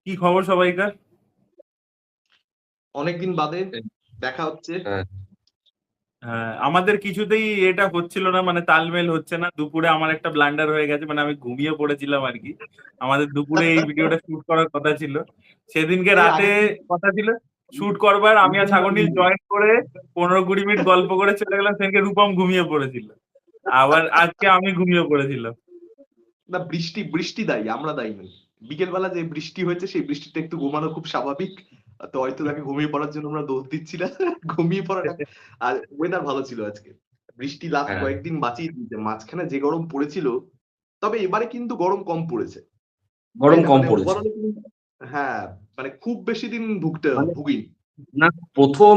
কি খবর সবাইকার? অনেকদিন বাদে দেখা হচ্ছে। হ্যাঁ, হ্যাঁ, আমাদের কিছুতেই এটা হচ্ছিল না, মানে তালমেল হচ্ছে না। দুপুরে আমার একটা ব্লান্ডার হয়ে গেছে, মানে আমি ঘুমিয়ে পড়েছিলাম আর কি। আমাদের দুপুরে এই ভিডিওটা শুট করার কথা ছিল, সেদিনকে এই রাতে আগের দিন কথা ছিল শুট করবার। আমি আর সাগরনীল জয়েন করে 15-20 মিনিট গল্প করে চলে গেলাম। সেদিনকে রূপম ঘুমিয়ে পড়েছিল, আবার আজকে আমি ঘুমিয়ে পড়েছিলাম। না, বৃষ্টি বৃষ্টি দায়ী, আমরা দায়ী নই। বিকেলবেলা যে বৃষ্টি হয়েছে সেই বৃষ্টিটা একটু ঘুমানো খুব স্বাভাবিক। তো হয়তো তাকে ঘুমিয়ে পড়ার জন্য আমরা দোষ দিচ্ছি না। ঘুমিয়ে পড়াটা। আর ওয়েদার ভালো ছিল আজকে। বৃষ্টি লাস্ট হ্যাঁ, কয়েকদিন বাঁচিয়ে দিয়েছে, মাঝখানে যে গরম পড়েছিল। তবে এবারে কিন্তু গরম কম পড়েছে, তাই গরম না? কম মানে পড়েছে। ওভারঅল। হ্যাঁ, মানে খুব বেশি দিন মানে ভুগিনি। না, প্রথম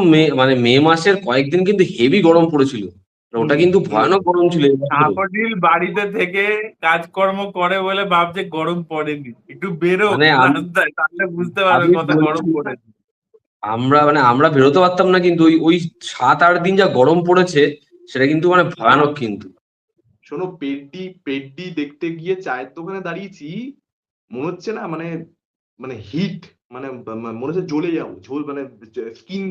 মে মাসের কয়েকদিন কিন্তু হেভি গরম পড়েছিল। মানে ওটা হুম, কিন্তু হুম। ভয়ানক গরম ছিল এই বছরে। সাগরনীল বাড়িতে থেকে কাজকর্ম করে বলে ভাবছে গরম পড়েনি, একটু বেরো মানে রাস্তায়, তাহলে বুঝতে পারবে আমি কত গরম বলছি, পড়েছে। আমরা বেরোতে পারতাম না, কিন্তু ওই ওই 7-8 দিন যা গরম পড়েছে সেটা কিন্তু মানে ভয়ানক কিন্তু। শোনো, পেড্ডি দেখতে গিয়ে চায়ের দোকানে দাঁড়িয়েছি। মনে হচ্ছে না, মানে মানে হিট, মানে মনে হচ্ছে জ্বলে যাবো, মানে স্কিন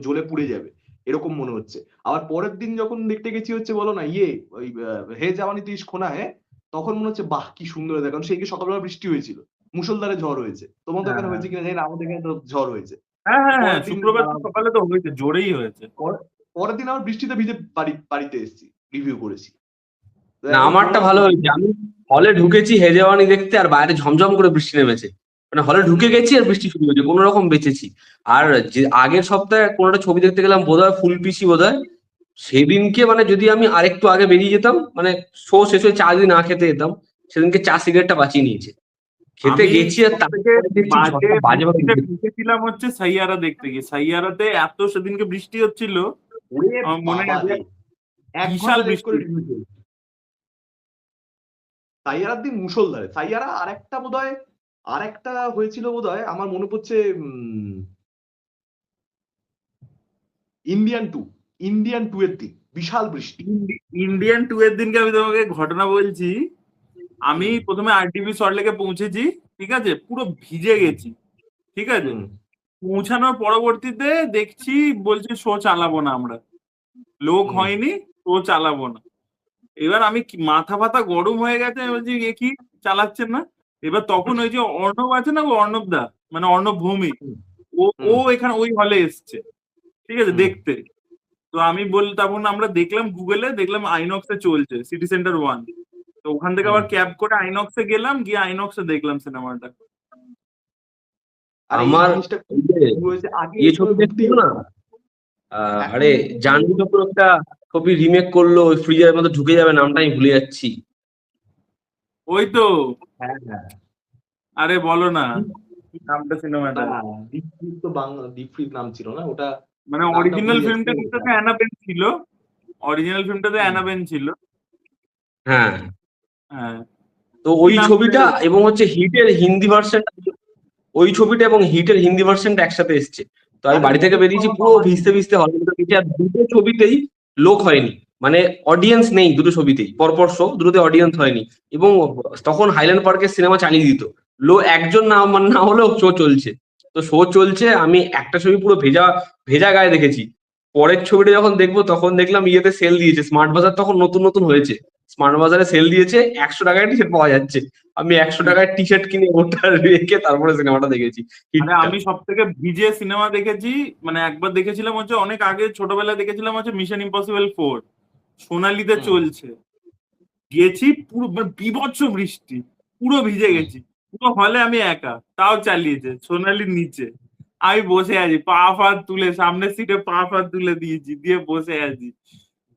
জ্বলে পুড়ে যাবে, এরকম মনে হচ্ছে। আবার পরের দিন যখন দেখতে গেছি হচ্ছে বলো না ওই হে জাওয়ানি তিস খোনা হে, তখন মনে হচ্ছে বাহ কি সুন্দর দেখা, কারণ সেই সকালবেলা বৃষ্টি হয়েছিল, মুষলধারে ঝড় হয়েছে। তোমাদের ওখানে হ্যাঁ, হয়েছে কিনা জানি না, আমাদের এখানে তো ঝড় হয়েছে। হ্যাঁ, হ্যাঁ, হ্যাঁ, পরের দিন শুক্রবার তো সকালে তো হয়েছে, জোরেই হয়েছে। পরের দিন আবার বৃষ্টিতে ভিজে বাড়িতে এসেছি, রিভিউ করেছি। তো না, একদম আমারটা ভালো ভালো লাগলো। হয়েছে। আমি হলে ঢুকেছি হেজেওয়ানি দেখতে, আর বাইরে ঝমঝম করে বৃষ্টি নেমেছে। মানে হলে ঢুকে গেছি আর বৃষ্টি শুরু হয়েছে, কোনো রকম বেঁচেছি। আর যে আগের সপ্তাহে কোনো একটা ছবি দেখতে গেলাম, বোধহয় ফুলপিসি বোধহয়, সেদিনকে মানে যদি আমি আরেকটু আগে বেরিয়ে যেতাম, মানে শো শেষ হয়ে চা যদি না খেতে যেতাম, সেদিনকে চা সিগারেটটা বাঁচিয়ে নিয়েছে। খেতে আমি গেছি আর সব থেকে তারপরে দেখছি বাজে ঝড়টা বাজে ভাবে বৃষ্টিতে উঠেছে। ভিজেছিলাম হচ্ছে সাইয়ারা দেখতে গিয়ে। সাইয়ারাতে এত সেদিনকে বৃষ্টি হচ্ছিল, ওরে আমার মনে বাবা আছে, রে, এক বিশাল ঘন্টা লেট বৃষ্টি। করে রিভিউ চলছে। সাইয়ারার দিন মুষলধারে, সাইয়ারা আর একটা হয়েছিল বোধহয়, আমার মনে পড়ছে। ইন্ডিয়ান টু ইন্ডিয়ান টু এর দিন বিশাল বৃষ্টি। ইন্ডিয়ান টু এর দিনকে আমি তোমাকে ঘটনা বলছি। আমি হুম, প্রথমে আরটিভি সল্টলেকে পৌঁছেছি, ঠিক আছে, পুরো ভিজে হুম, গেছি, ঠিক আছে। হুম, পৌঁছানোর পরবর্তীতে দেখছি বলছে শো চালাবো না আমরা, লোক হুম, হয়নি, শো চালাবো না। এবার আমি মাথা ফাথা গরম হয়ে গেছে, আমি বলছি এ কি, চালাচ্ছেন না। এবার তখন ওই যে অর্ণব আছে না, ও অর্ণব দা, মানে অর্ণব ভৌমিক, হুম, ও ও হুম, এখানে ওই হলে এসছে, ঠিক আছে, হুম, দেখতে। তো আমি তখন আমরা দেখলাম, গুগলে দেখলাম আইনক্সে চলছে, সিটি সেন্টার 1। তো ওখান থেকে হুম। আবার ক্যাব করে আইনক্সে গেলাম, গিয়ে আইনক্সে দেখলাম সিনেমাটা। আর এই আমার জিনিসটা ওই যে শুরু হয়েছে, আগে ইয়ে এই ছবি সময় দেখছিল ঘুরতেই না, হতো না। এখন আরে কিন্তু তুমি জানবি কপুর একটা ছবি রিমেক করলো, ওই ফ্রিজের মধ্যে ঢুকে যাবে, নামটা আমি ভুলে যাচ্ছি। ওই তো, হ্যাঁ, হ্যাঁ। আরে বলো না, দীপ- কি নামটা সিনেমাটা, না, দীপফিত তো বাংলা, দীপফিত নাম ছিল না ওটা। মানে নামটা অরিজিনাল ভুলে যাচ্ছি, ফিল্মটা কিন্তু অ্যানাবেন ছিল, অরিজিনাল ফিল্মটাতে হুম। অ্যানাবেন ছিল। হ্যাঁ, হ্যাঁ, তো কি ওই নাম ছবিটা এবং হচ্ছে হিটের হিন্দি ভার্সন, ওই ছবিটা এবং হিটের হিন্দি ভার্সনটা একসাথে এসছে। তো আমি আরে বাড়ি থেকে মহেশ বেরিয়েছি বাবা পুরো বাবাজি। ভিজতে ভিজতে, হলের ভিতরে গেছি, আর দুটো ছবিতেই লোক হয়নি, মানে অডিয়েন্স নেই দুটো ছবিতেই, পরপর শো, দুটোতে অডিয়েন্স হয়নি। এবং তখন হাইল্যান্ড পার্কের সিনেমা চালিয়ে দিত, একজন না মানে না হলেও শো চলছে। তো শো চলছে, আমি একটা ছবি পুরো ভেজা ভেজা গায়ে দেখেছি। পরের ছবিটা যখন দেখবো তখন দেখলাম ইয়েতে সেল দিয়েছে, স্মার্ট বাজার তখন নতুন নতুন হয়েছে, স্মার্ট বাজারে সেল দিয়েছে, 100 টাকায় টি শার্ট পাওয়া যাচ্ছে। আমি 100 টাকায় টি শার্ট কিনে ওটা রেখে তারপরে সিনেমাটা দেখেছি, মানে হিটটা। আমি সব থেকে ভিজে সিনেমা দেখেছি, মানে একবার দেখেছিলাম হচ্ছে অনেক আগে, ছোটবেলায় দেখেছিলাম হচ্ছে মিশন ইম্পসিবল 4, সোনালিতে হুম। চলছে। গেছি পুরো, মানে বীভৎস বৃষ্টি, পুরো ভিজে হুম। গেছি। পুরো হলে আমি একা, তাও চালিয়েছে সোনালির নিচে। আমি বসে আছি পা ফা তুলে, সামনের সিটে পা ফা তুলে দিয়েছি, দিয়ে বসে আছি।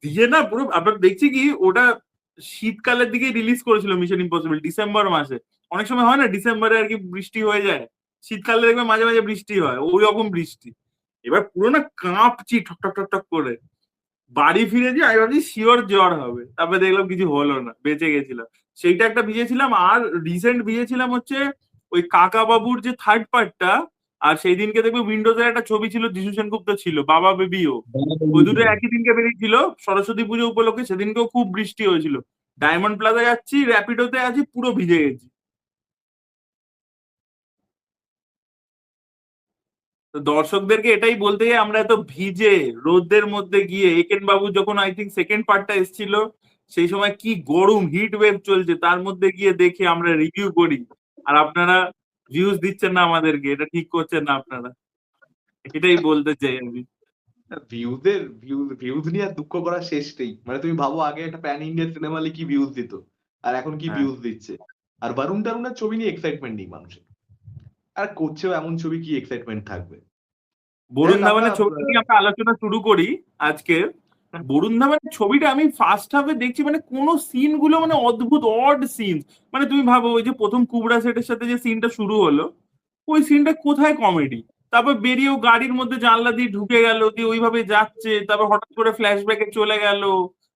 দিয়ে না পুরো, আবার দেখছি কি ওটা শীতকালের দিকে রিলিজ করেছিল মিশন ইম্পসিবল, ডিসেম্বর মাসে। অনেক সময় হয় না ডিসেম্বরে আর কি বৃষ্টি হয়ে যায়, শীতকালে দেখবে মাঝে মাঝে বৃষ্টি হয়, ওই রকম বৃষ্টি। এবার পুরো না কাঁপছি ঠক ঠক ঠক ঠক করে। বাড়ি ফিরেছি, আমি ভাবছি শিওর জ্বর হবে, তারপরে দেখলাম কিছু হলো না, বেঁচে গেছিলাম। সেইটা একটা ভিজেছিলাম। আর রিসেন্ট ভিজেছিলাম হচ্ছে ওই কাকা বাবুর যে থার্ড পার্টটা। আর সেই দিনকে দেখবে উইন্ডোজের একটা ছবি ছিল, যিশু সেনগুপ্ত ছিল, বাবা বেবিও। ওই দুটো একই দিনকে বেরিয়েছিল, সরস্বতী পুজো উপলক্ষে। সেদিনকেও খুব বৃষ্টি হয়েছিল। ডায়মন্ড প্লাজা যাচ্ছি, র্যাপিডোতে আছি, পুরো ভিজে গেছি। তো দর্শকদেরকে এটাই বলতে চাই, আমরা এত ভিজে রোদের মধ্যে গিয়ে, একেন বাবু যখন আই থিঙ্ক সেকেন্ড পার্টটা এসেছিল সেই সময় কি গরম হিট ওয়েভ চলছে, তার মধ্যে গিয়ে দেখে আমরা রিভিউ করি, আর আপনারা ভিউজ দিচ্ছেন না আমাদেরকে, এটা ঠিক করছেন না আপনারা, এটাই বলতে চাই আমি। ভিউজ নিয়ে আর দুঃখ করার শেষ নেই। মানে তুমি ভাবো আগে একটা প্যান ইন্ডিয়ান সিনেমা হলে কি ভিউজ দিত, আর এখন কি হ্যাঁ, ভিউজ দিচ্ছে। আর বারুন টারুনের ছবি নিয়ে এক্সাইটমেন্ট নেই মানুষের, আর করছেও এমন ছবি, কি এক্সাইটমেন্ট থাকবে। বরুণ যাই হোক, আমরা ধাওয়ানের ছবিটা নিয়ে আমরা আলোচনা শুরু করি আজকে। বরুণ ধাওয়ানের ছবিটা আমি ফার্স্ট হাফে দেখছি, মানে কোন সিন গুলো মানে অদ্ভুত অড সিন। মানে তুমি ভাবো ওই যে প্রথম কুবরা সেটের সাথে যে সিনটা শুরু হলো, ওই সিনটা কোথায় কমেডি? তারপর বেরিয়েও গাড়ির মধ্যে জানলা দিয়ে ঢুকে গেল, দিয়ে ওইভাবে যাচ্ছে, তারপর হঠাৎ করে ফ্ল্যাশব্যাকে চলে গেল,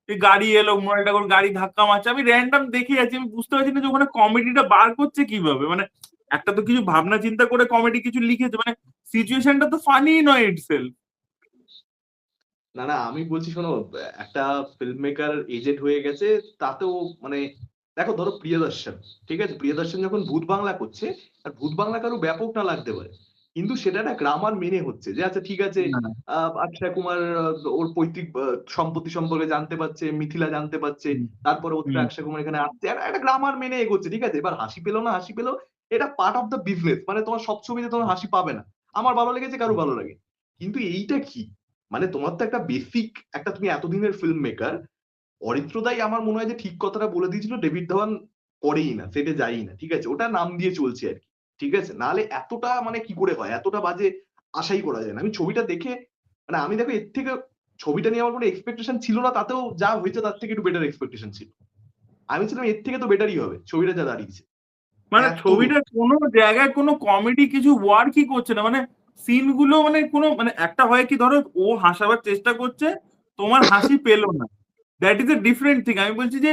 গাড়ি এলো, মৃণাল ঠাকুর গাড়ি ধাক্কা মারছে, আমি র্যান্ডম দেখে যাচ্ছি, আমি বুঝতে পারছি না যে ওখানে কমেডিটা বার করছে কিভাবে। মানে একটা তো কিছু ভাবনা চিন্তা করে কমেডি কিছু লিখেছে, মানে সিচুয়েশনটা তো ফানি নয় ইটসেলফ। না না, আমি বলছি শোনো, একটা ফিল্ম মেকার এজেন্ট হয়ে গেছে, তাতেও মানে দেখো, ধরো প্রিয়দর্শন, ঠিক আছে, প্রিয়দর্শন যখন ভূত বাংলা করছে, আর ভূত বাংলা কারো ব্যাপক না লাগতে পারে, কিন্তু সেটা একটা গ্রামার মেনে হচ্ছে, যে আচ্ছা ঠিক আছে, অক্ষয় কুমার ওর পৈতৃক সম্পত্তি সম্পর্কে জানতে পারছে, মিথিলা জানতে পারছে, তারপরে ওর অক্ষয় কুমার এখানে আসছে, একটা গ্রামার মেনে এগোচ্ছে, ঠিক আছে। এবার হাসি পেলো না হাসি পেলো, এটা পার্ট অফ দ্য বিজনেস। মানে তোমার সব ছবিতে তোমার হাসি পাবে না, আমার ভালো লেগেছে, কারো ভালো লাগে, কিন্তু এইটা কি, মানে তোমার তো একটা বেসিক, একটা তুমি এতদিনের ফিল্ম মেকার, অরিত্রদাই আমার মনে হয় যে ঠিক কথাটা বলে দিয়েছিল, ডেভিড ধাওয়ান করেই না, সেটে যাই না, ঠিক আছে, ওটা নাম দিয়ে চলছে আর কি, ঠিক আছে, নাহলে এতটা মানে কি করে হয়, এতটা বাজে আশাই করা যায় না। আমি ছবিটা দেখে, মানে আমি দেখো এর থেকে, ছবিটা নিয়ে আমার কোনো এক্সপেকটেশন ছিল না, তাতেও যা হয়েছে তার থেকে একটু বেটার এক্সপেকটেশন ছিল। আমি ছিলাম এর থেকে তো বেটারই হবে, ছবিটা যা দাঁড়িয়েছে মানে এত ছবিটা কোনো জায়গায় কোনো কমেডি কিছু ওয়ার্কই করছে না। মানে সিন গুলো মানে কোনো মানে একটা হয় কি, ধরো ও হাসাবার চেষ্টা করছে, তোমার হাসি পেলো না, that is a different thing. আমি বলছি যে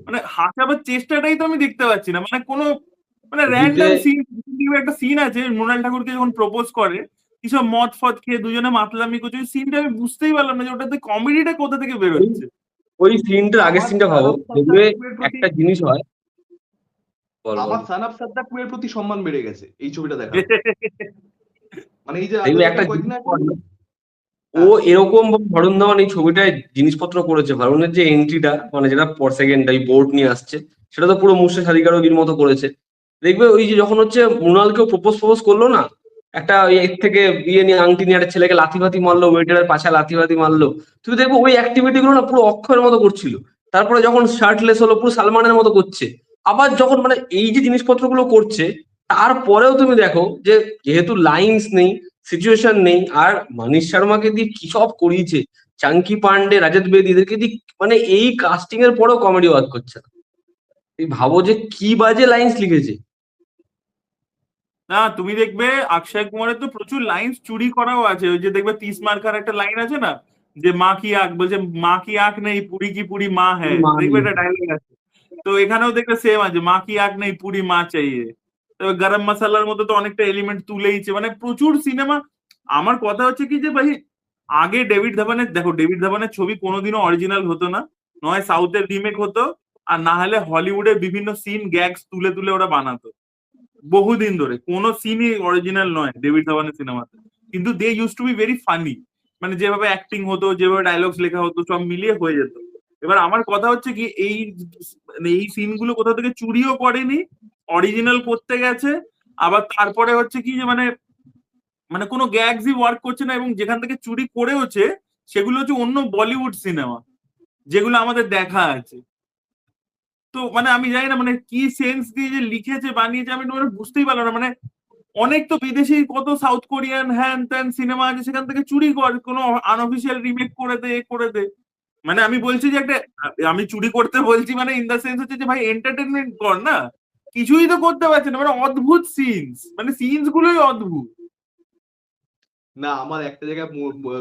মানে হাসাবার চেষ্টাটাই তো আমি দেখতে পাচ্ছি না। মানে কোনো মানে ছবিতে র্যান্ডম সিন, একটা সিন আছে মৃণাল ঠাকুরকে যখন প্রপোজ করে, কিসব মদ ফদ খেয়ে দুজনে মাতলামি করছে, ওই সিনটা আমি বুঝতেই পারলাম না যে ওটাতে কমেডিটা কোথা থেকে ওই বেরোচ্ছে। ওই সিনটার আগের আমার সিনটা সান ভাবো, অফ দেখবে সর্দার প্রতি, একটা জিনিস হয়। বল বল। আমার সান অফ সর্দার এর প্রতি সম্মান বেড়ে গেছে এই ছবিটা দেখার পর। মানে এই যে দেখবে একটা কয়েকদিন জিনিস আগে, হয়, ও হ্যাঁ এরকম ভারুন ধাওয়ান এই ছবিটায় জিনিসপত্র করেছে, ভারুনের যে এন্ট্রিটা মানে যেটা পর সেকেন্ড এই বোর্ড নিয়ে আসছে, সেটা তো পুরো মুর্শিদ সাদিকা রবির মতো করেছে। দেখবে ওই যে যখন হচ্ছে মৃণালকেও প্রপোজ করলো না, একটা ওই এর থেকে বিয়ে নিয়ে আংটি নিয়ে একটা ছেলেকে লাথি ফাতি মারলো, ওয়েটারের পাশে লাথি ফাতি মারলো, তুমি দেখবে ওই অ্যাক্টিভিটি গুলো না পুরো অক্ষয়ের মতো করছিল। তারপরে যখন শার্টলেস হলো পুরো সালমানের মতো করছে। আবার যখন মানে এই যে জিনিসপত্রগুলো করছে, তারপরেও তুমি দেখো যে যেহেতু লাইন্স নেই, সিচুয়েশন নেই, আর মানিশ শর্মাকে দিয়ে কি সব করিয়েছে, চাঙ্কি পান্ডে, রাজত বেদি, এদেরকে দিয়ে মানে এই কাস্টিং এর পরেও কমেডি ওয়ার্ক করছে না। এই ভাবো যে কি বাজে লাইন্স লিখেছে। না তুমি দেখবে অক্ষয় কুমারের তো প্রচুর লাইন চুরি করাও আছে। ওই যে দেখবে 30 মার্কার একটা লাইন আছে না, যে মা কি আঁখ বলছে, মা কি আঁখ নেই পুরি কি পুরি মা হ্যাঁ, দেখবে একটা ডায়লগ আছে। তো এখানেও দেখবে সেম আছে, মা কি আঁখ নেই পুরি মা চাইয়ে। তো গরম মশলার মতো তো অনেকটা এলিমেন্ট তুলেইছে, মানে প্রচুর সিনেমা। আমার কথা হচ্ছে কি যে ভাই, আগে ডেভিড ধাবানের, দেখো ডেভিড ধাবানের ছবি কোনোদিনও অরিজিনাল হতো না, নয় সাউথের রিমেক হতো, আর না হলে হলিউডের বিভিন্ন সিন গ্যাগস তুলে তুলে ওরা বানাতো। বহুদিন ধরে কোনো সিনই অরিজিনাল নয় ডেভিড ধাবানের সিনেমাতে, কিন্তু they use to be very funny. মানে যেভাবে অ্যাক্টিং হতো, যেভাবে ডায়লগস লেখা হতো, সব মিলিয়ে হয়ে যেত। এবার আমার কথা হচ্ছে কি, এই মানে এই সিনগুলো কোথা থেকে চুরিও করেনি, অরিজিনাল করতে গেছে। আবার তারপরে হচ্ছে কি যে মানে মানে কোনো গ্যাগসই ওয়ার্ক করছে না, এবং যেখান থেকে চুরি করেওছে সেগুলো হচ্ছে অন্য বলিউড সিনেমা, যেগুলো আমাদের দেখা আছে। তো মানে আমি জানি না মানে কি সেন্স দিয়ে যে লিখেছে বানিয়েছে, আমি মানে বুঝতেই পারলাম না। মানে অনেক তো বিদেশি কত সাউথ কোরিয়ান হ্যান ত্যান সিনেমা আছে, সেখান থেকে চুরি কর, কোনো আনঅফিসিয়াল রিমেক করে দে করে দে। মানে আমি বলছি যে একটা, আমি চুরি করতে বলছি মানে ইন দা সেন্স হচ্ছে যে ভাই এন্টারটেনমেন্ট কর না, কিছুই তো করতে পারছে না। মানে অদ্ভুত সিনস, মানে সিনস গুলোই অদ্ভুত। না, আমার একটা জায়গায়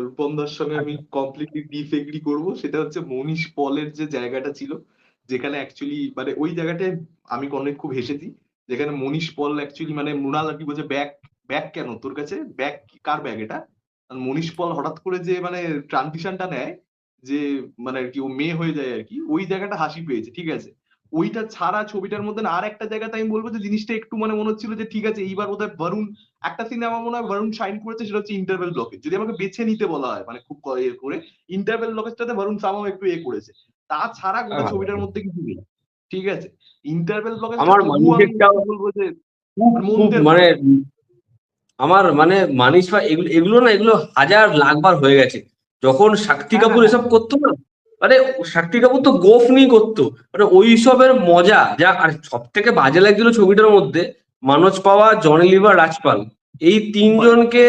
রূপম দার সঙ্গে আমি কমপ্লিটলি ডিসএগ্রি করবো, সেটা হচ্ছে মনীষ পলের যে জায়গাটা ছিল, যেখানে অ্যাকচুয়ালি মানে ওই জায়গাটায় আমি অনেক খুব হেসেছি, যেখানে মনীষ পল অ্যাকচুয়ালি মানে মৃণাল আর কি বলছে, ব্যাগ ব্যাগ কেন তোর কাছে, ব্যাগ কার ব্যাগ এটা। আর মনীষ পল হঠাৎ করে যে মানে ট্রানজিশনটা নেয়, যে মানে আর কি ও মেয়ে হয়ে যায় আর কি, ওই জায়গাটা হাসি পেয়েছে, ঠিক আছে। ওইটা ছাড়া ছবিটার মধ্যে না আর একটা জায়গাতে আমি বলবো যে জিনিসটা একটু মানে মনে হচ্ছিল যে ঠিক আছে এইবার বোধহয় বরুণ একটা সিনে আমার মনে হয় বরুণ শাইন করেছে, সেটা হচ্ছে ইন্টারভেল ব্লকেজ। যদি আমাকে বেছে নিতে বলা হয় মানে খুব করে ইন্টারভেল ব্লকেজটাতে বরুণ সামাও একটু করেছে, তাছাড়া গোটা ছবিটার মধ্যে কিছু নেই। ঠিক আছে, ইন্টারভেল ব্লকেজটা আমার তবুও আমি মানুষেরটাও বলবো যে খুব মানে খুব মন্দের মানে আমার মানে মানিস ভাই এগুলো এগুলো না, এগুলো হাজার লাখবার হয়ে গেছে। যখন শক্তি হ্যাঁ কাপুর হ্যাঁ এসব করতো না, মানে শক্তি কাপুর তো গোফ নিয়ে করতো, মানে ওইসবের মজা যা। আর সব থেকে বাজে লাগছিল ছবিটার মধ্যে মানোজ পাওয়া, জনি লিভার, রাজপাল, এই তিনজনকে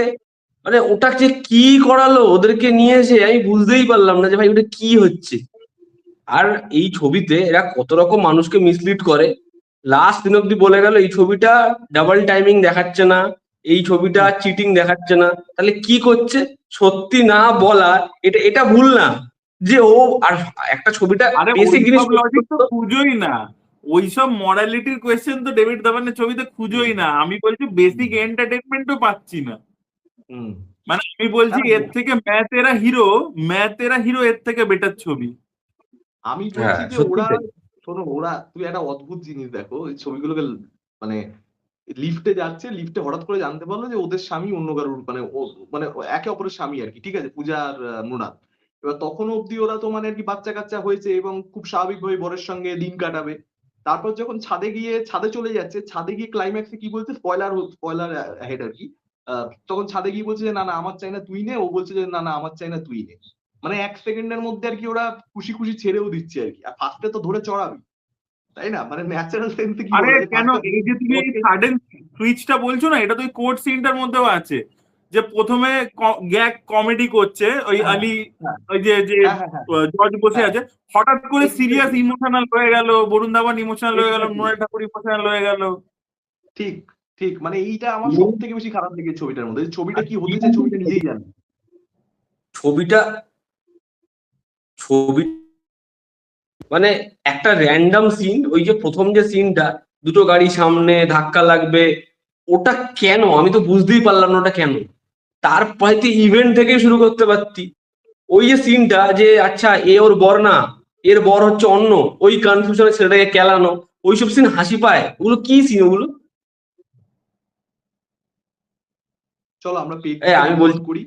মানে ওটা যে কি করালো ওদেরকে নিয়ে এসে, আমি বুঝতেই পারলাম না যে ভাই ওটা কি হচ্ছে। আর এই ছবিতে এরা কত রকম মানুষকে মিসলিড করে। লাস্ট দিন অব্দি বলে গেল এই ছবিটা ডাবল টাইমিং দেখাচ্ছে না, এই ছবিটা চিটিং দেখাচ্ছে না। তাহলে কি করছে? সত্যি না বলা, এটা এটা ভুল না যে ও আর একটা ছবিটা আরে বেসিক জিনিস ওইসব লজিক তো খুঁজোই না, ওইসব মরালিটির কোয়েশ্চেন তো ডেভিড ধাবানের ছবিতে খুঁজোই না। আমি বলছি বেসিক এন্টারটেনমেন্টও পাচ্ছি না। হুম মানে আমি বলছি এর থেকে ম্যাথেরা হিরো এর থেকে বেটার ছবি। আমি হ্যাঁ বলছি যে সত্যি ওরা তাই। শোনো, ওরা তুই একটা অদ্ভুত জিনিস দেখো এই ছবিগুলোকে মানে লিফটে যাচ্ছে, লিফটে হঠাৎ করে জানতে পারলো যে ওদের স্বামী অন্য কারোর মানে মানে একে অপরের স্বামী আর কি, ঠিক আছে, পূজা আর মৃণাল। এবার তখনও অব্দি ওরা তো মানে আর কি বাচ্চা কাচ্চা হয়েছে এবং খুব স্বাভাবিকভাবে বরের সঙ্গে দিন কাটাবে। তারপর যখন ছাদে চলে যাচ্ছে, ছাদে গিয়ে ক্লাইম্যাক্সে কি বলছে, স্পয়লার হেড আর কি, তখন ছাদে গিয়ে বলছে যে না না আমার চাই না তুই নে, ও বলছে যে না না আমার চাই না তুই নে। মানে 1 সেকেন্ডের মধ্যে আর কি ওরা খুশি খুশি ছেড়েও দিচ্ছে আর কি। আর ফার্স্টে তো ধরে চড়াবি, তাই না, মানে ন্যাচারাল সেন্সে কি আরে বলে কেন এই যে তুমি এই সাডেন সুইচটা বলছো না, এটা তো ওই কোর্ট সিনটার মধ্যেও আছে। যে প্রথমে গ্যাগ কমেডি করছে ওই আলী, ওই যে যে হ্যাঁ হ্যাঁ হ্যাঁ জজ বসে হ্যাঁ আছে, হঠাৎ করে সিরিয়াস exactly, ইমোশনাল হয়ে গেল, বরুণ ধাবান ইমোশনাল হয়ে গেল, exactly, মৃণাল ঠাকুর ইমোশনাল হয়ে গেল। ঠিক ঠিক, মানে এইটা আমার সব থেকে বেশি খারাপ লেগেছে ছবিটার মধ্যে। ছবিটা কি হতে চায় ছবিটা নিজেই জানে। ছবিটা ছবি মানে একটা র্যান্ডম সিন, ওই যে প্রথম যে সিনটা, দুটো গাড়ি সামনে ধাক্কা লাগবে, ওটা কেন আমি তো বুঝতেই পারলাম না ওটা কেন। তারপরে তুই ইভেন্ট থেকে শুরু করতে পারতি। ওই যে সিনটা যে আচ্ছা এ ওর বর না, এর বর হচ্ছে অন্য, ওই কনফিউশনে ছেলেটাকে কেলানো, ওইসব সিন হাসি পায়। ওগুলো কি সিন ওগুলো? চলো আমরা পেডটিকে আমি মুভ অন বলছি করি।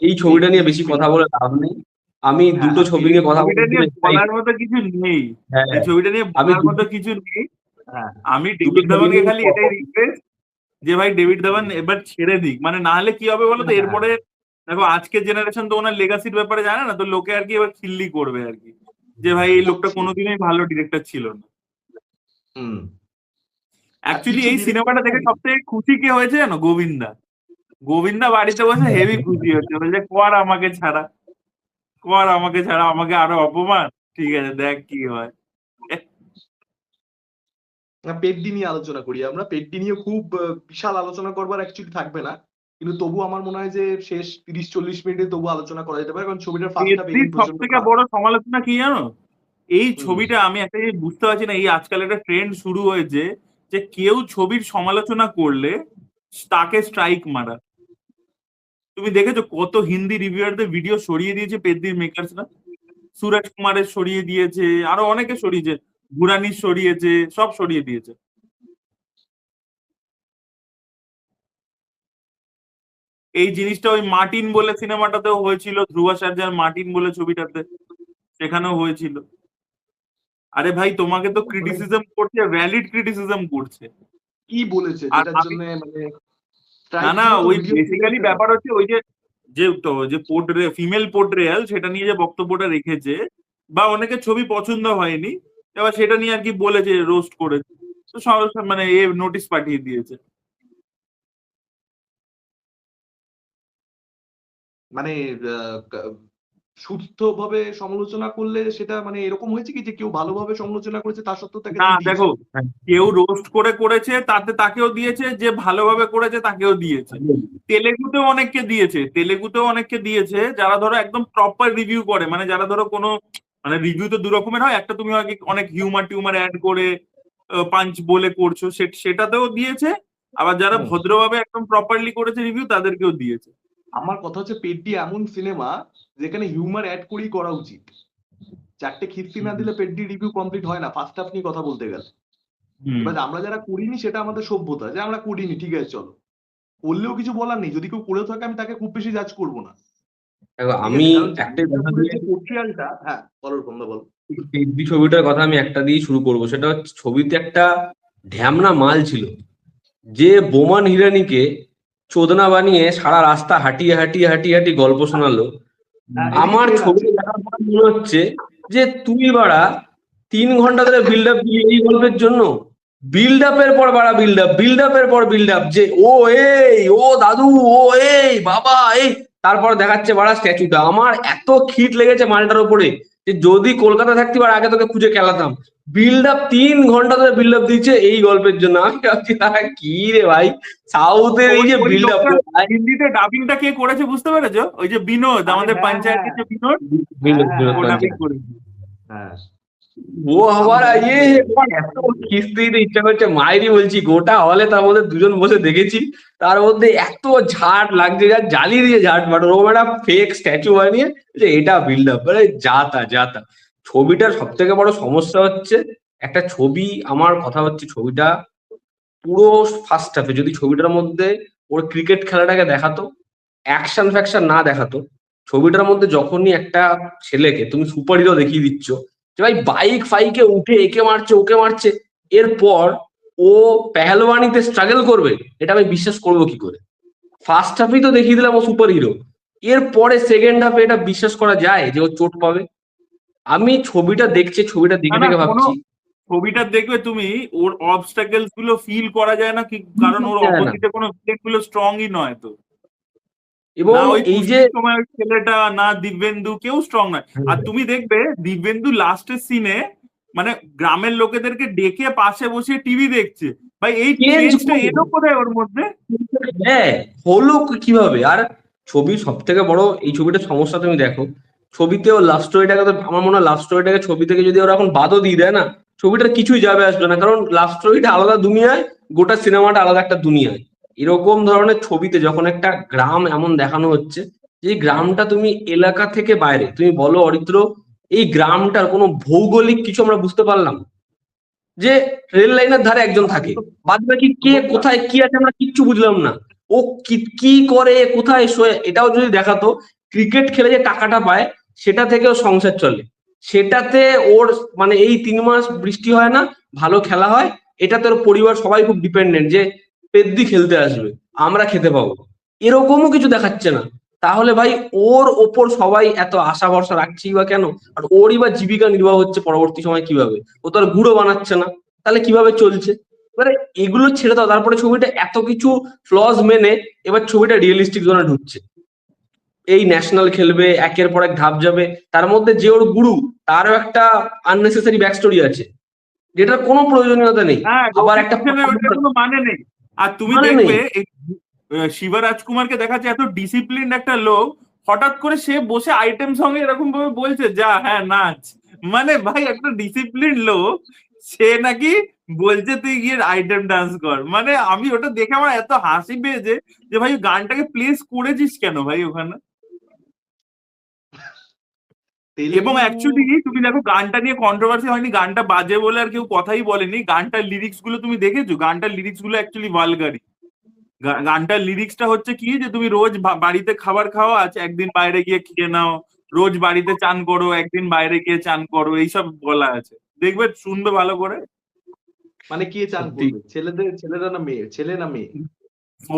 এই ছবিটা নিয়ে বেশি কথা বলে লাভ নেই। আমি হ্যাঁ দুটো হ্যাঁ ছবি নিয়ে কথা ছবিটা বলতে নিয়ে চাই। বলার মতো কিছু নেই, হ্যাঁ এই ছবিটা নিয়ে আমি বলার মতো কিছু নেই। হ্যাঁ আমি দুটো ডেভিড ছবি ধাবানকে নিয়ে খালি এটাই রিকোয়েস্ট যে ভাই ডেভিড ধাবান এবার ছেড়ে দিক, মানে না হলে কি হবে বলো তো, হ্যাঁ, এরপরে দেখো আজকের জেনারেশন তো ওনার লেগাসির ব্যাপারে জানে না, তো লোকে আর কি এবার খিল্লি করবে আর কি, যে ভাই এই লোকটা করছি। কোনোদিনই ভালো ডিরেক্টর ছিল না। হুম আর অ্যাকচুয়ালি কিছু এই সিনেমাটা দেখে সবথেকে খুশি কে হয়েছে জানো? গোবিন্দা। গোবিন্দা বাড়িতে বসে হেভি খুশি হচ্ছে, বলছে কর আমাকে ছাড়া, কর আমাকে ছাড়া, আমাকে আরো অপমান, ঠিক আছে দেখ কি হয়। পেডডি নিয়ে আলোচনা করি। আমরা পেডডি নিয়ে খুব বিশাল আলোচনা করবার অ্যাকচুয়ালি থাকবে না, কিন্তু তবু আমার মনে হয় যে শেষ 30-40 মিনিটে তবু আলোচনা করা যেতে পারে, কারণ ছবিটার ফার্স্ট হাফ পেদ্রির এগেইন সব প্রচন্ড থেকে খারাপ। বড় সমালোচনা কি জানো? এই হুম ছবিটা আমি একটা জিনিস বুঝতে পারছি না, এই আজকাল একটা ট্রেন্ড শুরু হয়েছে যে কেউ ছবির সমালোচনা করলে তাকে স্ট্রাইক মারা। তুমি দেখেছো কত হিন্দি রিভিউয়ারদের ভিডিও সরিয়ে দিয়েছে পেদ্রির মেকার্সরা? সুরজ কুমারের সরিয়ে দিয়েছে, আরো অনেকে সরিয়েছে, গুরানির সরিয়েছে, সব সরিয়ে দিয়েছে। এই জিনিসটা ওই মার্টিন বলে সিনেমাটাতেও হয়েছিল, ধ্রুবা সার্জার মার্টিন বলে ছবিটাতে, সেখানেও হয়েছিল। আরে ভাই তোমাকে তো মানে ক্রিটিসিজম করছে, ভ্যালিড ক্রিটিসিজম করছে। কি বলেছে আর যেটার আমি জন্য মানে না স্ট্রাইক না, দিল তো ওই ভিডিও চলে বেসিক্যালি যাচ্ছে না। ব্যাপার হচ্ছে ওই যে যে তো যে ফিমেল পোর্ট্রেয়াল সেটা নিয়ে যে বক্তব্যটা রেখেছে, বা অনেকের ছবি পছন্দ হয়নি, এবার সেটা নিয়ে আর কি বলেছে, রোস্ট করেছে, তো মানে এ নোটিশ পাঠিয়ে দিয়েছে। মানে সুস্থভাবে সমালোচনা করলে সেটা মানে এরকম হয়েছে কি যে কেউ ভালোভাবে সমালোচনা করেছে তার সত্ত্বেও তাকে না দিয়ে দিয়েছে। দেখো, কেউ রোস্ট করে করেছে তাতে তাকেও দিয়েছে, যে ভালোভাবে করেছে তাকেও দিয়েছে। তেলেগুতেও অনেককে দিয়েছে, তেলেগুতেও অনেককে দিয়েছে যারা ধরো একদম প্রপার রিভিউ করে, মানে যারা ধরো কোনো মানে রিভিউ তো দু রকমের হয়, একটা তুমি আগে অনেক হিউমার টিউমার অ্যাড করে পাঞ্চ বলে করছো, সেটাতেও দিয়েছে, আবার যারা হুম ভদ্রভাবে একদম প্রপারলি করেছে রিভিউ তাদেরকেও দিয়েছে। আমার কথা হচ্ছে পেডডি এমন সিনেমা যেখানে হিউমার অ্যাড করেই করা উচিত। 4টে খিস্তি না দিলে পেডি রিভিউ কমপ্লিট হয় না ফার্স্ট হাফ নিয়ে কথা বলতে গেলে। এবার আমরা যারা করিনি সেটা আমাদের সভ্যতা, যে আমরা করিনি ঠিক আছে চলো, করলেও কিছু বলার নেই, যদি কেউ করে থাকে আমি তাকে খুব বেশি জাজ করবো না, দেখো, ঠিক আমি আছে? কারণ একটাই কথা দিয়ে পোর্ট্রিয়ালটা, হ্যাঁ বলো বন্ধু বলো। পেড্ডি ছবিটার কথা আমি একটা দিয়ে শুরু করবো, সেটা হচ্ছে ছবিতে একটা ঢ্যামনা মাল ছিল, যে বোমান হিরানিকে চোদনা বানিয়ে সারা রাস্তা হাঁটিয়ে হাঁটিয়ে হাঁটিয়ে হাঁটিয়ে গল্প শোনালো। আমার ছবিটা দেখার পর মনে হচ্ছে যে তুই বাড়া 3 ঘন্টা ধরে বিল্ড আপ দিলি এই গল্পের জন্য, বিল্ড আপের পর বাড়া বিল্ড আপ, বিল্ড আপের পর বিল্ড আপ, যে ও এই ও দাদু ও এই বাবা এই, তারপর দেখাচ্ছে বাড়া স্ট্যাচুটা। আমার এত খিট লেগেছে মালটার উপরে যে যদি কলকাতা থাকতে পারে আগে তোকে খুঁজে খেলাতাম। বিল্ড আপ 3 ঘন্টা ধরে বিল্ড আপ দিচ্ছে এই গল্পের জন্য। আমি ভাবছি তারা কি রে ভাই, সাউথের এই যে বিল্ড আপ। হিন্দিতে ডাবিংটা কে করেছে বুঝতে পেরেছো? ওই যে বিনোদ, আমাদের পঞ্চায়েতের যে বিনোদ, ও ডাবিং করেছে। হ্যাঁ ও আবার এত খিস্তি দিতে ইচ্ছা করছে মাইরি বলছি, গোটা হলে তার মধ্যে দুজন বসে দেখেছি, তার মধ্যে এত ঝাট লাগছে, যা জালি দিয়ে ঝাট মার, ওরকম একটা ফেক স্ট্যাচু বানিয়ে যে এটা বিল্ড আপ, মানে যা তা। ছবিটার সব থেকে বড় সমস্যা হচ্ছে একটা ছবি, আমার কথা হচ্ছে ছবিটা পুরো ফার্স্ট হাফে যদি ছবিটার মধ্যে ওর ক্রিকেট খেলাটাকে দেখাতো, অ্যাকশন ফ্যাকশন না দেখাতো, ছবিটার মধ্যে যখনই একটা ছেলেকে তুমি সুপার হিরো দেখিয়ে দিচ্ছ যে ভাই বাইক ফাইকে উঠে একে মারছে ওকে মারছে, এরপর ও পেহলওয়ানিতে স্ট্রাগল করবে, এটা আমি বিশ্বাস করবো কি করে? ফার্স্ট হাফেই তো দেখিয়ে দিলাম ও সুপার হিরো, এরপরে সেকেন্ড হাফে এটা বিশ্বাস করা যায় যে ও চোট পাবে? আমি ছবিটা দেখছি, ছবিটা দেখে দেখে ভাবছি ছবিটা দেখবে তুমি, ওর অবস্টাকেলস গুলো ফিল করা যায় না কি, কারণ ওর অপোজিটে কোনো ভিলেন গুলো স্ট্রংই নয় তো। এবং না ওই এই যে তোমার ছেলেটা, না দিব্যেন্দু, কেউ স্ট্রং নয়। আর তুমি দেখবে দিব্যেন্দু লাস্টের সিনে মানে গ্রামের লোকেদেরকে ডেকে পাশে বসে টিভি দেখছে। ভাই এই চেঞ্জটা এলো কোথায় ওর মধ্যে? হ্যাঁ হলো কিভাবে? আর ছবির সব থেকে বড় এই ছবিটার সমস্যা তুমি দেখো, ছবিতেও লাভ স্টোরিটাকে তো আমার মনে হয় লাভ স্টোরিটাকে ছবি থেকে যদি ওরা এখন বাদও দিয়ে দেয় না, ছবিটার কিছুই যাবে আসবে না, কারণ লাভ স্টোরিটা আলাদা দুনিয়ায়, গোটা সিনেমাটা আলাদা একটা দুনিয়ায়। এরকম ধরনের ছবিতে যখন একটা গ্রাম এমন দেখানো হচ্ছে যে গ্রামটা তুমি এলাকা থেকে বাইরে, তুমি বলো অরিত্র এই গ্রামটার কোনো ভৌগোলিক কিছু আমরা বুঝতে পারলাম? যে রেল লাইনের ধারে একজন থাকে, বাদ বাকি কে কোথায় কি আছে আমরা কিচ্ছু বুঝলাম না। ও কি করে কোথায় শোয় এটাও যদি দেখাতো, ক্রিকেট খেলে যে টাকাটা পায় সেটা থেকেও সংসার চলে, সেটাতে ওর মানে এই 3 মাস বৃষ্টি হয় না, ভালো খেলা হয়, এটাতে ওর পরিবার সবাই খুব ডিপেন্ডেন্ট যে পেদ্দি খেলতে আসবে আমরা খেতে পাবো, এরকমও কিছু দেখাচ্ছে না। তাহলে ভাই ওর ওপর সবাই এত আশা ভরসা রাখছেই বা কেন? আর ওরই বা জীবিকা নির্বাহ হচ্ছে পরবর্তী সময় কিভাবে? ও তো আর গুঁড়ো বানাচ্ছে না, তাহলে কিভাবে চলছে? এবারে এগুলো ছেড়ে দাও, তারপরে ছবিটা এত কিছু ফ্লজ মেনে এবার ছবিটা রিয়েলিস্টিক জোনে ঢুকছে, এই ন্যাশনাল খেলবে একের পর এক ধাপ যাবে, তার মধ্যে যে ওর গুরু তারও একটা আননেসেসারি ব্যাক স্টোরি আছে যেটার কোনো প্রয়োজনীয়তা নেই, আবার একটা কোনো মানে নেই। আর তুমি দেখবে শিবা রাজকুমারকে দেখাচ্ছে এত ডিসিপ্লিন একটা লোক, হঠাৎ করে সে বসে আইটেম সঙ্গে এরকম ভাবে বলছে যা হ্যাঁ নাচ, মানে ভাই একটা ডিসিপ্লিন লোক সে নাকি বলছে তুই গিয়ে আইটেম ডান্স কর। মানে আমি ওটা দেখে আমার এত হাসি পেয়েছে যে ভাই গানটাকে প্লেস করেছিস কেন ভাই ওখানে? এবং অ্যাকচুয়ালি তুমি দেখো গানটা নিয়ে কন্ট্রোভার্সি হয়নি, গানটা বাজে বলে আর কেউ কথাই বলেনি। গানটার লিরিক্স গুলো তুমি দেখেছো? গানটার লিরিক্স গুলো অ্যাকচুয়ালি ভালগারি। গানটার লিরিক্সটা হচ্ছে কি যে তুমি রোজ বাড়িতে খাবার খাও, আজ একদিন বাইরে গিয়ে খেয়ে নাও, রোজ বাড়িতে চান করো একদিন বাইরে গিয়ে চান করো, এইসব বলা আছে, দেখবে শুনবে ভালো করে। মানে কে চান করবে? ছেলেরা না মেয়ে? ছেলে না মেয়ে?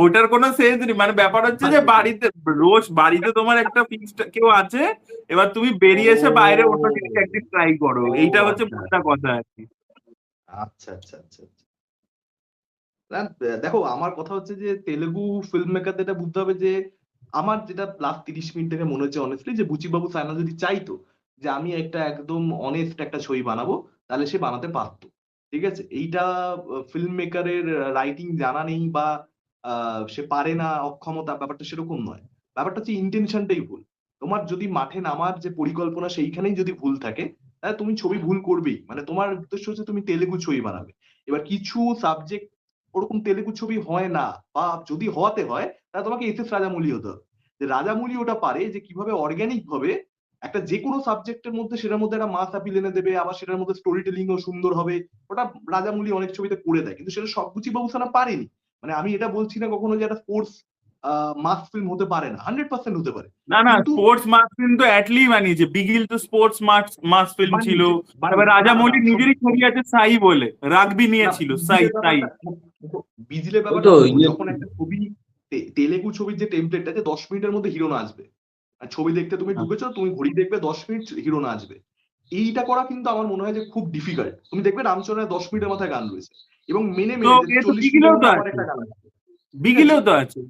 ওটার কোনো সেন্স নেই। মানে ব্যাপার হচ্ছে যে বাড়িতে রোজ বাড়িতে তোমার একটা ফিক্সড কেউ আছে, এবার তুমি বেরিয়ে এসে বাইরে অন্য জিনিস একদিন ট্রাই করো, এইটা হচ্ছে মোটা কথা আর কি। আচ্ছা আচ্ছা আচ্ছা আচ্ছা। দেখো আমার কথা হচ্ছে যে তেলেগু ফিল্ম মেকারদের এটা বুঝতে হবে যে আমার যেটা লাস্ট 30 মিনিট থেকে মনে হচ্ছে অনেস্টলি, যে বুচিবাবু সায়না যদি চাইতো যে আমি একটা একদম অনেস্ট একটা ছবি বানাবো, তাহলে সে বানাতে পারতো। ঠিক আছে, এইটা ফিল্ম মেকারের রাইটিং জানা নেই বা সে পারে না, অক্ষমতা, ব্যাপারটা সেরকম নয়। ব্যাপারটা হচ্ছে ইন্টেনশনটাই ভুল। তোমার যদি মাঠে নামার যে পরিকল্পনা সেইখানেই যদি ভুল থাকে, তাহলে তুমি ছবি ভুল করবেই। মানে তোমার উদ্দেশ্য হচ্ছে তুমি তেলেগু ছবি বানাবে। এবার কিছু সাবজেক্ট ওরকম তেলেগু ছবি হয় না, বা যদি হওয়াতে হয় তাহলে তোমাকে এস এস রাজামৌলি হতে হবে। যে রাজামৌলি ওটা পারে যে কিভাবে অর্গানিক ভাবে একটা যে কোনো সাবজেক্টের মধ্যে সেটার মধ্যে একটা মাস অ্যাপিল এনে দেবে, আবার সেটার মধ্যে স্টোরি টেলিংও সুন্দর হবে। ওটা রাজামৌলি অনেক ছবিতে করে দেয়, কিন্তু সেটা সবগুচি বাবুসানা পারেনি। মানে আমি এটা বলছি না কখনো যে একটা স্পোর্টস মাস ফিল্ম হতে পারে না, 100% হতে পারে, না না, কিন্তু স্পোর্টস মাস ফিল্ম তো অ্যাটলি বানিয়েছে, বিগিল তো স্পোর্টস মাস ফিল্ম ছিল। বানিয়েছে তারপর বানিয়েছে। না না রাজামৌলি না, নিজেরই ছবি আছে সাই বলে, রাগবি নিয়ে না ছিল, সাই বিজিলের সাই। ব্যাপারটা, বিজিলের ওই ব্যাপারটা তো অন্য। যখন একটা ছবি, তেলেগু ছবির যে টেমপ্লেটটা, যে 10 মিনিটের মধ্যে হিরো না আসবে, আর ছবি দেখতে তুমি ঢুকেছো, তুমি ঘড়ি দেখবে 10 মিনিট হিরো না আসবে, এইটা করা কিন্তু আমার মনে হয় যে খুব ডিফিকাল্ট। তুমি দেখবে রামচরণের 10 মিনিটের মাথায় গান রয়েছে, এবং মেনে তো মেনে যে এ তো 40 মিনিটের বিগিলেও তো মধ্যে আবার আছে, একটা গান আছে, ঠিক আছে। বিগিলেও তো আছে।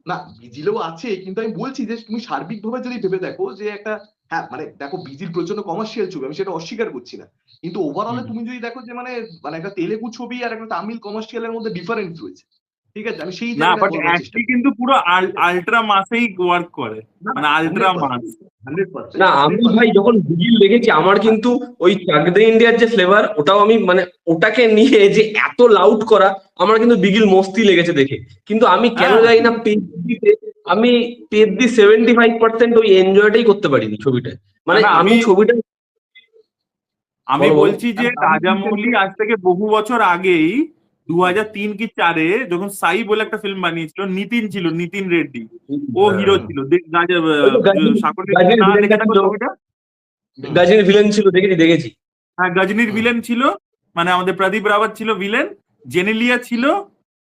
না বিজিলেও আছে, কিন্তু আমি বলছি যে তুমি সার্বিকভাবে যদি ভেবে দেখো যে একটা, হ্যাঁ মানে দেখো বিজিল প্রচন্ড কমার্শিয়াল ছবি, আমি সেটা অস্বীকার করছি না, কিন্তু ওভারঅলে তুমি যদি দেখো যে মানে মানে একটা তেলেগু ছবি আর একটা তামিল কমার্শিয়ালের মধ্যে ডিফারেন্স রয়েছে, ঠিক আছে। আমি সেই না, জায়গাটা বাট বলবার চেষ্টা অ্যাটলি করি। কিন্তু পুরো আল্ট্রা মাসেই ওয়ার্ক করে, না মানে আল্ট্রা মাস। 100% না, আমি 100%। ভাই যখন বিগিল দেখেছি আমার কিন্তু ওই চাক দে ইন্ডিয়ার যে ফ্লেভার, ওটাও আমি মানে ওটাকে নিয়ে যে এত লাউড করা, আমার কিন্তু বিগিল মস্তি লেগেছে দেখে। কিন্তু আমি কেন হ্যাঁ, জানি না পেদ দিতে, আমি পেদ 75% ওই এনজয়টাই করতে পারিনি ছবিটায়। মানে না আমি ছবিটা, আমি বলো বলো। বলছি যে রাজামৌলি আজ থেকে বহু বছর আগেই 2003 কি 4-এ যখন সাই বলে একটা ফিল্ম বানিয়েছিল, নিতিন ছিল, নিতিন রেড্ডি, ও হিরো ছিল। ওই তো সাগরের গাজনির না ভিলেনটা দেখে থাকো ছিল, ছবিটা। গাজনির ভিলেন ছিল, দেখেছি। হ্যাঁ, গজনীর ভিলেন ছিল, মানে আমাদের প্রদীপ রাওয়াত ছিল ভিলেন, জেনেলিয়া ছিল,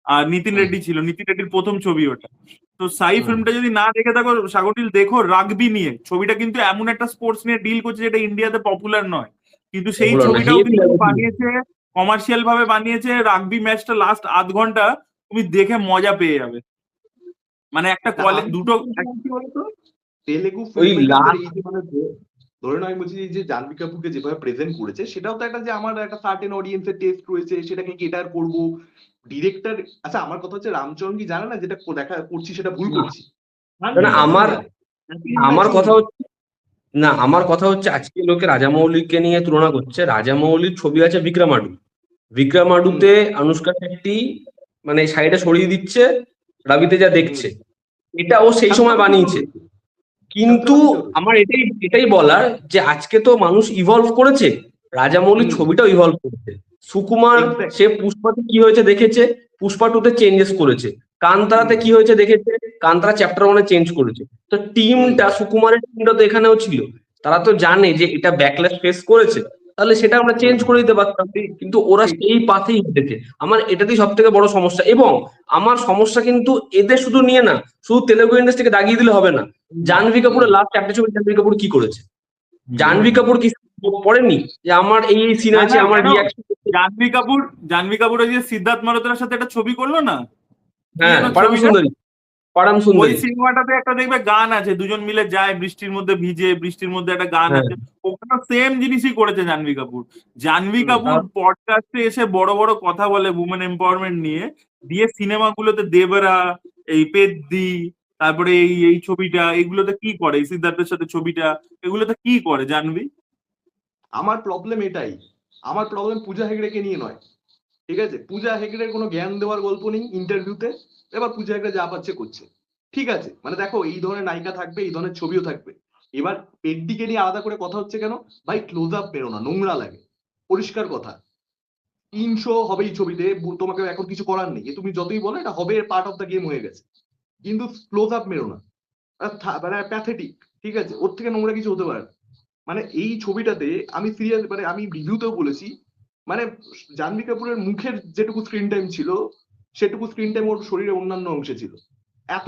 আর নিতিন রেড্ডি ছিল। নিতিন রেড্ডির প্রথম ছবি ওটা। তো সাই ফিল্মটা যদি না দেখে থাকো সাগরটিল, দেখো রাগবি নিয়ে। ছবিটা কিন্তু এমন একটা স্পোর্টস নিয়ে ডিল করছে যেটা ইন্ডিয়াতে পপুলার নয়, কিন্তু সেই ওগুলো না, ছবিটাও হেভি কিন্তু লাগে। বানিয়েছে, কমার্শিয়াল ভাবে বানিয়েছে। রাগবি ম্যাচটা লাস্ট আধ ঘন্টা তুমি দেখে মজা পেয়ে যাবে, মানে একটা না, কলে আমি দুটো। কি বলতো, তেলেগু ওই ফিল্ম মেকারদের লাস্ট, এই যে মানে ধরে নাও আমি বলছি যে জাহ্নবী কাপুরকে যেভাবে প্রেজেন্ট করেছে, সেটাও তো একটা যে আমার একটা সার্টেন অডিয়েন্সের টেস্ট রয়েছে, সেটাকে কেটার করব ডিরেক্টর। আচ্ছা আমার কথা হচ্ছে, রামচরণ কি জানে না যেটা দেখা করছি সেটা ভুল করছি? না 100% আমার জানে। আমার কথা Immature হচ্ছে, না আমার কথা হচ্ছে আজকে লোকে রাজামৌলিকে নিয়ে তুলনা করছে। রাজামৌলির ছবি আছে বিক্রমাডু, হুম বিক্রমাডুতে অনুষ্কা শেট্টি মানে সাইডে সরিয়ে দিচ্ছে, রাবিতে যা হুম। দেখছে, এটা ও সেই সময় ছাত্রবাসী বানিয়েছে। চলবে, কিন্তু ছাত্রবাসী চলবে। আমার এটাই বলার যে আজকে তো মানুষ ইভলভ করেছে, রাজামৌলির হুম, ছবিটাও ইভলভ করেছে। সুকুমার এক্স্যাক্টলি। সে পুষ্পাতে কি হয়েছে দেখেছে, পুষ্পা 2-তে চেঞ্জেস করেছে। কান্তারাতে হুম কি হয়েছে দেখেছে, কান্তারা চ্যাপ্টার 1-এ চেঞ্জ করেছে। তো হুম। টিমটা, সুকুমারের টিমটা তো এখানেও ছিল, তারা তো জানে যে এটা ব্যাকল্যাশ ফেস করেছে, তাহলে সেটা আমরা চেঞ্জ হুম। করে দিতে পারতাম। ঠিক কিন্তু ওরা ঠিক। সেই পাথেই হেঁটেছে। আমার এটাতেই সব থেকে বড় সমস্যা। এবং আমার সমস্যা কিন্তু এদের শুধু নিয়ে না, শুধু তেলেগু ইন্ডাস্ট্রিকে দাগিয়ে দিলে হবে না। হুম জাহ্নবী হুম কাপুরের লাস্ট একটা ছবি জাহ্নবী কাপুর কি করেছে? হুম। জাহ্নবী কাপুর কি পড়েনি যে আমার এই সিন না আছে, না, আমার কেন? রিয়াকশন? জাহ্নবী কাপুর ওই যে সিদ্ধার্থ মালহোত্রার সাথে একটা ছবি করলো না, কি হ্যাঁ, যেন পারাম ছবিটা? সুন্দরী, পারাম ওই সুন্দরী। সিনেমাটাতে একটা দেখবে গান আছে, দুজন মিলে যায় বৃষ্টির মধ্যে ভিজে, বৃষ্টির মধ্যে একটা গান হ্যাঁ, আছে। ওখানে সেম জিনিসই করেছে জাহ্নবী কাপুর। জাহ্নবী হুম। কাপুর পডকাস্টে এসে বড় বড় কথা বলে উমেন এম্পাওয়ারমেন্ট নিয়ে, দিয়ে সিনেমাগুলোতে দেবরা, এই পেদ্দি, তারপরে এই এই ছবিটা, এগুলোতে কি করে? এই সিদ্ধার্থের সাথে ছবিটা, এগুলোতে কি করে জাহ্নবী? আমার প্রবলেম এটাই, আমার প্রবলেম পূজা হেগড়েকে নিয়ে নয়, ঠিক আছে। পূজা হেগড়ের কোনো জ্ঞান দেওয়ার গল্প নেই ইন্টারভিউতে, এবার পূজা হেগড়ে যা পাচ্ছে করছে, ঠিক আছে। মানে দেখো এই ধরনের নায়িকা থাকবে, এই ধরনের ছবিও থাকবে। এবার পেড্ডিকে নিয়ে আলাদা করে কথা হচ্ছে কেন? ভাই ক্লোজ আপ বেরো না, নোংরা লাগে, পরিষ্কার কথা। 300 হবেই ছবিতে, তোমাকে এখন কিছু করার নেই, তুমি যতই বলো এটা হবে, পার্ট অফ দ্য গেম হয়ে গেছে, কিন্তু ক্লোজ আপ মেরো না, মানে প্যাথেটিক, ঠিক আছে। ওর থেকে নোংরা কিছু হতে পারে না। মানে এই ছবিটাতে আমি সিরিয়াস, মানে আমি রিভিউতেও বলেছি, মানে জাহ্নবী কাপুরের মুখের যেটুকু স্ক্রিন টাইম ছিল, সেটুকু স্ক্রিন টাইম ওর শরীরের অন্যান্য অংশে ছিল,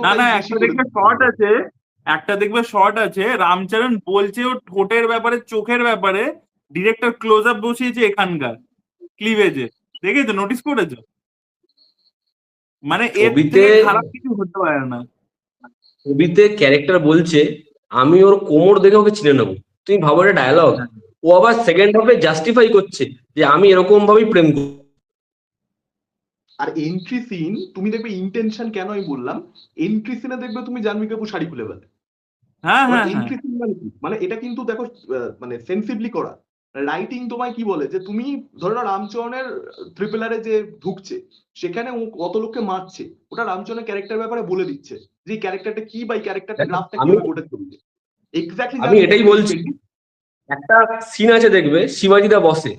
না না, এতটাই বেশি একটা করে দেখবে শর্ট আছে, একটা দেখবে শর্ট আছে, রামচরণ বলছে ও ঠোঁটের ব্যাপারে, চোখের ব্যাপারে ডিরেক্টর ক্লোজ আপ বসিয়েছে এখানকার ক্লিভেজে। দেখেছো? নোটিস করেছো? মানে এর ছবিতে থেকে খারাপ কিছু হতে পারে না। ছবিতে ক্যারেক্টার বলছে আমি ওর কোমর দেখে ওকে চিনে নেবো। তুমি ভাবো এটা ডায়ালগ, ও আবার সেকেন্ড হাফে জাস্টিফাই করছে যে আমি এরকম ভাবেই প্রেম করি। আর এন্ট্রি সিন তুমি দেখবে, ইন্টেনশন কেন আমি বললাম, এন্ট্রি সিনে দেখবে তুমি জাহ্নবী কাপুর শাড়ি খুলে ফেলে। হ্যাঁ এবার হ্যাঁ হ্যাঁ। এন্ট্রি সিন মানে কি? মানে এটা কিন্তু দেখো মানে সেন্সিবলি করা রাইটিং। তোমায় কি বলে যে তুমি ধরো না, রামচরণের ট্রিপল আর যে ঢুকছে, সেখানে ও কত লোককে মারছে, ওটা রামচরণের ক্যারেক্টার ব্যাপারে বলে দিচ্ছে যে এই ক্যারেক্টারটা কি, বা এই ক্যারেক্টারটা দেখো, গ্রাফটা আমি কিভাবে ঘটে চলছে। এক্স্যাক্টলি আমি এটাই বলছি। একটা সিন আছে দেখবে, শিবাজিদা বসে,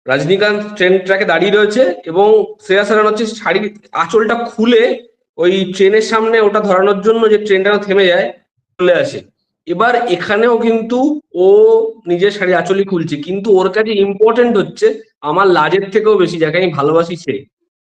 রজনীকান্ত ট্রেন ট্র্যাকে দাঁড়িয়ে রয়েছে এবং শ্রেয়া সেরান হচ্ছে শাড়ির আঁচলটা খুলে ওই ট্রেনের সামনে ওটা ধরানোর জন্য যে ট্রেনটা থেমে যায় চলে আসে। এবার এখানেও কিন্তু ও নিজের শাড়ি আঁচলই খুলছে, কিন্তু ওর কাছে ইম্পর্টেন্ট হচ্ছে আমার লাজের থেকেও বেশি, যাকে আমি ভালোবাসি সে।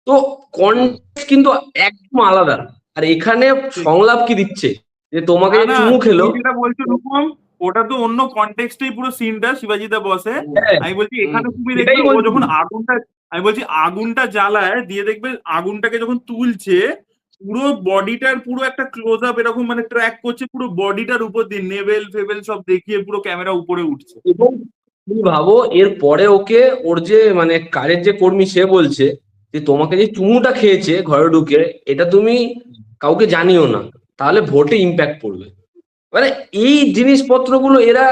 তো কনটেক্সট কিন্তু একদম আলাদা। আর এখানে সংলাপ কি দিচ্ছে যে তোমাকে না যে না, চুমু খেলো। তুমি যেটা বলছো রূপম, ওটা তো অন্য কনটেক্সটেই পুরো সিনটা শিবাজিদা বসে। হ্যাঁ, আমি বলছি এখানে তুমি দেখবে এটাই ও বলছি। যখন আগুনটা, আমি বলছি আগুনটা জ্বালায় দিয়ে দেখবে আগুনটাকে যখন তুলছে পুরো বডিটার পুরো একটা ক্লোজ আপ এরকম মানে ট্র্যাক করছে পুরো বডিটার উপর দিয়ে, নেভেল ফেভেল সব দেখিয়ে পুরো ক্যামেরা উপরে উঠছে। এবং তুমি ভাবো এর পরে ওকে ওর যে মানে কারের যে কর্মী সে বলছে যে তোমাকে যে চুমুটা খেয়েছে ঘরে ঢুকে এটা তুমি কাউকে জানিও না, তাহলে ভোটে ইম্প্যাক্ট পড়বে। মানে এই জিনিসপত্রগুলো এরা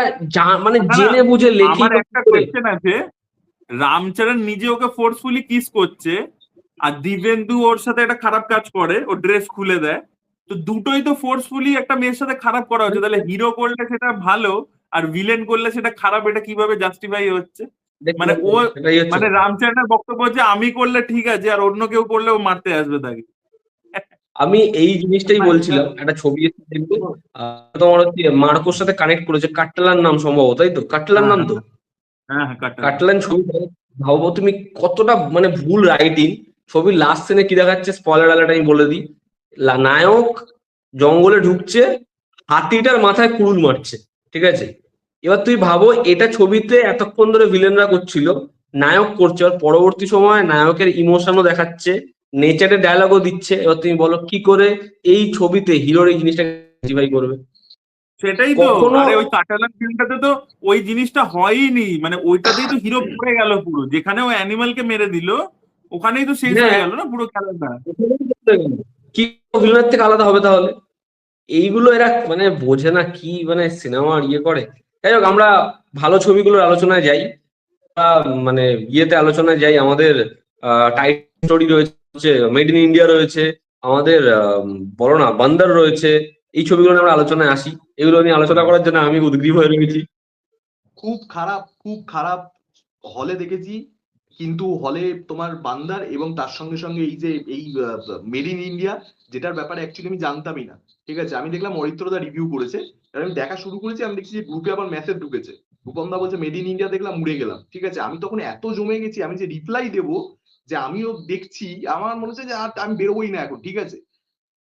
মানে না না, জেনে বুঝে লেখি আমার একটা কোয়েশ্চেন আছে, রামচরণ নিজে ওকে ফোর্সফুলি কিস করছে আর দিব্যেন্দু ওর সাথে একটা খারাপ কাজ করে, ও ড্রেস খুলে দেয়, তো দুটোই তো ফোর্সফুলি একটা মেয়ের সাথে খারাপ করা হচ্ছে, তাহলে হিরো করলে সেটা ভালো আর ভিলেন করলে সেটা খারাপ, এটা কিভাবে জাস্টিফাই হচ্ছে? মানে ও, সেটাই হচ্ছে মানে কথা। রামচরণের বক্তব্য হচ্ছে আমি করলে ঠিক আছে আর অন্য কেউ করলে ও মারতে আসবে তাকে। আমি এই জিনিসটাই বলছিলাম, একটা ছবি এসে দেখবে তোমার হচ্ছে মার্কোর সাথে কানেক্ট করেছে, কাটলার নাম সম্ভবত, তাই তো? কাটলার নাম তো, হ্যাঁ হ্যাঁ, কাটা। কাটলান ছবি। ভাবো তুমি কতটা মানে ভুল রাইটিং। ছবির লাস্ট সিনে কি দেখাচ্ছে, স্পয়লার অ্যালার্ট আমি বলে দিই। নায়ক জঙ্গলে ঢুকছে, হাতিটার মাথায় কুড়ুল মারছে, ঠিক আছে? এবার তুই ভাবো এটা ছবিতে এতক্ষণ ধরে ভিলেনরা করছিল, নায়ক করছে, আর পরবর্তী সময় নায়কের ইমোশনও দেখাচ্ছে, নেচারের ডায়লগও দিচ্ছে। এবার তুমি বলো কি করে এই ছবিতে হিরোর এই জিনিসটা জাস্টিফাই করবে? সেটাই তো, কখনো আরে ওই কাটালান ফিল্মটাতে তো ওই জিনিসটা হয়ইনি, মানে ওইটাতেই তো হিরো পড়ে গেল পুরো, যেখানে ও অ্যানিমালকে মেরে দিল ওখানেই তো শেষ হয়ে হ্যাঁ, গেল না পুরো খেলাটা। কি ভিলেনের থেকে আলাদা হবে তাহলে? এইগুলো এরা মানে বোঝে না কি মানে সিনেমা ইয়ে করে। যাই হোক, আমরা ভালো ছবিগুলোর আলোচনায় যাই। মানে ইয়েতে আলোচনায় যাই, আমাদের টাইটান স্টোরি রয়েছে, মেড ইন ইন্ডিয়া রয়েছে, আমাদের বলো না বান্দার রয়েছে। এই ছবিগুলো নিয়ে আমরা আলোচনায় আসি। এগুলো নিয়ে আলোচনা করার জন্য আমি উদগ্রীব হয়ে রয়েছি। খুব খারাপ, খুব খারাপ। হলে দেখেছি, কিন্তু হলে তোমার বান্দার এবং তার সঙ্গে সঙ্গে এই যে এই মেড ইন ইন্ডিয়া, যেটার ব্যাপারে অ্যাকচুয়ালি আমি জানতামই না। ঠিক আছে, আমি দেখলাম অরিত্রদা রিভিউ করেছে, আর আমি দেখা শুরু করেছি, আমি দেখছি যে গ্রুপে আবার মেসেজ ঢুকেছে, রূপমদা বলছে মেড ইন ইন্ডিয়া দেখলাম উড়ে গেলাম। ঠিক আছে, আমি তখন এত জমে গেছি, আমি যে রিপ্লাই দেবো যে আমিও দেখছি, আমার মনে হচ্ছে যে আর আমি বেরোবোই না এখন। ঠিক আছে,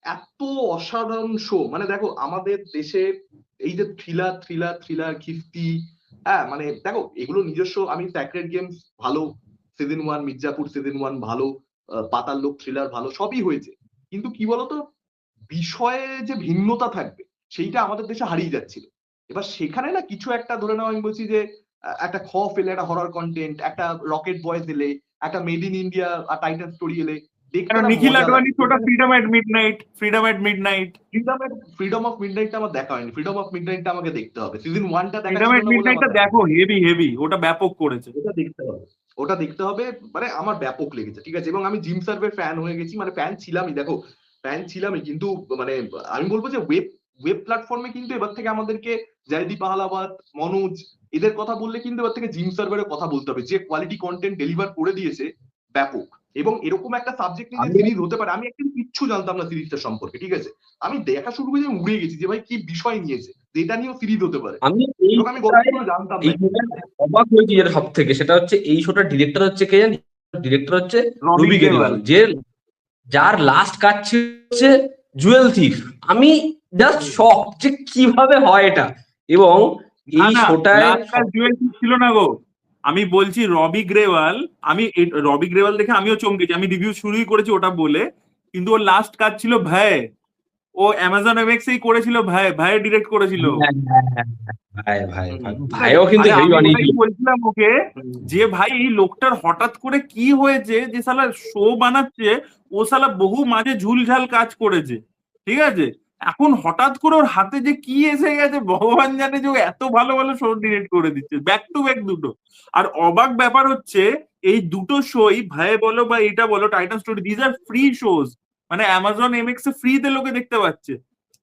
এত অসাধারণ শো। মানে দেখো আমাদের দেশে এই যে থ্রিলার থ্রিলার থ্রিলার খিস্তি, হ্যাঁ মানে দেখো এগুলো নিজস্ব। আমি স্যাক্রেড গেমস ভালো, সিজন 1, মির্জাপুর সিজন 1 ভালো, পাতাল লোক থ্রিলার ভালো, সবই হয়েছে। কিন্তু কি বলতো, বিষয়ে যে ভিন্নতা থাকবে সেইটা আমাদের দেশে হারিয়ে যাচ্ছিল। এবার সেখানে না কিছু একটা ধরে নাও, আমি বলছি যে একটা খফ এলে, একটা হরর কন্টেন্ট, একটা রকেট বয়েজ এলে, একটা মেড ইন ইন্ডিয়া আর টাইটান স্টোরি এলে দেখতে কেন না নিখিল মজা আডবাণী লাগে। শোটা freedom at midnight, freedom at midnight, freedom of মিডনাইটটা আমার দেখা হয়নি। ফ্রিডম অফ মিডনাইটটা আমাকে দেখতে হবে, সিজন 1টা দেখা ফ্রিডম ছিল এট না বলে আমার মিডনাইটটা দেখা। দেখো, হেভি হেভি, ওটা ব্যাপক করেছে। ওটা দেখতে হবে, ওটা দেখতে হবে। মানে আমার ব্যাপক লেগেছে। ঠিক আছে, এবং আমি জিম সার্ভের ফ্যান হয়ে গেছি, মানে ফ্যান ছিলামই, দেখো ফ্যান ছিলামই, কিন্তু মানে আমি বলবো যে ওয়েব ওয়েব প্ল্যাটফর্মে কিন্তু এবার থেকে আমাদেরকে জয়দীপ আহলাবাদ, মনোজ এদের কথা বললে কিন্তু এবার থেকে জিম সার্ভারের কথা বলতে হবে, যে কোয়ালিটি কন্টেন্ট ডেলিভার করে দিয়েছে ব্যাপক। এবং এরকম একটা সাবজেক্ট নিয়ে যে আমি সিরিজ হতে পারে, আমি একদম কিচ্ছু জানতাম না সিরিজটা সম্পর্কে। ঠিক আছে, আমি দেখা শুরু করে যে উড়ে গেছি যে ভাই কি বিষয় নিয়েছে, যে এটা নিয়েও সিরিজ হতে পারে, আমি এই এবং আমি গল্পগুলো জানতাম এই না। শোটায় অবাক হয়েছি যেটা সব থেকে, সেটা হচ্ছে এই শোটার ডিরেক্টর হচ্ছে কে জানি? ডিরেক্টর হচ্ছে রবি রবি গ্রেওয়াল। গ্রেওয়াল, যে যার লাস্ট কাজ ছিল হচ্ছে জুয়েল থিফ। আমি জাস্ট শক যে কিভাবে হয় এটা। এবং না এই না, শোটায় লাস্ট কাজ জুয়েল ছিল না গো, আমি বলছি রবি গ্রেওয়াল। রবি গ্রেওয়াল দেখে আমিও চমকেছি, আমি রিভিউ শুরুই করেছি ওটা বলে, কিন্তু ওর লাস্ট কাজ ছিল ভাই, ও অ্যামাজন এমএক্স এই করেছিল, ভাই ভাই ডিরেক্ট করেছিল। ভাই ভাই ভাই ঠিক আছে, ভাইও কিন্তু আরে হেভি আমি ওটাই বানিয়েছিল। বলছিলাম ওকে, যে ভাই এই লোকটার হঠাৎ করে কি হয়েছে যে শালা শো বানাচ্ছে, ও শালা বহু মাঝে ঝুলঝাল কাজ করেছে, ঠিক আছে, এখন হঠাৎ করে ওর হাতে যে কি এসে গেছে ভগবান জানে, যে ও এত ভালো ভালো শো ডিরেক্ট করে দিচ্ছে ব্যাক টু ব্যাক দুটো। আর অবাক ব্যাপার হচ্ছে এই দুটো শোই, ভাই বলো বা এটা বলো, Titan story, these are free shows, মানে অ্যামাজন এমএক্স এ ফ্রিতে লোকে দেখতে পাচ্ছে।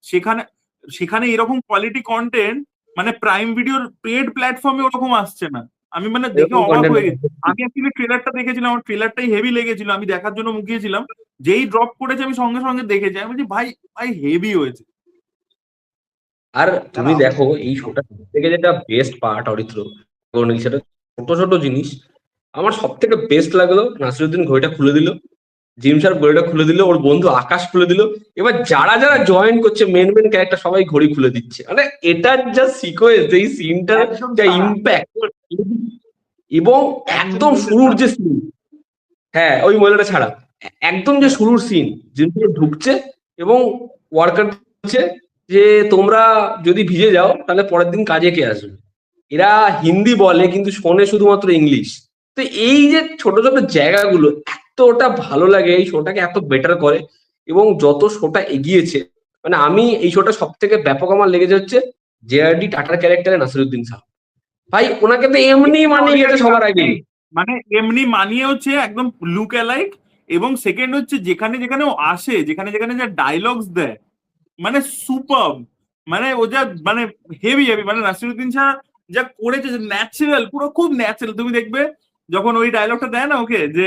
সেখানে সেখানে এরকম কোয়ালিটি কন্টেন্ট মানে প্রাইম ভিডিওর পেড প্ল্যাটফর্মে ওরকম আসছে না। আমি মানে দেখে এরকম অবাক কন্টেন্ট হয়ে গেছি। আমি অ্যাকচুয়ালি ট্রেলারটা দেখেছিলাম, আমার ট্রেলারটাই হেভি লেগেছিল, আমি দেখার জন্য মুখিয়েছিলাম। যেই ড্রপ করেছে আমি সঙ্গে সঙ্গে দেখেছি, আমি বলছি ভাই ভাই হেভি হয়েছে। আর না তুমি না আমি দেখো এই শোটা থেকে যেটা বেস্ট পার্ট অরিত্র, সেটা ছোট ছোট জিনিস। আমার সব থেকে বেস্ট লাগলো নাসিরুদ্দিন ঘড়িটা খুলে দিল, জিম স্যার ঘড়িটা খুলে দিল, ওর বন্ধু আকাশ খুলে দিল, এবার যারা যারা জয়েন করছে মেন মেন ক্যারেক্টার সবাই ঘড়ি খুলে দিচ্ছে। মানে এটার যা সিকোয়েন্স, এই সিনটার একদম যা তারা ইম্প্যাক্ট, এবং একজন একদম মহিলা শুরুর ছাড়া। যে সিন, হ্যাঁ ওই মহিলাটা ছাড়া একদম যে শুরুর সিন, জিম স্যার ঢুকছে এবং ওয়ার্কার বলছে যে তোমরা যদি ভিজে যাও তাহলে পরের দিন কাজে কে আসবে। এরা হিন্দি বলে কিন্তু শোনে শুধুমাত্র ইংলিশ। তো এই যে ছোট ছোট জায়গাগুলো এতটা ভালো লাগে, এই শোটাকে এত বেটার করে। এবং যত শোটা এগিয়েছে, মানে আমি এই শোটা সব থেকে ব্যাপক আমার লেগেছে হচ্ছে জেআরডি টাটার ক্যারেক্টারে নাসিরুদ্দিন সাহেব। ভাই ওনাকে তো এমনি মানিয়ে গেছে সবার আগে। মানে এমনি মানিয়ে হচ্ছে একদম লুক অ্যালাইক। এবং সেকেন্ড হচ্ছে যেখানে যেখানে ও আসে, যেখানে যেখানে যা ডায়লগস দেয়, মানে সুপার। মানে ও যা মানে হেভি হেভি, মানে নাসিরুদ্দিন শাহ যা করেছে ন্যাচারাল, পুরো খুব ন্যাচারাল। তুমি দেখবে যখন ওই ডায়লগটা দেয় না ওকে, যে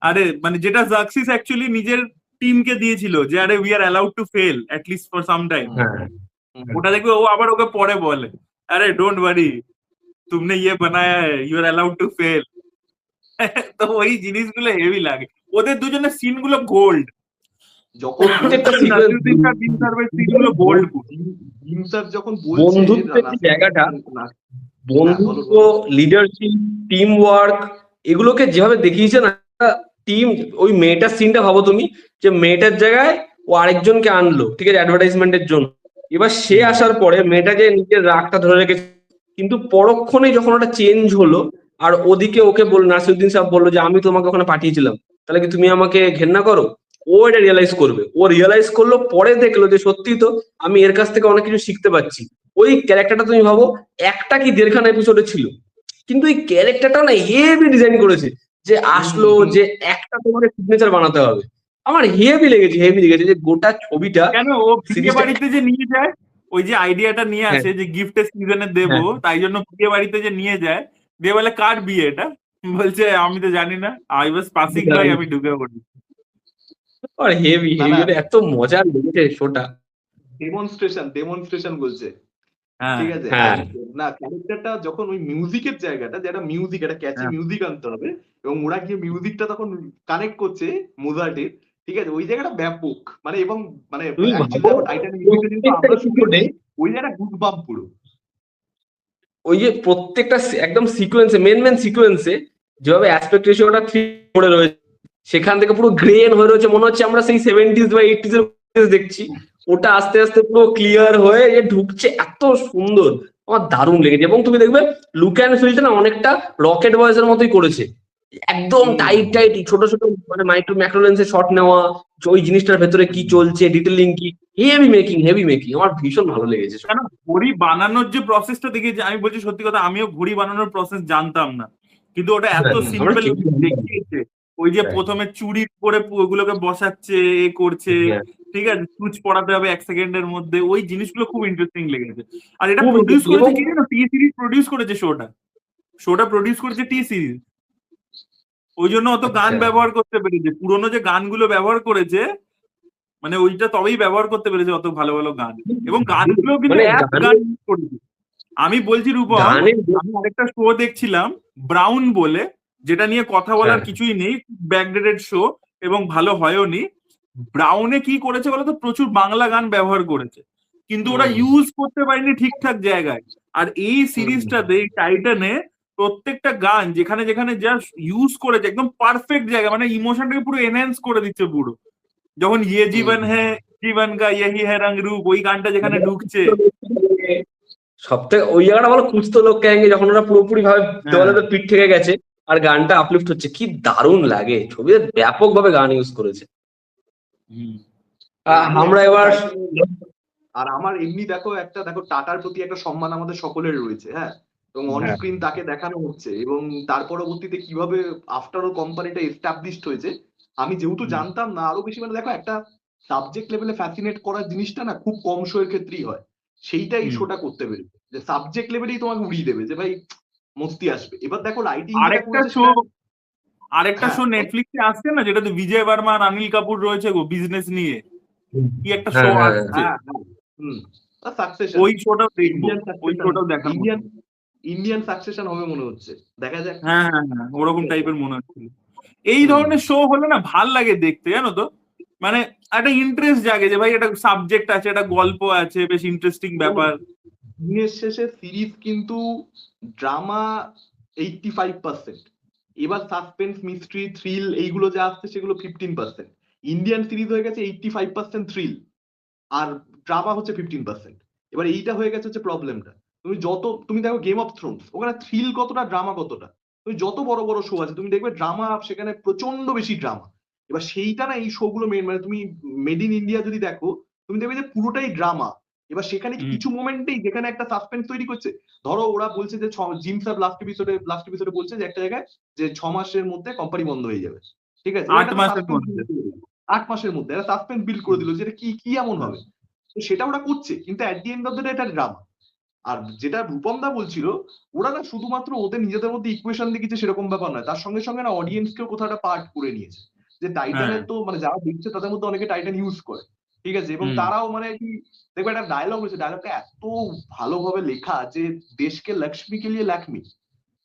আরে মানে যেটা জাক্সিস অ্যাকচুয়ালি নিজের টিমকে দিয়েছিল, যে আরে we are allowed to fail at least for some time. হ্যাঁ ওটা দেখবে ও আবার ওকে পরে বলে, আরে ডোন্ট ওয়ারি, तुमने ये बनाया है, you are allowed to fail. তো ওই জিনিসগুলো হেভি লাগে, ওদের দুজনের সিন গুলো গোল্ড। যখন প্রত্যেকটা বলছে সিকোয়েন্স, সিন গুলো গোল্ড। জিম স্যার যখন বলছে বন্ধুত্বের যে জায়গাটা, বন্ধুত্ব, লিডারশিপ, টিম ওয়ার্ক, এগুলোকে যেভাবে দেখিয়েছে না টিম। ওই মেয়েটার সিনটা ভাবো তুমি, যে মেয়েটার জায়গায় ও আরেকজনকে আনলো, ঠিক আছে, অ্যাডভার্টাইজমেন্টের জন্য। এবার সে আসার পরে মেয়েটা যে নিজের রাগটা ধরে রেখেছে, কিন্তু পরক্ষণে যখন ওটা চেঞ্জ হলো, আর ওদিকে ওকে বললো, নাসিরুদ্দিন সাহেব বললো যে আমি তোমাকে ওখানে পাঠিয়েছিলাম, তাহলে কি তুমি আমাকে ঘেন্না করো? ও এটা রিয়েলাইজ করবে, ও রিয়েলাইজ করলো, পরে দেখলো যে সত্যি তো আমি এর কাছ থেকে অনেক কিছু শিখতে পারছি। ওই ক্যারেক্টারটা তুমি ভাবো একটা কি দেড়খানা এপিসোডে ছিল, কিন্তু এই ক্যারেক্টারটা না হেভি ডিজাইন করেছে, যে আসলো যে একটা তোমাকে সিগনেচার বানাতে হবে। আমার হেভি লেগেছে, হেভি লেগেছে যে গোটা ছবিটা কেন ও বিয়ে বাড়িতে যে নিয়ে যায়, ওই যে আইডিয়াটা নিয়ে আসে যে গিফটের সিজনে দেবো, তাই জন্য বিয়ে বাড়িতে যে নিয়ে যায়, দিয়ে বলে কার বিয়ে এটা, বলছে আমি তো জানি না, আই ওয়াজ পাসিং বাই, আমি ঢুকে পড়ি। আর হেভি হেভি, এত মজার লেগেছে শোটা। ডেমনস্ট্রেশন বলছে, হ্যাঁ ঠিক আছে। হ্যাঁ। না ক্যারেক্টারটা যখন ওই মিউজিকের জায়গাটা, যেটা মিউজিক, একটা ক্যাচি মিউজিক আনতে হবে, এবং ওরা গিয়ে মিউজিকটা তখন কানেক্ট করছে মোজার্টের, ঠিক আছে, ওই জায়গাটা ব্যাপক। মানে এবং মানে তুমি actually ভাবো দেখো টাইটানিক মিউজিকটা কিন্তু আমরা শুনেছি, ওই জায়গাটা গুডবাম্প পুরো। ওই যে প্রত্যেকটা একদম সিকোয়েন্সে, মেন মেন সিকোয়েন্সে যেভাবে অ্যাসপেক্ট রেশিওটা 3 করে রয়েছে, সেখান থেকে পুরো গ্রেন হয়ে রয়েছে, মনে হচ্ছে আমরা সেই 70s বা 80s এর দেখছি। ওটা আস্তে আস্তে পুরো ক্লিয়ার হয়ে যে ঢুকছে, এত সুন্দর, আমার দারুণ লেগেছে। এবং তুমি দেখবে লুক অ্যান্ড ফিলটা না অনেকটা রকেট বয়েজ এর মতোই করেছে, একদম টাইট টাইট ছোট ছোট মানে মাইক্রো ম্যাক্রো লেন্সে শট নেওয়া, ওই জিনিসটার ভেতরে কি চলছে, ডিটেলিং কি, হেভি মেকিং, হেভি মেকিং। আমার ভীষণ ভালো লেগেছে। কেন ঘড়ি বানানোর যে প্রসেসটা দেখেছি, আমি বলছি সত্যি কথা, আমিও ঘড়ি বানানোর প্রসেস জানতাম না, কিন্তু ওটা এত সিম্পল দেখিয়েছে। ওই যে প্রথমে চুরি করে ওগুলোকে বসাচ্ছে, এ করছে, ঠিক আছে, সুইচ পড়াতে হবে 1 সেকেন্ডের মধ্যে, ওই জিনিসগুলো খুব ইন্টারেস্টিং লেগেছে। আর এটা প্রডিউস করেছে কি জানো, টি সিরিজ প্রডিউস করেছে শোটা প্রডিউস করেছে টি সিরিজ। ওই জন্য অত গান ব্যবহার করতে পেরেছে, পুরোনো যে গানগুলো ব্যবহার করেছে, মানে ওইটা তবেই ব্যবহার করতে পেরেছে অত ভালো ভালো গান। এবং গানগুলো কিন্তু এক গান করেছে। আমি বলছি রূপম, আমি আরেকটা শো দেখছিলাম ব্রাউন বলে, যেটা নিয়ে কথা বলার কিছুই নেই, ব্যাকডেটেড শো এবং ভালো হয়ওনি। ব্রাউনে কি করেছে বলতো, প্রচুর বাংলা গান ব্যবহার করেছে, কিন্তু ওরা ইউজ করতে পারেনি ঠিকঠাক জায়গায়। আর এই সিরিজটাতে, এই টাইটানে, প্রত্যেকটা গান যেখানে যেখানে জাস্ট ইউজ করেছে একদম পারফেক্ট জায়গা, মানে ইমোশনটাকে পুরো এনহ্যান্স করে দিচ্ছে পুরো। যখন ইয়ে জীবন হ্যাঁ জীবন কা ইহি হ্যায় রং রূপ, ওই গানটা যেখানে ঢুকছে, সব থেকে ওই জায়গাটা বলো কুছতো লোক কহেঙ্গে, যখন ওরা পুরোপুরি ভাবে দেওয়ালে পিঠ থেকে গেছে আর গানটা আপলিফট হচ্ছে, কি দারুণ লাগে। ছবিতে ব্যাপক ভাবে গান ইউজ করেছে। আমরা এবার আর আমার এমনি দেখো টাটার প্রতি একটা সম্মান আমাদের সকলের রয়েছে, হ্যাঁ, এবং অন স্ক্রিন তাকে দেখানো হচ্ছে, এবং তার পরবর্তীতে কিভাবে আফটার অল কোম্পানিটা এস্টাবলিশড হয়েছে। আমি যেহেতু জানতাম না, আরো বেশি, মানে দেখো একটা সাবজেক্ট লেভেলে ফ্যাসিনেট করার জিনিসটা না খুব কম শো এর ক্ষেত্রেই হয়। সেইটা এই হুম। শোটা করতে পেরেছে, যে সাবজেক্ট লেভেলেই তোমাকে উড়িয়ে দেবে যে ভাই মস্তি আসবে। এবার দেখো রাইটিং যেটা আরেকটা করেছে শো সেটা আরেকটা হ্যাঁ শো নেটফ্লিক্সে আসছে না, যেটাতে বিজয় বর্মা আর অনিল কাপুর রয়েছে গো, বিজনেস নিয়ে কি একটা শো হ্যাঁ হ্যাঁ হ্যাঁ। আসছে, হ্যাঁ হ্যাঁ হুম সাকসেশন, ওই শোটাও দেখবো, ইন্ডিয়ান ওই সাকসেশন, শোটাও দেখার মতো। ইন্ডিয়ান ইন্ডিয়ান সাকসেশন হবে মনে হচ্ছে, দেখা যাক। হ্যাঁ হ্যাঁ হ্যাঁ, ওরকম ঠিক আছে। টাইপের মনে হচ্ছিল। এই হুম ধরনের শো হলে না ভাল লাগে দেখতে, জানো তো, মানে একটা ইন্টারেস্ট জাগে যে ভাই একটা সাবজেক্ট আছে, একটা গল্প আছে, বেশ ইন্টারেস্টিং ব্যাপার। দিনের শেষে সিরিজ কিন্তু ড্রামা 85%, এবার সাসপেন্স মিস্ট্রি থ্রিল এইগুলো যা আসছে সেগুলো 15%। ইন্ডিয়ান সিরিজ হয়ে গেছে 85% থ্রিল, আর ড্রামা হচ্ছে 15%। এবার এইটা হয়ে গেছে হচ্ছে প্রবলেমটা। তুমি দেখো গেম অফ থ্রোনস, ওখানে থ্রিল কতটা ড্রামা কতটা, তুমি যত বড় বড় শো আছে তুমি দেখবে ড্রামা সেখানে প্রচন্ড বেশি ড্রামা। এবার সেইটা না এই শো গুলো মেন, মানে তুমি মেড ইন ইন্ডিয়া যদি দেখো তুমি দেখবে যে পুরোটাই ড্রামা। এবার সেখানে হুম, কিছু মোমেন্টেই যেখানে একটা সাসপেন্স তৈরি করছে, ধরো ওরা বলছে যে জিম স্যার লাস্ট এপিসোডে বলছে যে একটা জায়গায় যে 6 মাসের মধ্যে কোম্পানি বন্ধ হয়ে যাবে, ঠিক আছে, এবার 8 একটা মাসের সাসপেন্স মধ্যে। 8 মাসের মধ্যে একটা সাসপেন্স বিল্ড করে দিল যে এটা কি কি এমন হবে। তো সেটা ওরা করছে, কিন্তু at the end of the day এটা ড্রামা। আর যেটা রূপম দা বলছিল, ওরা না শুধুমাত্র ওদের নিজেদের মধ্যে ইকুয়েশন দেখিয়েছে সেরকম ব্যাপার নয়, তার সঙ্গে সঙ্গে না অডিয়েন্সকেও কোথাও একটা পার্ট করে নিয়েছে। যে হ্যাঁ। টাইটানের তো মানে যারা দেখছে তাদের মধ্যে অনেকে টাইটান ইউজ করে, ঠিক আছে, এবং হুম। তারাও মানে কি দেখবে একটা ডায়লগ হয়েছে, ডায়লগটা এত ভালোভাবে লেখা যে দেশকে লক্ষ্মী কে লিয়ে লাক্ষ্মী,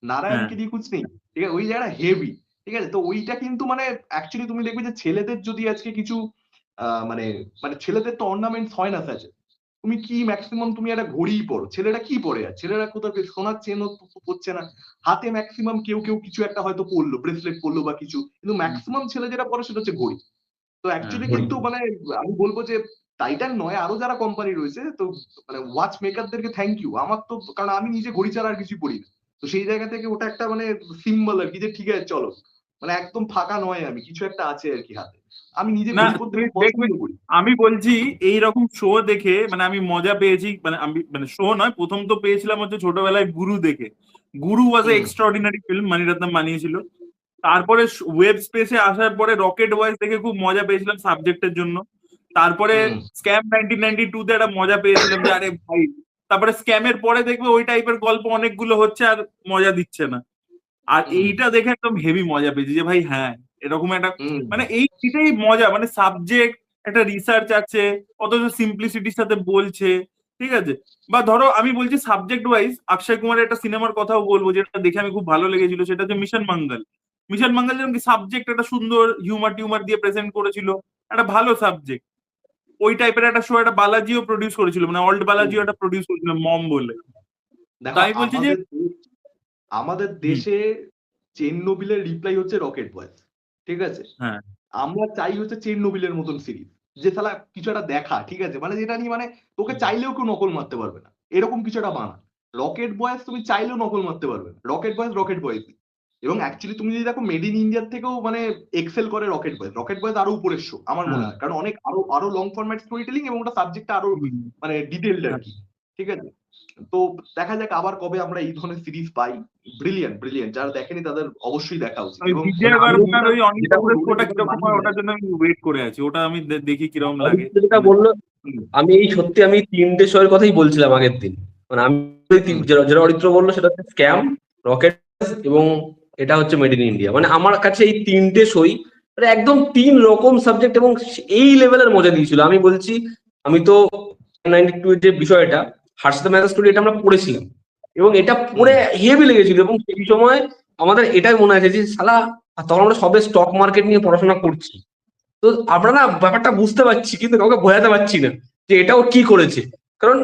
নারায়ণ হ্যাঁ। কে দিয়ে কুছ নেই, ঠিক আছে, ওই জায়গাটা হেভি। ঠিক আছে, তো ওইটা কিন্তু মানে অ্যাকচুয়ালি তুমি দেখবে যে ছেলেদের যদি আজকে কিছু মানে মানে ছেলেদের তো অর্নামেন্টস হয় না স্যার, তুমি কি ম্যাক্সিমাম তুমি একটা ঘড়িই পরো, ছেলেরা কি পরে, আর ছেলেরা কোথাও সোনার চেনও পরছে না, হাতে ম্যাক্সিমাম কেউ কেউ কিছু একটা হয়তো পরলো, ব্রেসলেট পরলো বা কিছু, কিন্তু ম্যাক্সিমাম ছেলে যেটা পরে সেটা হচ্ছে ঘড়ি। তো হ্যাঁ, অ্যাকচুয়ালি ঘড়ি। কিন্তু মানে আমি বলবো যে টাইটান নয়, আরো যারা কোম্পানি রয়েছে, তো মানে ওয়াচ মেকারদেরকে থ্যাংক ইউ। আমার তো কারণ আমি নিজে ঘড়ি ছাড়া আর কিছুই পরি না, তো সেই জায়গা থেকে ওটা একটা মানে সিম্বল আর কি, যে ঠিক আছে চলো, মানে একদম ফাঁকা নয়, আমি কিছু একটা আছে আর কি হাতে। আমি নিজে না ঘড়ি পরতে তুমি খুব দেখবে, পছন্দ করি। আমি বলছি এইরকম শো দেখে মানে আমি মজা পেয়েছি, মানে আমি মানে শো নয়, প্রথম তো পেয়েছিলাম হচ্ছে ছোটবেলায় গুরু দেখে। গুরু ওয়াজ এ হুম এক্সট্রাঅর্ডিনারি ফিল্ম, মানিরত্নম বানিয়েছিল। তারপরে ওয়েব স্পেসে আসার পরে রকেট বয়েজ দেখে খুব মজা পেয়েছিলাম সাবজেক্টের জন্য। তারপরে হুম স্ক্যাম 1992 তে একটা মজা পেয়েছিলাম যে আরে ভাই, তারপরে স্ক্যামের পরে দেখবে ওই টাইপের গল্প অনেকগুলো হচ্ছে আর মজা দিচ্ছে না। আর হুম এইটা দেখে একদম হেভি মজা পেয়েছি যে ভাই হ্যাঁ, এরকম একটা হুম মানে এইটাই মজা, মানে সাবজেক্ট একটা রিসার্চ আছে, অথচ সিম্পলিসিটির সাথে বলছে, ঠিক আছে। বা ধরো আমি বলছি সাবজেক্ট ওয়াইজ অক্ষয় কুমারের একটা সিনেমার কথাও বলবো যেটা দেখে আমি খুব ভালো লেগেছিল, সেটা হচ্ছে মিশন মঙ্গল। মিশন মঙ্গল যেরকম কি সাবজেক্ট একটা সুন্দর হিউমার টিউমার দিয়ে প্রেজেন্ট করেছিল, একটা ভালো সাবজেক্ট। ওই টাইপের একটা শো একটা বালাজিও প্রডিউস করেছিল, মানে অল্ড হুম। বালাজিও একটা প্রডিউস করেছিল মম বলে। তো দেখো আমি বলছি যে আমাদের হুম, দেশে চেরনোবিলের রিপ্লাই হচ্ছে রকেট বয়েজ, ঠিক আছে। হ্যাঁ আমরা চাই হচ্ছে চেরনোবিলের মতন সিরিজ, যে শালা কিছু একটা দেখা, ঠিক আছে, মানে যেটা নিয়ে মানে তোকে চাইলেও কেউ নকল মারতে পারবে না, এরকম কিছু একটা বানা। রকেট বয়েজ তুমি চাইলেও নকল মারতে পারবে না, রকেট বয়েজ। এবং অ্যাকচুয়ালি তুমি যদি দেখো মেড ইন ইন্ডিয়ার থেকেও মানে এক্সেল করে রকেট বয়েজ আরো উপরের শো আমার মনে হ্যাঁ হয়, কারণ অনেক আরো আরো লং ফরম্যাট স্টোরি টেলিং এবং ওটা সাবজেক্টটা আরো হুম, মানে ডিটেইলড আর হ্যাঁ। কি, ঠিক আছে। তো দেখা যাক আবার কবে আমরা এই ধরনের সিরিজ পাই। ব্রিলিয়ান্ট ব্রিলিয়ান্ট, যারা দেখেনি তাদের অবশ্যই দেখা উচিত। ওই এবং বিজয় মানে আমি বর্মার যেটা ওই অনিল যেটা ওর কাপুরের রোলে শোটা যেভাবে কিরকম মানিয়ে হয় দেয়। ওটার জন্য আমি ওয়েট করে আছি, ওটা আমি দেখি কিরকম লাগে। অদিত্য যেটা মানে বললো, হুম আমি এই সত্যি আমি 3টে শো এর কথাই বলছিলাম আগের দিন। মানে আমি হুম যেটা যেটা অরিত্র বললো সেটা হচ্ছে স্ক্যাম, রকেট এবং এটা হচ্ছে মেড ইন ইন্ডিয়া। মানে আমার কাছে এই 3টে শোই মানে একদম 3 রকম সাবজেক্ট এবং এই লেভেলের মজা দিয়েছিল। আমি বলছি, আমি তো 92 এর যে বিষয়টা হার্ষ দ্য ম্যাথ স্টোরি এটা আমরা পড়েছিলাম এবং এটা পড়ে হুম হেভি লেগেছিল। এবং সেই সময় আমাদের এটাই মনে আছে যে শালা, তখন আমরা সবে স্টক মার্কেট নিয়ে পড়াশোনা করছি, তো আমরা না ব্যাপারটা বুঝতে পারছি কিন্তু কাউকে বোঝাতে পারছি না যে এটাও কি করেছে। কারণ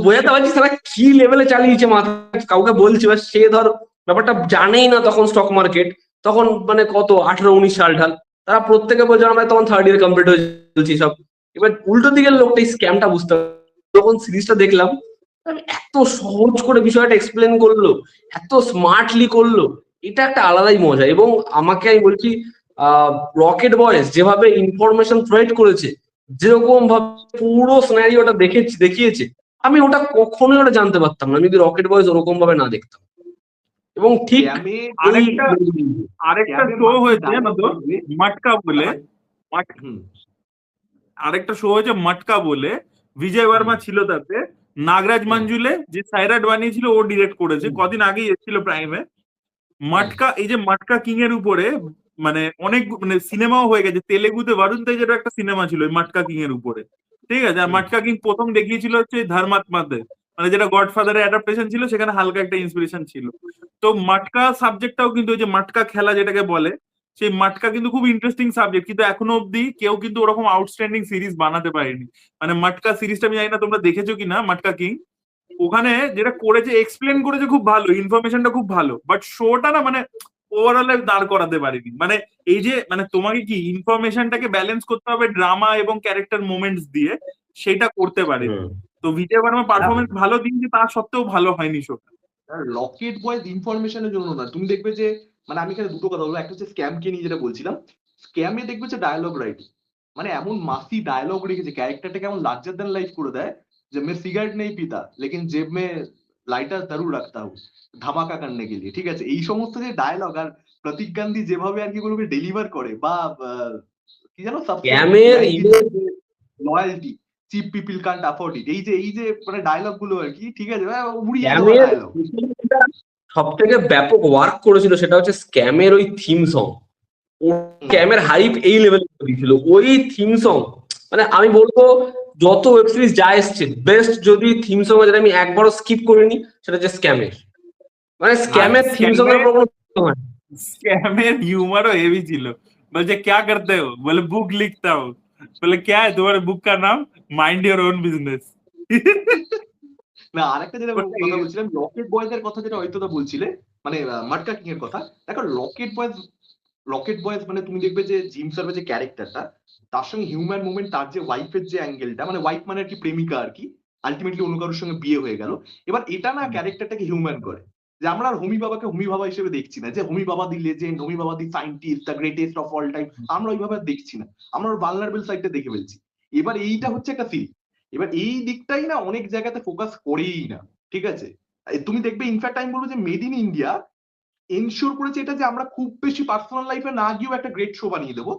বোঝাতে পারছি তারা কি লেভেলে চালিয়েছে মাথা, কাউকে বলছি বা সে ধর ব্যাপারটা জানেই না তখন স্টক মার্কেট, তখন মানে কত 18-19 সাল ঢাল, তারা প্রত্যেকে বলছে আমরা তখন 3rd ইয়ার কমপ্লিট হয়ে চলছি সব। এবার উল্টো দিকের লোকটা এই স্ক্যামটা বুঝতে পারে। যখন সিরিজটা দেখলাম, আমি এত সহজ করে বিষয়টা এক্সপ্লেন করলো, এত স্মার্টলি করলো, এটা একটা আলাদাই মজা। এবং আমাকে আমি বলছি, রকেট বয়েজ যেভাবে ইনফরমেশন প্রোভাইড করেছে, যেরকম ভাবে পুরো সিনারিওটা দেখিয়েছে, আমি ওটা কখনোই ওটা জানতে পারতাম না যদি রকেট বয়েজ ওরকম ভাবে না দেখতাম। এবং ঠিক স্ক্যামে এই আরেকটা আরেকটা স্ক্যামে শো মাসি হয়েছে জানো ডায়লগ তো, বলবে মটকা বলে। ভাই। মট- হুম আরেকটা শো হয়েছে মটকা বলে, বিজয় হুম বর্মা ছিল তাতে। নাগরাজ মঞ্জুলে যে সাইরাট বানিয়েছিল ও ডিরেক্ট করেছে, কদিন আগেই এসেছিল প্রাইমে। মটকা, এই যে মটকা কিং এর উপরে মানে অনেক মানে সিনেমাও হয়ে গেছে, তেলেগুতে বরুণ তেজের একটা সিনেমা ছিল ওই মটকা কিং এর উপরে, ঠিক আছে। আর মটকা কিং প্রথম দেখিয়েছিল হচ্ছে ধর্মাত্মাদের, মানে যেটা গডফাদারের অ্যাডাপ্টেশন ছিল, সেখানে হালকা একটা ইন্সপিরেশন ছিল। তো মটকা সাবজেক্টটাও কিন্তু ওই যে মটকা খেলা যেটাকে বলে, সেই মটকা কিন্তু খুব ইন্টারেস্টিং সাবজেক্ট, কিন্তু এখনো অব্দি কেউ কিন্তু ওরকম আউটস্ট্যান্ডিং সিরিজ বানাতে পারেনি। মানে মটকা সিরিজটা আমি জানি না তোমরা দেখেছো কিনা, মটকা কিং ওখানে যেটা করেছে এক্সপ্লেন করেছে খুব ভালো, ইনফরমেশনটা খুব ভালো, বাট শোটা না মানে ওভারঅল দাঁড় করাতে পারিনি। মানে এই যে মানে তোমাকে কি ইনফরমেশনটাকে ব্যালেন্স করতে হবে ড্রামা এবং ক্যারেক্টার মোমেন্টস দিয়ে, সেটা করতে পারেনি। তো বিজয় বর্মা পারফরমেন্স ভালো দিয়েছে, তা সত্ত্বেও ভালো হয়নি শোটা। রকেট বয়েজ ইনফরমেশনের জন্য না, তুমি দেখবে যে মানে আমি এখানে দুটো কথা বলবো, একটা হচ্ছে স্ক্যামকে নিয়ে যেটা বলছিলাম, স্ক্যামে দেখবে যে ডায়লগ রাইটিং মানে এমন মাসি ডায়লগ রেখেছে, ক্যারেক্টারটাকে এমন লার্জার দ্যান লাইফ করে দেয় যে मैं सिगरेट नहीं पीता लेकिन जेब में लाइटर जरूर रखता हूँ ধামাকা करने के लिए, ঠিক আছে। এই সমস্ত যে ডায়লগ আর প্রতীক গান্ধী যেভাবে আর কি বলবে ডেলিভার করে, বা কি জানো স্ক্যামের loyalty cheap people can't afford it, এই যে মানে ডায়লগ গুলো আর কি, ঠিক আছে, উড়িয়ে স্ক্যামের ডায়লগ। সব থেকে ব্যাপক ওয়ার্ক করেছিল সেটা হচ্ছে স্ক্যামের ওই থিম সং। স্ক্যামের হাইপ এই লেভেল দিয়েছিল ওই থিম সং। মানে আমি বলবো যত ওয়েব সিরিজ যা এসছে বেস্ট যদি থিম সং যেটা আমি একবারও স্কিপ করিনি সেটা হচ্ছে স্ক্যামের। মানে স্ক্যামের থিম সং এর কোনো স্ক্যামের হিউমারও হেভি ছিল। বলছে क्या करते हो, बोले बुक लिखता हूँ, बोले क्या है तुम्हारे बुक का नाम, माइंड योर ओन बिजनेस। না আরেকটা যেটা কথা বলছিলাম রকেট বয়েজ এর কথা, যেটা হয়তো বলছিলে মানে মটকা কিং এর কথা, দেখো রকেট বয়েজ মানে তুমি দেখবে যে জিম সার্ভে যে ক্যারেক্টারটা, তার সঙ্গে হিউম্যান মুভমেন্ট, তার যে ওয়াইফের যে অ্যাঙ্গেলটা, মানে ওয়াইফ মানে আর কি প্রেমিকা আর কি, আলটিমেটলি অন্য কারোর সঙ্গে বিয়ে হয়ে গেল, এবার এটা না ক্যারেক্টারটাকে হিউম্যান করে। যে আমরা আর হোমি বাবাকে হোমি বাবা হিসেবে দেখছি না, যে হোমি বাবা দি legend, Homi Bhabha the scientist, the greatest of all time, আমরা ওইভাবে দেখছি না, আমরা ওর ভালনারেবল সাইডটা দেখে ফেলছি। এবার এইটা হচ্ছে একটা সিন, এবার এই দিকটাই না অনেক জায়গাতে ফোকাস করেই না, ঠিক আছে। তুমি দেখবে ইনফ্যাক্ট আমি বলবো যে মেড ইন ইন্ডিয়া এনশিওর করেছে এটা যে আমরা খুব বেশি পার্সোনাল লাইফে না গিয়েও একটা গ্রেট শো বানিয়ে দেবো,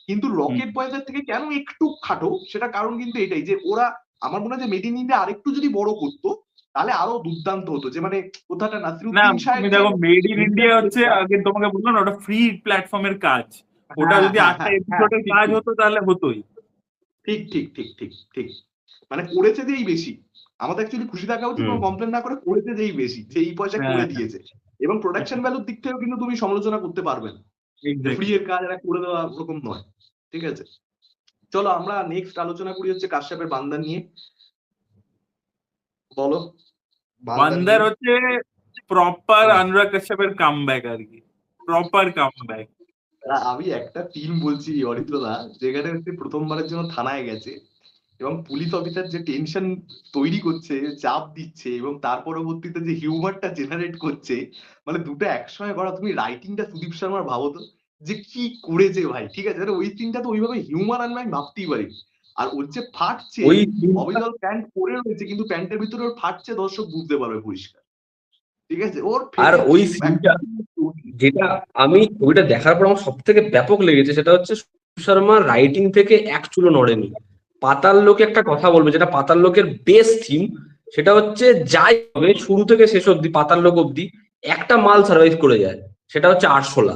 কিন্তু রকেট বয়েজের থেকে কেন একটু খাটো, সেটা কারণ কিন্তু এটাই যে ওরা, আমার মনে হয় যে মেড ইন ইন্ডিয়া আরেকটু যদি বড় করতো তাহলে আরো দুর্দান্ত হতো। যে মানে কোথাটা না নাসিরুদ্দিন তুমি দেখো মেড ইন ইন্ডিয়া হচ্ছে আগে তোমাকে বললাম না, ওটা ফ্রি প্ল্যাটফর্মের কাজ, ওটা যদি 8টা এপিসোডের কাজ হতো তাহলে হতোই। ঠিক ঠিক ঠিক ঠিক ঠিক মানে করেছে যেই বেশি, আমাদের অ্যাকচুয়ালি খুশি থাকা উচিত, কোনো কমপ্লেন না করে করেছে যেই বেশি, যে এই পয়সা করে দিয়েছে, এবং প্রোডাকশন ভ্যালুর দিক থেকেও কিন্তু তুমি সমালোচনা করতে পারবে না, ফ্রি এর কাজ এরা করে দেওয়া ওরকম নয়, ঠিক আছে। চলো আমরা নেক্সট আলোচনা করি হচ্ছে কাশ্যপের বান্দার নিয়ে, বলো। বান্দার হচ্ছে প্রপার অনুরাগ কাশ্যপের কামব্যাক আর কি, প্রপার কামব্যাক। আমি একটা টিম বলছি অরিত্রদা, যেখানে হচ্ছে প্রথমবারের জন্য থানায় গেছে এবং পুলিশ অফিসার যে টেনশন তৈরি করছে, চাপ দিচ্ছে, এবং তার পরবর্তীতে যে হিউমারটা জেনারেট করছে, মানে দুটো একসঙ্গে করা, তুমি রাইটিংটা সুদীপ শর্মার ভাবো তো যে কি করেছে ভাই, ঠিক আছে। ওই সিনটা তো ওইভাবে হিউমার আনবে আমি ভাবতেই পারি। আর ওর যে ফাটছে, অবিদল প্যান্ট পরে রয়েছে কিন্তু প্যান্টের ভিতরে ওর ফাটছে, দর্শক বুঝতে পারবে পরিষ্কার, ঠিক আছে। ওর আর ওই সিনটা যেটা আমি ওইটা দেখার পর আমার সব থেকে ব্যাপক লেগেছে সেটা হচ্ছে সুদীপ শর্মার রাইটিং থেকে এক চুলো নড়েনি। পাতাল লোকে একটা কথা বলবে, যেটা পাতাল লোকের বেস্ট থিম, সেটা হচ্ছে যাই হবে শুরু থেকে শেষ অব্দি পাতাল লোক অব্দি একটা মাল সার্ভাইভ করে যায়, সেটা হচ্ছে আরশোলা।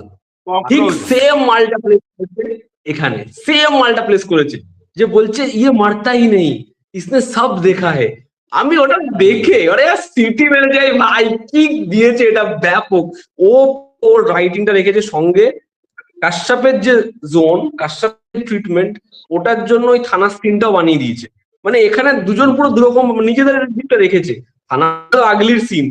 ঠিক সেম মালটা প্লেস করেছে এখানে, সেম মালটা প্লেস করেছে, যে বলছে ইয়ে মারতাই নেই, ইসনে সব দেখা হে। আমি ওটা দেখে ওরে সিটি মেরে যাই ভাই, কি দিয়েছে এটা ব্যাপক। ওর রাইটিংটা রেখেছে, সঙ্গে কাশ্যপের যে জোন, কাশ্যপের ট্রিটমেন্ট, ওটার জন্য ওই থানার সিনটাও বানিয়ে দিয়েছে। মানে এখানে দুজন পুরো দুরকম নিজেদের দিকটা রেখেছে। থানা তো আগলির সিন,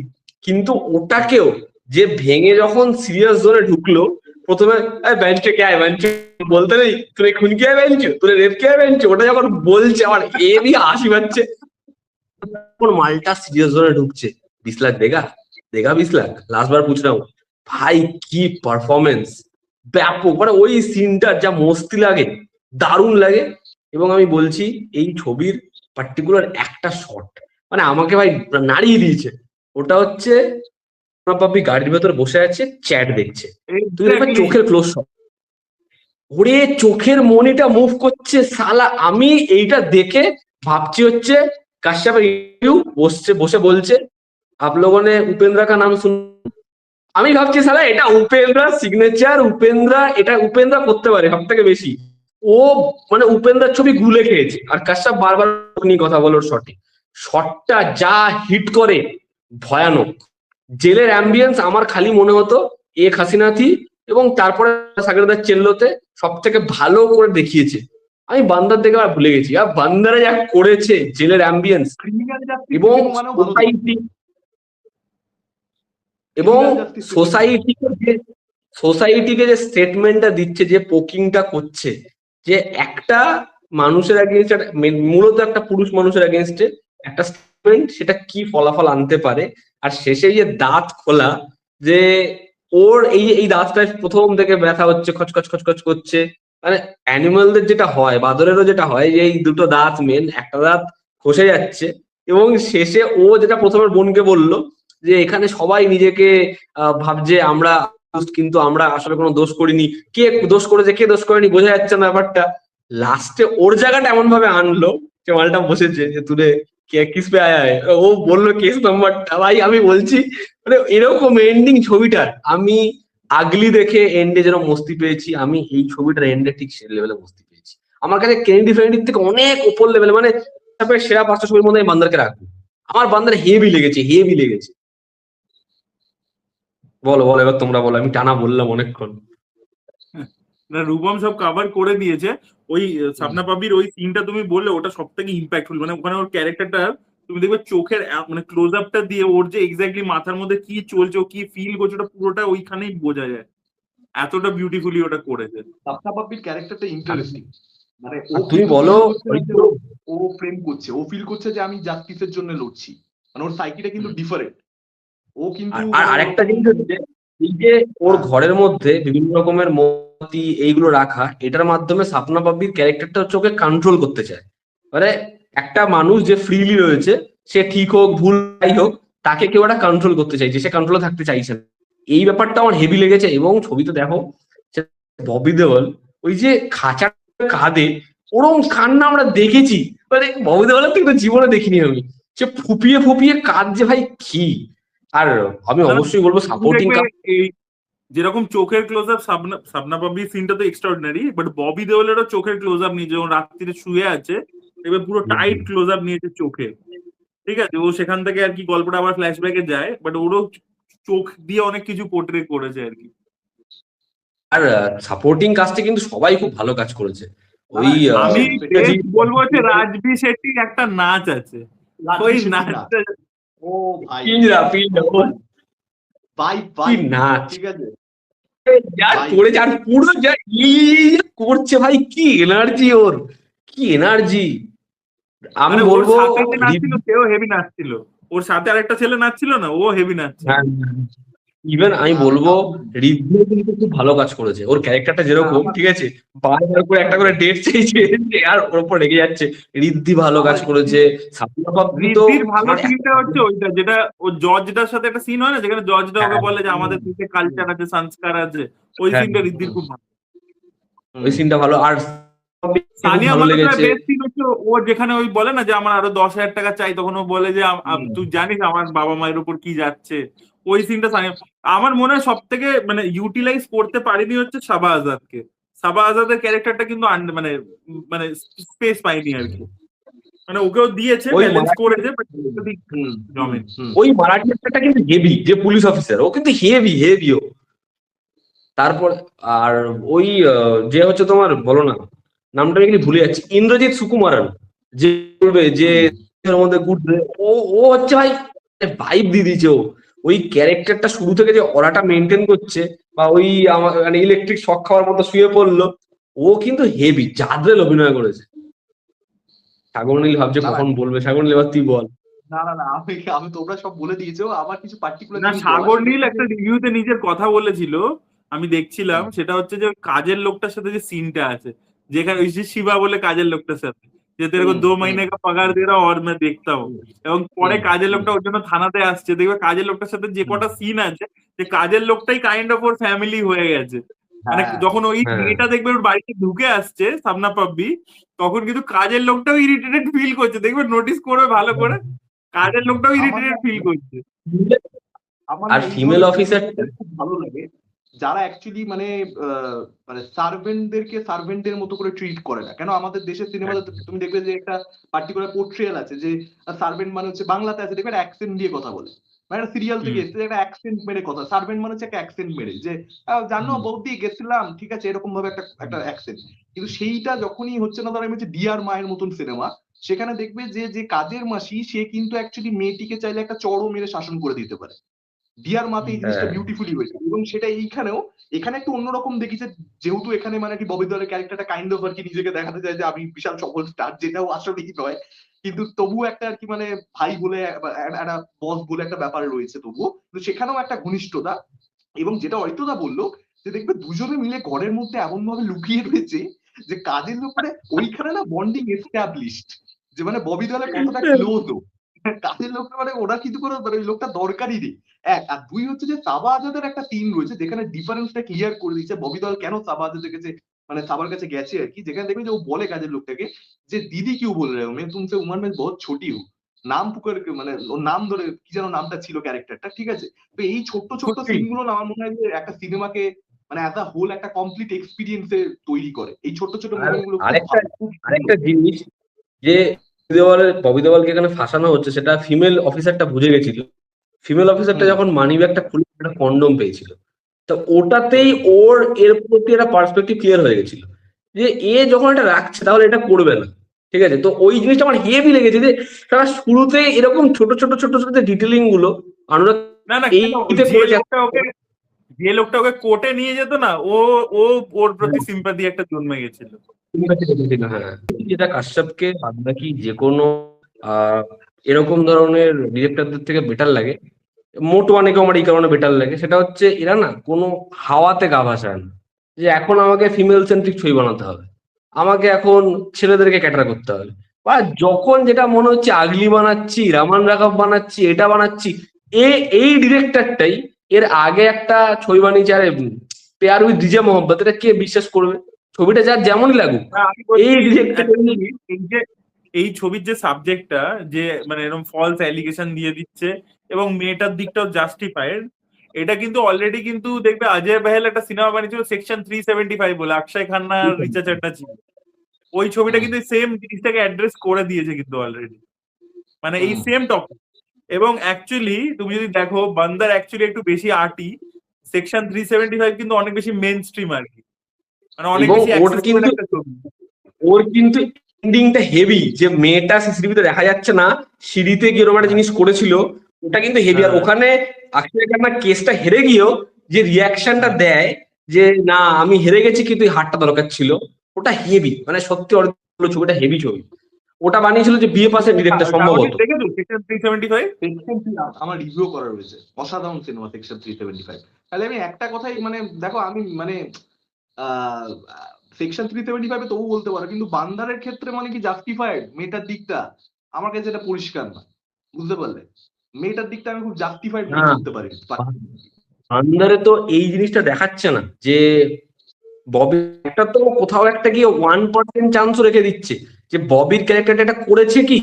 কিন্তু ওটাকেও যে ভেঙে যখন সিরিয়াস জোনে ঢুকলো, প্রথমে বেঞ্চে কে আয়, বেঞ্চে বলতে নেই তুই খুন কে আয় বেঞ্চে, তুই রেপ কে আয় বেঞ্চে, ওটা যখন বলছে আমার এমনি হাসি পাচ্ছে। মালটা সিরিয়াস জোনে ঢুকছে, 20 লাখ দেগা দেগা 20 লাখ, লাস্ট বার পুছলাম ভাই কি পারফরমেন্স, ব্যাপক। মানে ওই সিনটার যা মস্তি লাগে, দারুণ লাগে। এবং আমি বলছি এই ছবির পার্টিকুলার একটা শট মানে আমাকে ভাই নাড়িয়ে দিয়েছে, ওটা হচ্ছে পাপি গাড়ির ভেতর বসে আছে, চ্যাট দেখছে, তুই দেখবে চোখের ক্লোজ শট, ওরে চোখের মনিটা মুভ করছে সালা। আমি এইটা দেখে ভাবছি হচ্ছে কাশ্যপ রিভিউ বসে বলছে आप लोगों ने उपेंद्र का नाम सुन আমি ভাবছি সালা এটা উপেন্দ্র সিগনেচার এটা উপেন্দ্র করতে পারে সব থেকে বেশি ও মানে উপেন্দ্রার ছবি গুলে খেয়েছে আর কাশ্যপ বারবার নিয়ে কথা বলে ওর শটটা যা হিট করে ভয়ানক জেলের অ্যাম্বিয়েন্স আমার খালি মনে হতো এক হাসিনা থি এবং তারপরে সাগরদার চেল্লোতে সব থেকে ভালো করে দেখিয়েছে আমি বান্দার দেখে আর ভুলে গেছি আর বান্দারা যা করেছে জেলের অ্যাম্বিয়েন্স এবং এবং সোসাইটিকে যে স্টেটমেন্টটা দিচ্ছে যে পোকিংটা করছে যে একটা মানুষের এগেইনস্টে মূলত একটা পুরুষ মানুষের এগেইনস্টে একটা স্টেটমেন্ট সেটা কি ফলাফল আনতে পারে আর শেষে যে দাঁত খোলা যে ওর এই দাঁতটা প্রথম থেকে ব্যথা হচ্ছে খচখচ খচখচ করছে মানে অ্যানিমালদের যেটা হয় বাদরেরও যেটা হয় যে এই দুটো দাঁত মেন একটা দাঁত খসে যাচ্ছে এবং শেষে ও যেটা প্রথমে বোনকে বললো যে এখানে সবাই নিজেকে ভাবছে আমরা কিন্তু আমরা আসলে কোনো দোষ করিনি কে দোষ করেছে কে দোষ করেনি বোঝা যাচ্ছে না ব্যাপারটা লাস্টে ওর জায়গাটা এমন ভাবে আনলো যে মালটা বসেছে যে তুলে কিস পে আয়া ও বললো কেস নাম্বারটা ভাই আমি বলছি মানে এরকম এন্ডিং ছবিটার আমি আগলি দেখে এন্ডে যেন মস্তি পেয়েছি আমি এই ছবিটার এন্ডে ঠিক সে লেভেলে মস্তি পেয়েছি আমার কাছে কেনেডি ফ্রেন্ডির থেকে অনেক উপর লেভেলে মানে সেরা 5টা ছবির মধ্যে আমি বান্দারকে রাখবো আমার বান্দার হেভি লেগেছে বলো এবার তোমরা বলো আমি টানা বললাম অনেকক্ষণ না রূপম সব কভার করে দিয়েছে ওই সাবনা পাবির ওই সিনটা তুমি বললে ওটা সব থেকে ইম্প্যাক্টফুল মানে ওখানে ওর ক্যারেক্টারটা তুমি দেখবে চোখের মানে ক্লোজ আপটা দিয়ে ওর যে এক্স্যাক্টলি মাথার মধ্যে কি চলছে ও কি ফিল করছে ওটা পুরোটা ওইখানেই বোঝা যায় এতটা বিউটিফুলি ওটা করেছে সাবনা পাবির ক্যারেক্টারটা ইন্টারেস্টিং মানে তুমি বলো ও ফ্রেম করছে ও ফিল করছে যে আমি জাস্টিসের জন্য লড়ছি মানে ওর সাইকিটা কিন্তু ডিফারেন্ট ও কিন্তু আর আরেকটা জিনিস হচ্ছে এই যে ওর ঘরের মধ্যে বিভিন্ন রকমের মোমবাতি এইগুলো রাখা এটার মাধ্যমে সাপনা পাবির ক্যারেক্টারটা হচ্ছে ওকে কন্ট্রোল করতে চায় মানে একটা মানুষ যে ফ্রিলি রয়েছে সে ঠিক হোক ভুল যাই হোক তাকে কেউ একটা কন্ট্রোল করতে চাইছে সে কন্ট্রোলে থাকতে চাইছে না এই ব্যাপারটা আমার হেভি লেগেছে এবং ছবিতে দেখো ববি দেওল ওই যে খাঁচা কাঁদে ওরকম কান্না আমরা দেখেছি মানে ববি দেওয়ালের থেকে জীবনে দেখিনি আমি সে ফুপিয়ে কাঁদছে ভাই কি আর আমি অবশ্যই বলবো সাপোর্টিং যেরকম চোখের ক্লোজ আপ সাবনা পাবি সিনটা তো এক্সট্রাঅর্ডিনারি বাট ববি দেওলেরও চোখের ক্লোজ আপ নিয়ে যখন রাত্রিতে শুয়ে আছে এবার পুরো টাইট ক্লোজ আপ নিয়েছে চোখে ঠিক আছে ও সেখান থেকে আর কি গল্পটা আবার ফ্ল্যাশব্যাকে যায় বাট ওরও চোখ দিয়ে অনেক কিছু পোর্ট্রে করেছে আর কি আর সাপোর্টিং কাজটা কিন্তু সবাই খুব ভালো কাজ করেছে ওই আমি বলবো যে রাজবি শেট্টির একটা নাচ আছে ওই নাচটা ও ভাই ভাই নাচ ঠিক আছে করে যার পুরো যা করছে ভাই কি এনার্জি ওর কি এনার্জি আমি বলবো সেও হেভি নাচছিল ওর সাথে আরেকটা ছেলে নাচছিল না ও হেভি নাচছিল ইভেন আমি বলবো রিদ্ধি কিন্তু খুব ভালো কাজ করেছে ওর ক্যারেক্টারটা যেরকম ঠিক আছে বারবার করে একটা করে ডেট চাইছে আর ওর উপর রেগে যাচ্ছে রিদ্ধি ভালো কাজ করেছে রিদ্ধির ভালো সিনটা হচ্ছে ওইটা যেটা ও জজটার সাথে একটা সিন হয় না যেখানে জজটা ওকে বলে যে আমাদের দেশে কালচার আছে সংস্কার আছে ওই সিনটা রিদ্ধির খুব ভালো ওই সিনটা ভালো আর সানিয়া মালহোত্রার বেস্ট সিন হচ্ছে ও যেখানে ওই বলে না যে আমার আরো 10,000 টাকা চাই তখন ও বলে যে তুই জানিস আমার বাবা মায়ের উপর কি যাচ্ছে ওই সিনটা আমার মনে হয় সব থেকে মানে ইউটিলাইজ করতে পারিনি হচ্ছে সাবা আজাদকে সাবা আজাদের ক্যারেক্টারটা কিন্তু মানে মানে স্পেস পাইনি আর কি মানে ওকেও দিয়েছে ব্যালেন্স করেছে ওই মারাঠি একটা কিন্তু হেভি যে পুলিশ অফিসার ও কিন্তু হেভি ও তারপর আর ওই যে হচ্ছে তোমার বলো না নামটা আমি ভুলে যাচ্ছি ইন্দ্রজিৎ সুকুমারন যে বলবে যে মধ্যে ঘুরবে ও হচ্ছে ভাই ভাইব দিয়ে দিয়েছে ও ওই ক্যারেক্টারটা শুরু থেকে যে অরাটা মেনটেন করছে বা ওই আমার মানে ইলেকট্রিক শক খাওয়ার মতো শুয়ে পড়লো ও কিন্তু হেভি জাদরেল অভিনয় করেছে সাগরনীল ভাবছে কখন বলবে সাগরনীল এবার তুই বল না আমি তোমরা সব বলে দিয়েছো আমার কিছু পার্টিকুলার না সাগরনীল একটা রিভিউতে নিজের কথা বলেছিল আমি দেখছিলাম সেটা হচ্ছে যে কাজের লোকটার সাথে যে সিনটা আছে যেখানে শিবা বলে কাজের লোকটার সাথে যে তেরে 2 মহিনে কা পাগার দে রা আর मैं देखता हूं এবং পরে কাজের লোকটা ওর জন্য থানাতে আসছে দেখবে কাজের লোকটার সাথে যে কটা সিন আছে যে কাজের লোকটাই কাইন্ড অফ ওর ফ্যামিলি হয়ে গেছে মানে হ্যাঁ যখন ওই হ্যাঁ মেয়েটা দেখবে ওর বাড়িতে ঢুকে আসছে সাবনা পাব্বি, তখন কিন্তু কাজের লোকটাও ইরিটেটেড ফিল করছে, দেখবে নোটিস করবে ভালো করে, কাজের লোকটাও আমার না ইরিটেটেড ফিল করছে। আমার আর না এই ফিমেল ধরনের অফিসার সিনেমা খুব ভালো লাগে, যারা অ্যাকচুয়ালি মানে সার্ভেন্টদেরকে সার্ভেন্টের মতো করে ট্রিট করে না। কেন আমাদের দেশের সিনেমাতে তুমি দেখবে যে একটা পার্টিকুলার পোর্ট্রিয়াল আছে যে সার্ভেন্ট মানে হচ্ছে, বাংলাতে আছে দেখবে অ্যাকসেন্ট দিয়ে কথা বলে, মানে একটা সিরিয়াল থেকে এসেছে একটা অ্যাকসেন্ট মেরে কথা, সার্ভেন্ট মানে হচ্ছে একটা অ্যাকসেন্ট মেরে যে জানো বৌদি গেছিলাম, ঠিক আছে, এরকম ভাবে একটা একটা অ্যাকসেন্ট। কিন্তু সেইটা যখনই হচ্ছে না, ধরো আমি হচ্ছে ডিয়ার মায়ের মতন সিনেমা, সেখানে দেখবে যে যে কাজের মাসি সে কিন্তু অ্যাকচুয়ালি মেয়েটিকে চাইলে একটা চড়ও মেরে শাসন করে দিতে পারে। ডিয়ার মাতে এই জিনিসটা হ্যাঁ বিউটিফুলি হয়েছে, এবং সেটা এইখানেও, এখানে একটু অন্যরকম দেখিছে, যেহেতু এখানে মানে কি ববি দেওয়ালের ক্যারেক্টারটা কাইন্ড অফ আর কি নিজেকে দেখাতে চায় যে আমি বিশাল সফল স্টার, যেটাও আসলেই নয়, কিন্তু তবুও একটা আর কি মানে ভাই বলে একটা বস বলে একটা ব্যাপার রয়েছে তবুও, কিন্তু সেখানেও একটা ঘনিষ্ঠতা। এবং যেটা অরিত্রদা বললো যে দেখবে দুজনে মিলে ঘরের মধ্যে এমন ভাবে লুকিয়ে রয়েছে যে কাজের লোক মানে ওইখানে না বন্ডিং এস্টাবলিশড, যে মানে ববি দেওয়ালের কতটা ক্লোজ ও কাজের লোকটা, মানে ওরা কিন্তু কোনো মানে ওই লোকটা দরকারই নেই। এক আর দুই হচ্ছে যে সাবা আজাদের একটা সিন রয়েছে যেখানে ডিফারেন্সটা ক্লিয়ার করে দিচ্ছে ববি দেওয়াল কেন সাবা আজাদের কাছে মানে সাবার কাছে গেছে আর কি, যেখানে দেখবে যে ও বলে কাজের লোকটাকে যে দিদি কিউ বল রে মে তুমসে উমর মে বহুত ছোটি হু, নাম পুকার মানে ওর নাম ধরে কি যেন নামটা ছিল ক্যারেক্টারটা, ঠিক আছে। তো এই ছোট্ট ছোট্ট সত্যি সিন গুলো না আমার মনে হয় যে একটা সিনেমাকে মানে অ্যাজ আ হোল একটা কমপ্লিট এক্সপিরিয়েন্সে তৈরি করে। এই ছোট্ট ছোট্ট আর মোমেন্ট গুলো খুব আরেকটা ভালো, খুব সুন্দর। আরেকটা জিনিস যে ববি দেওয়ালকে এখানে ফাঁসানো হচ্ছে, সেটা ফিমেল অফিসারটা বুঝে গেছিল। ফিমেল অফিসারটা হুম যখন মানি ব্যাগটা খুলে একটা কন্ডম পেয়েছিল, তো ওটাতেই হুম ওর এর প্রতি একটা পার্সপেক্টিভ ক্লিয়ার হয়ে গেছিল যে এ যখন এটা রাখছে তাহলে এটা করবে না। ঠিক আছে, তো ওই জিনিসটা আমার হেভি লেগেছে যে তারা শুরুতে এরকম ছোট ছোট ছোট ছোট যে ডিটেলিং গুলো অনুরাগ না না, কেন এইতে যে করেছে। লোকটা ওকে, যে লোকটা ওকে কোর্টে নিয়ে যেত না, ও ও ওর প্রতি সিম্পাথি একটা জন্মে গেছিল। হ্যাঁ, যেটা কাশ্যপকে বাদ বাকি যে কোনো আহ এরকম ধরনের ডিরেক্টরদের থেকে বেটার লাগে, মোট ওয়ানেকে আমার এই কারণে বেটার লাগে, সেটা হচ্ছে এরা না কোনো হাওয়াতে গা ভাসায় না যে এখন আমাকে ফিমেল সেন্ট্রিক ছবি বানাতে হবে, আমাকে এখন ছেলেদেরকে ক্যাটার করতে হবে, বা যখন যেটা মনে হচ্ছে আগলি বানাচ্ছি, রামান রাঘব বানাচ্ছি, এটা বানাচ্ছি। এই ডিরেক্টরটাই এর আগে একটা ছবি বানিয়েছে, আরে পেয়ার উইথ ডিজে মোহাম্মদ, এটা কে বিশ্বাস করবে? ছবিটা যার যেমনই লাগুক, না, আমি বলছি এই ডিরেক্টর একটা জিনিস, এই যে এই ছবির যে সাবজেক্টটা, যে মানে এরকম ফলস অ্যালিগেশন দিয়ে দিচ্ছে এবং মেয়েটার দিকটাও জাস্টিফাইড, এটা কিন্তু অলরেডি কিন্তু দেখবে অজয় বেহেল একটা সিনেমা বানিয়েছিল সেকশন 375 বলে, অক্ষয় খান্না আর রিচা চ্যাটার্জি, ওই ছবিটা হুম কিন্তু সেম জিনিসটাকে অ্যাড্রেস করে দিয়েছে কিন্তু অলরেডি, মানে এই হুম সেম টপিক। এবং অ্যাকচুয়ালি তুমি যদি দেখো বান্দার অ্যাকচুয়ালি একটু বেশি আর্টি, সেকশন 375 কিন্তু অনেক বেশি মেন স্ট্রিম আর কি, মানে অনেক এবং বেশি ওর অ্যাক্সেসিবল কিন্তু একটা ছবি। এন্ডিংটা হেভি, যে মেয়েটা সিসিটিভিতে দেখা যাচ্ছে না, সিঁড়িতে গিয়ে এরকম একটা হ্যাঁ জিনিস করেছিল, ওটা কিন্তু হেভি। আর হ্যাঁ ওখানে অক্ষয় খান্না কেসটা হেরে গিয়েও যে রিয়াকশনটা হ্যাঁ। দেয় যে না আমি হেরে গেছি কিন্তু এই হারটা দরকার ছিল, ওটা হেভি, মানে সত্যি ছবিটা হেভি ছবি। ওটা বানিয়েছিল যে বিএ পাসের ডিরেক্টর সম্ভবত। শাওনির দেখেছো সেকশন 375? সেকশন থ্রি আমার রিভিউ করা রয়েছে, অসাধারণ সিনেমা সেকশন 375। তাহলে আমি একটা কথাই মানে দেখো আমি মানে সেকশন 375 তবু বলতে পারো, কিন্তু বান্দারের ক্ষেত্রে মানে কি জাস্টিফাইড মেয়েটার দিকটা আমার কাছে এটা পরিষ্কার না, বুঝতে পারলে? মেয়েটার দিকটা আমি খুব জাস্টিফাইড ফিল হ্যাঁ, করতে পারি। আন্দারে তো এই জিনিসটা দেখাচ্ছে না যে ববি একটা তো কোথাও একটা গিয়ে 1% চান্সও রেখে দিচ্ছে যে ববির ক্যারেক্টারটা এটা করেছে কি,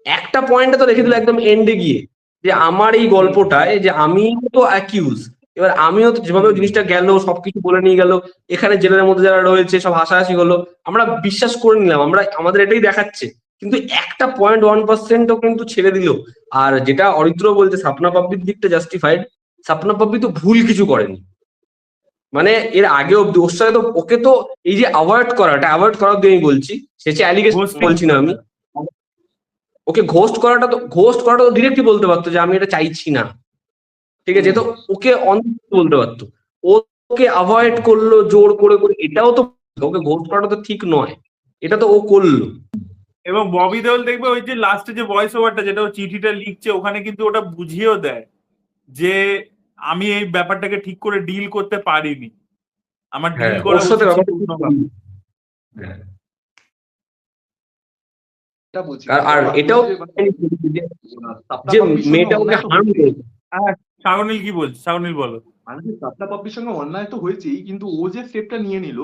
একটা পয়েন্টে তো রেখে দিল একদম এন্ডে গিয়ে যে আমার এই গল্পটায় যে আমিও তো অ্যাকিউজ, এবার আমিও তো যেভাবে জিনিসটা গেল সবকিছু বলে নিয়ে গেল, এখানে জেলের মধ্যে যারা রয়েছে সব হাসাহাসি হলো, আমরা বিশ্বাস করে নিলাম, আমরা আমাদের এটাই দেখাচ্ছে, কিন্তু একটা 0.1%ও কিন্তু ছেড়ে দিল। আর যেটা অরিত্র বলছে সাপনা পাব্বির দিকটা জাস্টিফাইড, সাপনা পাব্বি তো ভুল কিছু করেনি, মানে এর আগে অব্দি ওর সাথে তো ওকে তো এই যে অ্যাভয়েড করা অব্দি আমি বলছি, শেষে অ্যালিগেশন Ghosting বলছি না আমি, ওকে ঘোস্ট করাটা তো ডিরেক্টলি বলতে পারতো যে আমি এটা চাইছি না, ঠিক আছে, তো ওকে বলতে পারতো, ওকে অ্যাভয়েড করলো জোর করে করে, এটাও তো ওকে ঘোস্ট করাটা তো ঠিক নয়, এটা তো ও করলো। এবং ববি দেওল দেখবে ওই যে লাস্টে যে ভয়েস ওভারটা যেটা ও চিঠিটা লিখছে, ওখানে কিন্তু ওটা বুঝিয়েও দেয় যে আমি এই ব্যাপারটাকে ঠিক করে ডিল করতে পারিনি, আমার ডিল হ্যাঁ, করা ওর সাথে উচিত ছিল ব্যাপারটা অন্যভাবে। হ্যাঁ। এটা বলছি আর এটাও যে সাপ্তাহ মেয়েটা ওকে হার্ম করেছে। হ্যাঁ, শাওনিল কি বলছে? শাওনিল বলো। মানে সাপনা পাপ্পির সঙ্গে অন্যায় তো হয়েছেই, কিন্তু ও যে স্টেপটা নিয়ে নিল,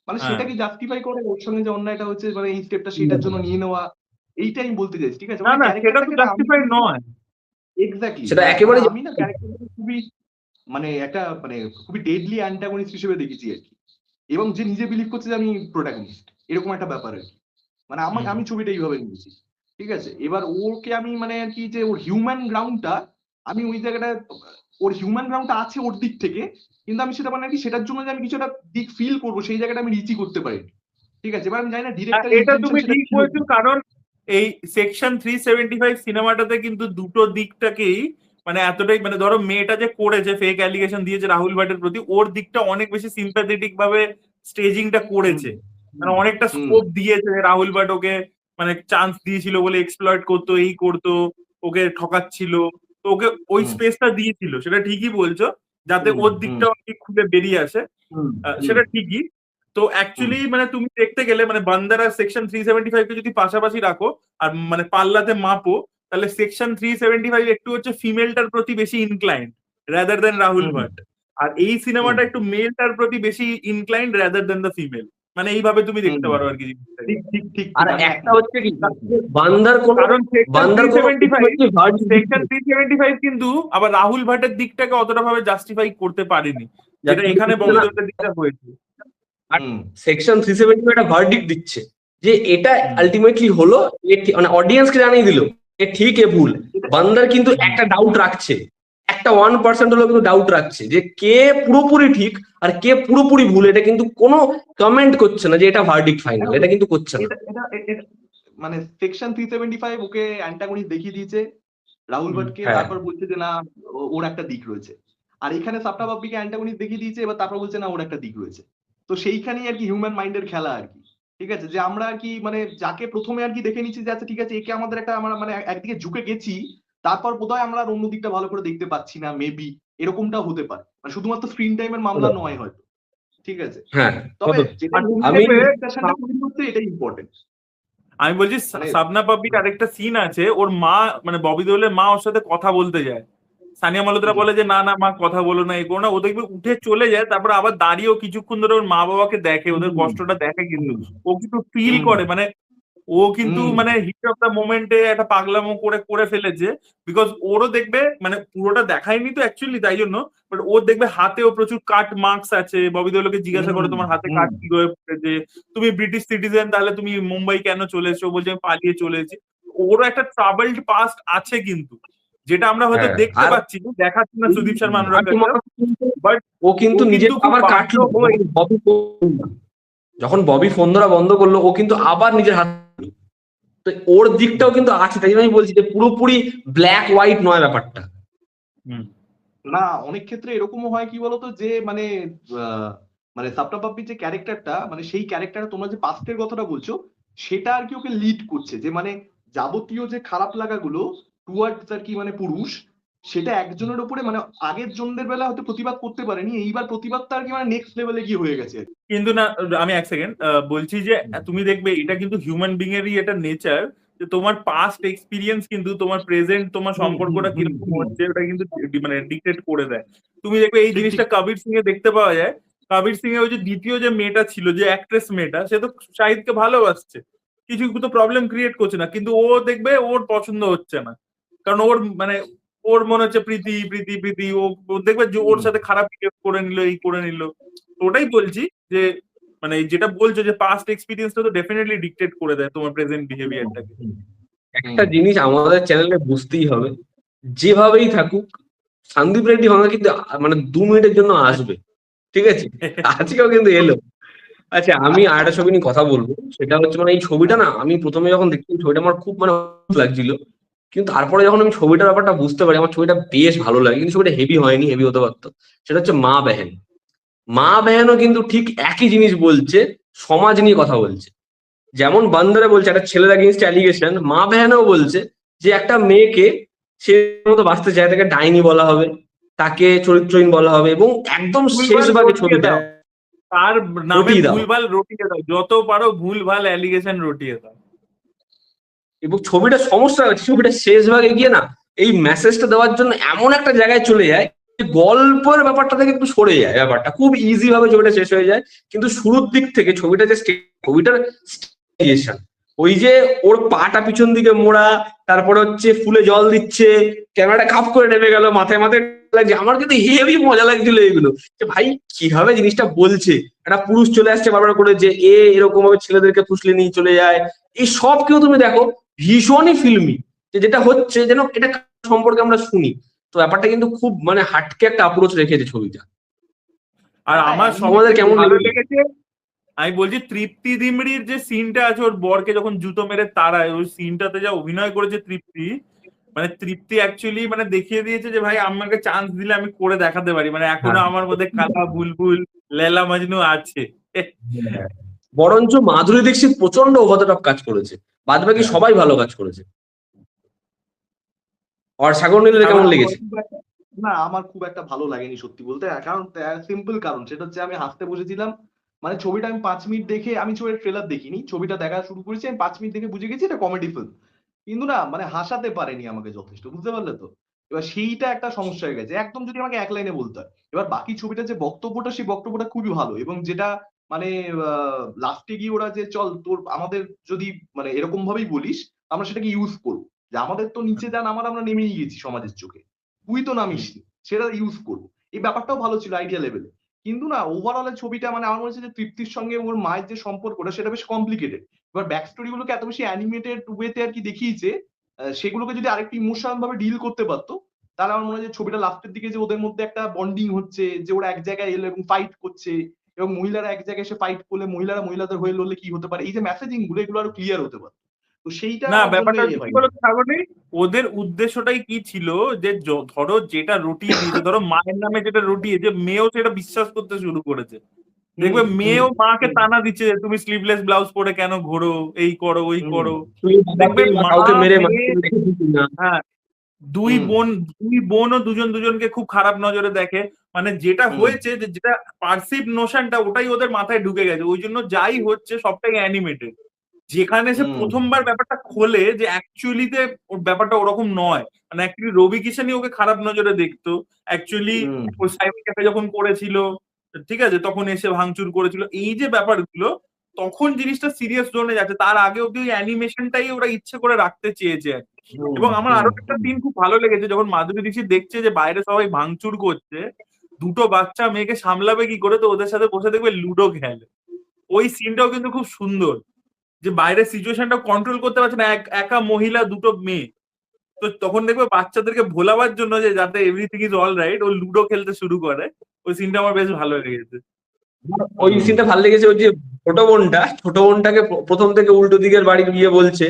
মানে হ্যাঁ সেটা কি জাস্টিফাই করে ওর সঙ্গে যে অন্যায়টা হচ্ছে, মানে এই স্টেপটা সেটার জন্য নিয়ে নেওয়া, এইটাই আমি বলতে চাইছি, ঠিক আছে? না মানে না সেটা তো ক্যারেক্টারটাকে না আমি জাস্টিফাই নয়। এক্স্যাক্টলি, সেটা হ্যাঁ, মানে একেবারে আমি না ক্যারেক্টারটাকে খুবই মানে একটা মানে খুবই ডেডলি অ্যান্টাগনিস্ট হিসেবে দেখেছি আর কি, এবং যে নিজে বিলিভ করছে যে আমি প্রোটাগনিস্ট, এরকম একটা ব্যাপার আর কি। মানে হুম। আমি ছবিটা এইভাবে নিয়েছি, ঠিক আছে? এবার ওকে আমি মানে আর কি যে ওর হিউম্যান গ্রাউন্ডটা, আমি ওই জায়গাটা, ওর হিউম্যান গ্রাউন্ডটা আছে ওর দিক থেকে, কিন্তু আমি সেটা মানে আর কি সেটার জন্য যে আমি কিছু একটা দিক ফিল করবো, সেই জায়গাটা আমি রিচই করতে পারিনি, ঠিক আছে? এবার আমি জানি না ডিরেক্টরের এটা ইন্টেনশন তুমি সেটা ঠিক কি বলছো, হতো। কারণ এই সেকশন 375 সিনেমাটাতে কিন্তু দুটো দিকটাকেই মানে এতটাই মানে ধরো মেয়েটা যে করেছে ফেক অ্যালিগেশন দিয়েছে রাহুল ভাটের প্রতি, ওর দিকটা অনেক বেশি সিম্প্যাথেটিক ভাবে স্টেজিংটা হুম করেছে, মানে অনেকটা হুম স্কোপ দিয়েছে। রাহুল ভাট ওকে মানে চান্স দিয়েছিল বলে এক্সপ্লয়েট করতো, এই করতো, ওকে ঠকাচ্ছিল, তো ওকে ওই হুম স্পেসটা দিয়েছিল, সেটা ঠিকই বলছো, যাতে হুম ওর হুম দিকটাও খুলে বেরিয়ে আসে। হুম হুম সেটা ঠিকই। তো হুম অ্যাকচুয়ালি মানে তুমি দেখতে গেলে মানে বান্দার আর সেকশন 375 কে যদি পাশাপাশি রাখো আর মানে পাল্লাতে মাপো, তাহলে সেকশন 375 একটু হচ্ছে ফিমেলটার প্রতি বেশি ইনক্লাইন্ড রাদার দেন রাহুল হুম ভাট, আর এই হুম সিনেমাটা একটু মেলটার প্রতি বেশি inclined rather than the female. মানে এইভাবে তুমি দেখতে হুম পারো আর কি জিনিসটাকে। ঠিক ঠিক ঠিক আর ঠিক, আমি একটা একমত, হচ্ছে কি, বান্দার কোনো কারণ সেকশন বান্দার কোনো 375 verdict সেকশন 375 কিন্তু আবার রাহুল ভাটের দিকটাকে অতটা ভাবে জাস্টিফাই করতে পারেনি, যেটা এখানে দিচ্ছে ববি না। দেওলের দিকটা হয়েছে। আর হুম সেকশন 370 একটা ভার্ডিক্ট দিচ্ছে যে এটা হুম আলটিমেটলি হলো, মানে অডিয়েন্সকে জানিয়ে দিল এ ঠিক এ ভুল। বান্দার কিন্তু হুম। একটা ডাউট রাখছে, একটা 1% হলেও কিন্তু ডাউট রাখছে যে কে পুরোপুরি ঠিক আর কে পুরোপুরি ভুল। এটা কিন্তু কোনো কমেন্ট করছে না যে এটা ভার্ডিক্ট ফাইনাল, এটা কিন্তু করছে না। এটা এটা এটা মানে সেকশন 375 ওকে অ্যান্টাগনিস্ট দেখিয়ে দিয়েছে রাহুল হুম। ভট্টকে, হ্যাঁ তারপর বলছে যে না ওর একটা দিক রয়েছে। আর এখানে সাপটা বাপ্পিকে অ্যান্টাগনিস্ট দেখিয়ে দিয়েছে, এবার তারপর বলছে না ওর একটা দিক রয়েছে। তো সেইখানেই আর কি হিউম্যান মাইন্ডের খেলা আর কি, ঠিক আছে? যে আমরা আর কি মানে যাকে প্রথমে আর কি দেখে নিচ্ছি যে আচ্ছা ঠিক আছে একে আমাদের একটা আমরা মানে একদিকে ঝুঁকে গেছি, তারপর বোধহয় আমরা আর অন্য দিকটা ভালো করে দেখতে পাচ্ছি না, মেবি এরকমটাও হতে পারে, মানে শুধুমাত্র স্ক্রিন টাইমের মামলা নয় হয়তো, ঠিক আছে? হ্যাঁ তবে যেটা আর তুমি আমি হিউম্যান দেখবে ডিসকাশনটা তৈরি করছে এটাই ইম্পর্টেন্ট, আমি বলছি মানে সাবনা পাবলিক আরেকটা সিন আছে, ওর মা মানে ববি দেওলের মা ওর সাথে কথা বলতে যায়, সানিয়া মালহোত্রা হুম বলে যে না না মা কথা বলো না, এই করো না, ও দেখবে উঠে চলে যায়, তারপর আবার দাঁড়িয়েও কিছুক্ষণ ধরে ওর মা বাবাকে দেখে, ওদের হুম কষ্টটা দেখে, কিন্তু হুম ও কিন্তু ফিল হুম করে মানে ও কিন্তু হুম মানে হিট অফ দ্য মোমেন্টে একটা পাগলামো করে করে ফেলেছে, বিকজ ওরও দেখবে মানে পুরোটা দেখায়নি তো অ্যাকচুয়ালি তাই জন্য, বাট ওর দেখবে হাতেও প্রচুর কাট মার্কস আছে, ববি দেওলকে জিজ্ঞাসা করে হুম তোমার হাতে হুম কাট কি করে পড়েছে, তুমি ব্রিটিশ সিটিজেন তাহলে তুমি মুম্বাই কেন চলে এসেছো, বলছে আমি পালিয়ে চলে এসেছি। ওরও একটা ট্রাভেলড পাস্ট আছে কিন্তু, যেটা আমরা হয়তো হ্যাঁ দেখতে আর পাচ্ছি না, দেখাচ্ছি না সুদীপ শর্মা আর তোমার অনুরাগ, কিন্তু বাট ও কিন্তু ও নিজের কিন্তু খুব আবার বাধ্য কাটলো হয়ে যখন ববি ফোন ধরা বন্ধ করলো, ও কিন্তু আবার নিজের হাত, তো ওর দিকটাও কিন্তু আছে। তাই জন্য আমি বলছি যে পুরোপুরি ব্ল্যাক হোয়াইট নয় ব্যাপারটা। হুম না, অনেক ক্ষেত্রে এরকমও হয় কি বলতো যে মানে আহ, মানে সাপটা পাপ্পির যে ক্যারেক্টারটা, মানে সেই ক্যারেক্টারটা তোমরা যে পাস্টের কথাটা বলছো, সেটা আর কি ওকে লিড করছে, যে মানে যাবতীয় যে খারাপ লাগাগুলো টুয়ার্ডস আর কি মানে পুরুষ, সেটা একজনের উপরে মানে আগের জনদের বেলা হয়তো প্রতিবাদ করতে পারেনি, এইবার প্রতিবাদটা আর কি মানে নেক্সট লেভেলে গিয়ে হয়ে গেছে আর কি। কিন্তু না, আমি এক সেকেন্ড বলছি যে তুমি দেখবে এটা কিন্তু হিউম্যান বিং এরই এটা নেচার, যে তোমার পাস্ট এক্সপিরিয়েন্স কিন্তু তোমার প্রেজেন্ট তোমার হুম হুম সম্পর্কটা হুম কিরকম হুম হচ্ছে ওটা কিন্তু মানে ডিকটেট করে দেয়। তুমি দেখবে এই ঠিক ঠিক জিনিসটা কবির সিং এ দেখতে পাওয়া যায়। কবির সিং এ ওই যে দ্বিতীয় যে মেয়েটা ছিল, যে অ্যাক্ট্রেস মেয়েটা, সে তো শাহিদকে ভালোবাসছে, কিছু তো প্রবলেম ক্রিয়েট করছে না, কিন্তু ও দেখবে ওর পছন্দ হচ্ছে না, কারণ ওর মানে ওর মনে হচ্ছে প্রীতি প্রীতি প্রীতি, ও দেখবে যে ওর হুম সাথে খারাপ বিহেভ করে নিল, এই করে নিল। তো ওটাই বলছি যে মানে যেটা বলছো যে পাস্ট এক্সপিরিয়েন্সটা তো ডেফিনেটলি ডিকটেট করে দেয় তোমার প্রেজেন্ট বিহেভিয়ারটাকে। হুম একটা জিনিস আমাদের চ্যানেলে বুঝতেই হবে, যেভাবেই থাকুক সন্দীপ রেড্ডি ভাঙা কিন্তু মানে 2 মিনিটের জন্য আসবে, ঠিক আছে? আজকেও কিন্তু এলো। আচ্ছা, আমি আরেকটা ছবি নিয়ে কথা বলবো, সেটা হচ্ছে মানে এই ছবিটা না, আমি প্রথমে যখন দেখছি ছবিটা আমার খুব মানে অদ্ভুত লাগছিল, কিন্তু তারপরে যখন আমি ছবিটার ব্যাপারটা বুঝতে পারি, আমার ছবিটা বেশ ভালো লাগে। কিন্তু ছবিটা হেভি হয়নি, হেভি হতে পারতো। সেটা হচ্ছে মা বেহেন। মা বেহেনও কিন্তু ঠিক একই জিনিস বলছে, সমাজ নিয়ে কথা বলছে। যেমন বান্দারে বলছে একটা ছেলের এগেইনস্ট অ্যালিগেশন, মা বেহেনও বলছে যে একটা মেয়েকে সে মতো বাঁচতে চায়, তাকে ডাইনি বলা হবে, তাকে চরিত্রহীন বলা হবে, এবং একদম শেষ ভুলভাল ভাগে রটিয়ে ছবিটা দাও, তার নামে রটিয়ে দাও। ভুলভাল রটিয়ে দাও, যত পারো ভুলভাল অ্যালিগেশন রটিয়ে দাও। এবং ছবিটা সমস্যা হচ্ছে, ছবিটা শেষ ভাগে গিয়ে না এই মেসেজটা দেওয়ার জন্য এমন একটা জায়গায় চলে যায় গল্পের ব্যাপারটা থেকে একটু সরে যায়, ব্যাপারটা খুব ইজি ভাবে ছবিটা শেষ হয়ে যায়। কিন্তু শুরুর দিক থেকে ছবিটা যে ছবিটার স্টাইলিশন, ওই যে ওর পাটা পিছন দিকে মোড়া, তারপরে হচ্ছে ফুলে জল দিচ্ছে, ক্যামেরাটা খাপ করে নেমে গেল, মাথায় মাথায় লাগছে, আমার কিন্তু হেভি মজা লাগছিল এগুলো, যে ভাই কিভাবে জিনিসটা বলছে, একটা পুরুষ চলে আসছে বারবার করে যে এরকম ভাবে ছেলেদেরকে ফুসলে নিয়ে চলে যায়, এই সব কেউ তুমি দেখো ভীষণই ফিল্মি, যেটা হচ্ছে যেন এটা সম্পর্কে আমরা শুনি। তো ব্যাপারটা কিন্তু খুব মানে হাটকে একটা অ্যাপ্রোচ রেখেছে ছবিটা। আর আমার আমাদের কেমন ভালো লেগেছে? লেগেছে, আমি বলছি তৃপ্তি দিমড়ির যে সিনটা আছে ওর বরকে যখন জুতো মেরে তাড়ায়, ওই সিনটাতে যা অভিনয় করেছে তৃপ্তি, মানে তৃপ্তি অ্যাকচুয়ালি মানে দেখিয়ে দিয়েছে যে ভাই আমাকে চান্স দিলে আমি করে দেখাতে পারি, মানে এখনো আমার মধ্যে কালা বুলবুল লেলা মজনু আছে। বরঞ্চ মাধুরী দীক্ষিত প্রচন্ড ওভার দ্য টপ কাজ করেছে, বাদ বাকি সবাই ভালো কাজ করেছে। আর সাগর নীলের কেমন লেগেছে? না, আমার খুব একটা ভালো লাগেনি সত্যি বলতে, কারণ সিম্পল কারণ, সেটা হচ্ছে আমি হাসতে বসেছিলাম। মানে ছবিটা আমি 5 মিনিট দেখে, আমি ছবির ট্রেলার দেখিনি, ছবিটা দেখা শুরু করেছি, আমি 5 মিনিট দেখে বুঝে গেছি এটা কমেডি ফিল্ম। কিন্তু না মানে হাসাতে পারেনি আমাকে যথেষ্ট, বুঝতে পারলে তো? এবার সেইটা একটা সমস্যা হয়ে গেছে, একদম যদি আমাকে এক লাইনে বলতে হয়। এবার বাকি ছবিটা যে বক্তব্যটা, সেই বক্তব্যটা খুবই ভালো, এবং যেটা মানে লাস্টে গিয়ে ওরা যে চল তোর আমাদের যদি মানে এরকম ভাবেই বলিস, আমরা সেটাকে ইউজ করবো, যে আমাদের তো নিচে যা নামার আমরা নেমেই গেছি সমাজের চোখে, তুই তো নামিসনি, সেটা ইউজ করবো। এই ব্যাপারটাও ভালো ছিল আইডিয়া লেভেলে। কিন্তু না ওভারঅল ছবিটা মানে আমার মনে হচ্ছে যে তৃপ্তির সঙ্গে ওর মায়ের যে সম্পর্কটা, সেটা বেশ কমপ্লিকেটেড। এবার ব্যাক স্টোরি গুলোকে এত বেশি অ্যানিমেটেড ওয়েতে আর কি দেখিয়েছে, সেগুলোকে যদি আরেকটু ইমোশনাল ভাবে ডিল করতে পারতো, তাহলে আমার মনে হয় যে ছবিটা লাস্টের দিকে যে ওদের মধ্যে একটা বন্ডিং হচ্ছে, যে ওরা এক জায়গায় এলো এবং ফাইট করছে, এবং মহিলারা এক জায়গায় এসে ফাইট করলে মহিলারা মহিলাদের হয়ে লড়লে কি হতে পারে, এই যে মেসেজিং গুলো, এগুলো আরো ক্লিয়ার হতে পারে। তো সেইটা না আমার জন্য ব্যাপারটা হচ্ছে কি হয়নি। বলতো সাগরে, ওদের উদ্দেশ্যটাই কি ছিল, যে ধরো যেটা রটিয়ে দিয়েছে, ধরো মায়ের নামে যেটা রটিয়ে, যে মেয়েও সেটা বিশ্বাস করতে শুরু করেছে। দেখবে মেয়েও মাকে তানা দিচ্ছে যে তুমি স্লিভলেস ব্লাউজ পরে কেন ঘোরো, এই করো ওই করো। দেখবে মা কাউকে মেরে মেয়ে, হ্যাঁ, দুই বোনও দুজন দুজনকে খুব খারাপ নজরে দেখে। মানে যেটা হয়েছে, যে যেটা পারসিভ নোশনটা, ওটাই ওদের মাথায় ঢুকে গেছে, ওই জন্য যাই হচ্ছে সবটাই অ্যানিমেটেড। যেখানে সে প্রথমবার ব্যাপারটা খোলে যে অ্যাকচুয়ালিতে ওর ব্যাপারটা ওরকম নয়, মানে অ্যাকচুয়ালি রবি কিষানই ওকে খারাপ নজরে দেখতো। অ্যাকচুয়ালি ওই সাইবার ক্যাফে যখন করেছিল, ঠিক আছে, তখন এসে ভাঙচুর করেছিল, এই যে ব্যাপারগুলো, তখন জিনিসটা সিরিয়াস জোনে যাচ্ছে। তার আগে অব্দি ওই অ্যানিমেশনটাই ওরা ইচ্ছে করে রাখতে চেয়েছে আর কি। এবং আমার আরো একটা সিন খুব ভালো লেগেছে, যখন মাধুরী দীক্ষিত দেখছে যে বাইরে সবাই ভাঙচুর করছে, দুটো বাচ্চা মেয়েকে সামলাবে কি করে, তো ওদের সাথে বসে দেখবে লুডো খেলে। ওই সিনটাও কিন্তু খুব সুন্দর, যে বাইরের সিচুয়েশনটা কন্ট্রোল করতে পারছে না, একা মহিলা দুটো মেয়ে, তো তখন দেখবে বাচ্চাদেরকে ভোলাবার জন্য, যে যাতে এভরিথিং ইজ অল রাইট, ও লুডো খেলতে শুরু করে। ওই সিনটা আমার বেশ ভালো লেগেছে। ওই সিনটা ভালো লেগেছে, ওই যে ছোট বোনটাকে প্রথম থেকে উল্টো দিকের বাড়ি গিয়ে বলছে,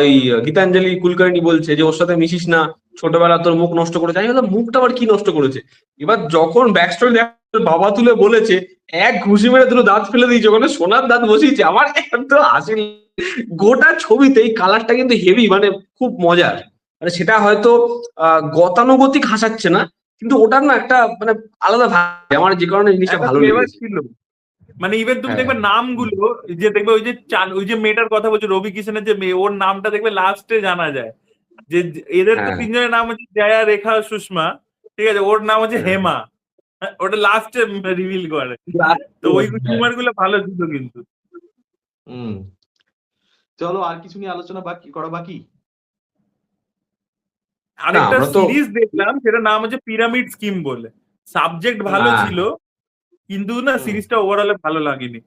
ওই গীতাঞ্জলি কুলকার্নি বলছে যে ওর সাথে মিশিস না, ছোটবেলা তোর মুখ নষ্ট করেছে। আমি বললাম মুখটা আবার কি নষ্ট করেছে? এবার যখন ব্যাক স্টোরি বাবা তুলে বলেছে, এক ঘুষি মেরে দুটো দাঁত ফেলে দিয়েছে, ওখানে সোনার দাঁত বসিয়েছে, আমার এত হাসি। গোটা ছবিতে এই কালারটা কিন্তু হেভি, মানে খুব মজার। মানে সেটা হয়তো গতানুগতিক হাসাচ্ছে না, কিন্তু ওটার না একটা মানে আলাদা ভাব, আমার যে কারণে জিনিসটা ভালো লেগেছে। ছিল মানে ইভেন তুমি দেখবে নামগুলো, যে দেখবে ওই যে মেয়েটার কথা বলছো রবি কিষানের যে মেয়ে, ওর নামটা দেখবে লাস্টে জানা যায়। যে এদের তো তিনজনের নাম হচ্ছে জয়া, রেখা, সুষমা, ঠিক আছে, ওর নাম হচ্ছে হেমা, ওটা লাস্টে রিভিল করে। তো ওই হিউমার গুলো ভালো ছিল কিন্তু। চলো আর কিছু নিয়ে আলোচনা করা বাকি। আরেকটা সিরিজ দেখলাম, সেটা নাম হচ্ছে পিরামিড স্কিম বলে। সাবজেক্ট ভালো ছিল, কিন্তু না সিরিজটা ওভারঅল ভালো লাগেনি।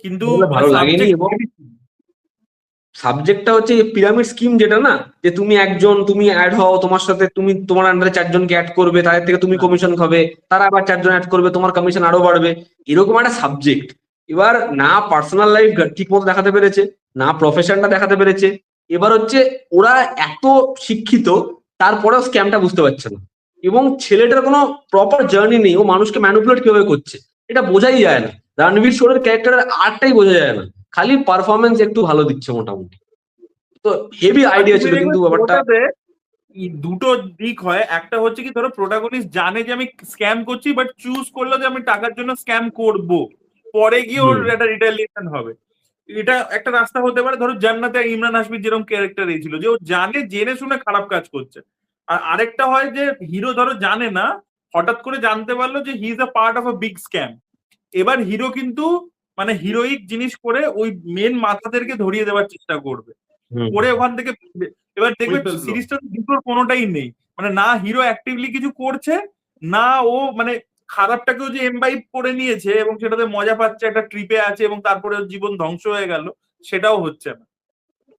কিন্তু ভালো লাগেনি, এবং সাবজেক্টটা হচ্ছে পিরামিড স্কিম, যেটা না, যে তুমি অ্যাড হও, তোমার সাথে তোমার আন্ডারে 4 জনকে অ্যাড করবে, তাদের থেকে তুমি কমিশন খাবে, তারা আবার 4 জন অ্যাড করবে, তোমার কমিশন আরো বাড়বে, এরকম একটা সাবজেক্ট। এবার না পার্সোনাল লাইফ ঠিক মতো দেখাতে পেরেছে, না প্রফেশনটা দেখাতে পেরেছে। এবার হচ্ছে ওরা এত শিক্ষিত, তারপরেও স্ক্যামটা বুঝতে পারছে না, এবং ছেলেটার কোনো প্রপার জার্নি নেই, ও মানুষকে ম্যানিপুলেট কিভাবে করছে এটা বোঝাই যায় না। রণবীর শোরের ক্যারেক্টারের আর্টটাই বোঝা যায় না, খালি পারফরমেন্স একটু ভালো দিচ্ছে মোটামুটি। তো হেভি আইডিয়া ছিল, কিন্তু ব্যাপারটা দুটো দিক হয়। একটা হচ্ছে কি, ধরো প্রোটাগনিস্ট জানে যে আমি স্ক্যাম করছি, বাট চুজ করলো যে আমি টাকার জন্য স্ক্যাম করব, পরে গিয়ে ওর একটা রিটালিয়েশন হবে। এটা একটা রাস্তা হতে পারে। ধরো জান্নাতে ইমরান হাশমির যেরকম ক্যারেক্টার এই ছিল, যে ও জেনে শুনে খারাপ কাজ করছে। আর আরেকটা হয় যে হিরো ধরো জানে না, হঠাৎ করে জানতে পারলো যে he is a part of a big scam. এবার হিরো কিন্তু মানে হিরোইক জিনিস করে ওই মেন মাথাদেরকে ধরিয়ে দেওয়ার চেষ্টা করবে, করে ওখান থেকে এবার দেখবে ওই ফেললো। সিরিজটা দুটোর কোনোটাই নেই, মানে না হিরো অ্যাক্টিভলি কিছু করছে, না ও মানে খারাপটাকেও যে এমবাইব করে নিয়েছে এবং সেটাতে মজা পাচ্ছে, একটা ট্রিপে আছে এবং তারপরে ওর জীবন ধ্বংস হয়ে গেল, সেটাও হচ্ছে না।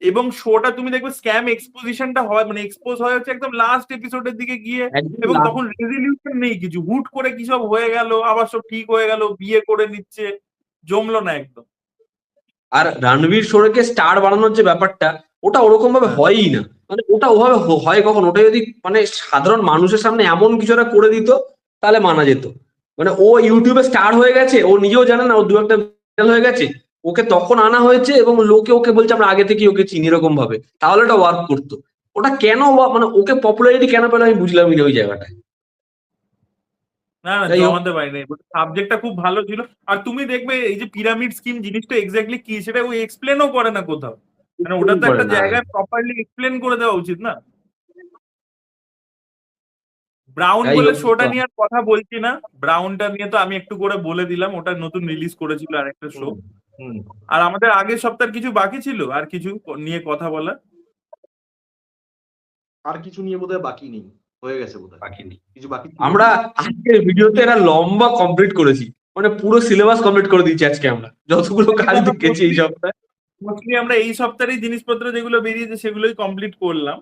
এবং শোটা তুমি দেখবে স্ক্যাম এক্সপোজিশনটা হয় মানে এক্সপোজ হয় হচ্ছে একদম লাস্ট এপিসোডের দিকে গিয়ে, এবং তখন রেজলিউশন নেই কিছু, হুট করে কি সব হয়ে গেল, আবার সব ঠিক হয়ে গেল, বিয়ে করে নিচ্ছে, জমলো না একদম। আর রণবীর শোরেকে স্টার বানানোর যে ব্যাপারটা, ওটা ওরকম ভাবে হয়ই না। মানে ওটা ওভাবে হয় কখন? ওটা যদি মানে সাধারণ মানুষের সামনে এমন কিছু একটা করে দিত তাহলে মানা যেত। মানে ও ইউটিউবে স্টার হয়ে গেছে, ও নিজেও জানে না, ও দু একটা ভাইরাল হয়ে গেছে, ওকে তখন আনা হয়েছে এবং লোকে ওকে বলছে আমরা আগে থেকেই ওকে চিনি এরকম ভাবে, তাহলে ওটা ওয়ার্ক করতো। ওটা কেন মানে ওকে পপুলারিটি কেন পেলো আমি বুঝলামই না ওই জায়গাটায়। না না যাই হোক, জমাতে পারিনি, সাবজেক্টটা খুব ভালো ছিল। আর তুমি দেখবে এই যে পিরামিড স্কিম জিনিসটা এক্স্যাক্টলি কি সেটা ওই এক্সপ্লেনও করে না কোথাও, মানে ওটা তো একটা জায়গায় প্রপারলি এক্সপ্লেন করে দেওয়া উচিত না। ব্রাউন যাই বলে হোক, শোটা নিয়ে আর কথা বলছি না, ব্রাউনটা নিয়ে তো আমি একটু করে বলে দিলাম, ওটা নতুন রিলিজ করেছিল আরেকটা শো। হুম। আর আমাদের আগের সপ্তাহের কিছু বাকি ছিল আর কিছু নিয়ে কথা বলা। আর কিছু নিয়ে বোধহয় বাকি নেই, হয়ে গেছে বোধহয়। বাকি নেই। কিছু বাকি ছিল? আমরা আজকের ভিডিওতে একটা লম্বা কমপ্লিট করেছি, মানে পুরো সিলেবাস কমপ্লিট করে দিয়েছি আজকে আমরা যতগুলো কাজ দেখেছি এই সপ্তাহে। মোস্টলি আমরা এই সপ্তাহের জিনিসপত্র যেগুলো বেরিয়েছে সেগুলোই কমপ্লিট করলাম।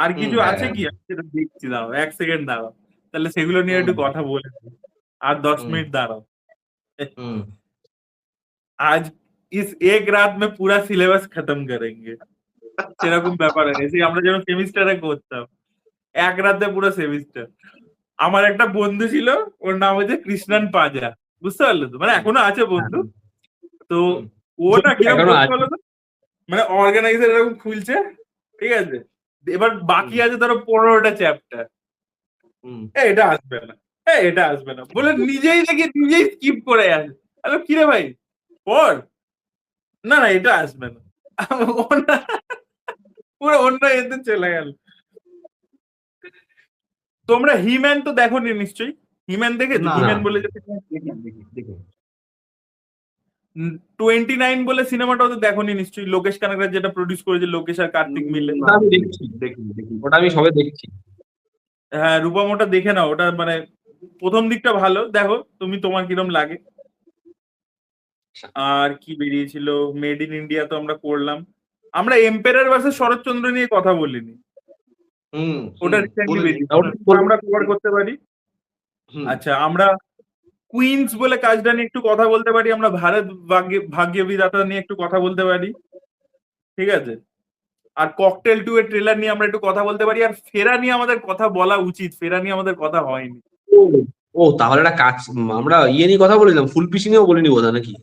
আর কিছু হ্যাঁ, আছে কি আমি সেটা দেখছি, দাঁড়াও 1 সেকেন্ড দাঁড়াও, তাহলে সেগুলো নিয়ে একটু কথা বলে নিই। আর 10 মিনিট দাঁড়াও। হুম। आज इस एक रात में पूरा सिलेबस खत्म करेंगे, সেরকম ব্যাপার আছে, সেই আমরা যেন সেমিস্টারে করতাম এক রাতে পুরো সেমিস্টার। আমার একটা বন্ধু ছিল, ওর নাম হচ্ছে কৃষ্ণান পাজা, বুঝতে পারলে তো, মানে এখনো আছে বন্ধু। তো ওটা কিরকম এখনো করতে আছে। পারলো তো, মানে অর্গানাইজার এরকম খুলছে, ঠিক আছে, এবার বাকি আছে ধরো 15টা চ্যাপ্টার, এটা আসবে না, এটা আসবে না বলে নিজেই দেখি নিজেই স্কিপ করে আসে। হ্যালো কিরে ভাই পড়, না না এটা আসবে না, পুরো অন্য এতে চলে গেল। তোমরা হিম্যান তো দেখোনি নিশ্চয়ই, হিম্যান দেখেছো? না, হিম্যান না। বলে যে 29 বলে সিনেমাটাও তো দেখোনি নিশ্চয়ই, লোকেশ কানাকরা যেটা প্রডিউস করেছে, লোকেশ আর কার্তিক মিলে। ওটা আমি দেখছি, ওটা আমি সবে দেখছি। হ্যাঁ রূপম ওটা দেখে নাও, ওটা মানে প্রথম দিকটা ভালো, দেখো তুমি তোমার কিরম লাগে। আর কি বেরিয়েছিল, মেড ইন ইন্ডিয়া তো আমরা করলাম। আমরা এম্পায়ার ভার্সেস শরৎচন্দ্র নিয়ে কথা বলিনি, ওটা রিসেন্টলি বেরিয়েছে, আমরা কভার করতে পারি। আচ্ছা আমরা কুইন্স বলে কাজটা নিয়ে একটু কথা বলতে পারি, আমরা ভারত ভাগ্য বিধাতা নিয়ে একটু কথা বলতে পারি, ঠিক আছে। আর ককটেল 2 এর ট্রেলার নিয়ে আমরা একটু কথা বলতে পারি। আর ফেরা নিয়ে আমাদের কথা বলা উচিত, ফেরা নিয়ে আমাদের কথা হয়নি। ও তাহলে একটা কাজ, আমরা ইয়ে নিয়ে কথা বলেছিলাম, ফুল পিসি নিয়েও বলিনি বোধহয় নাকি?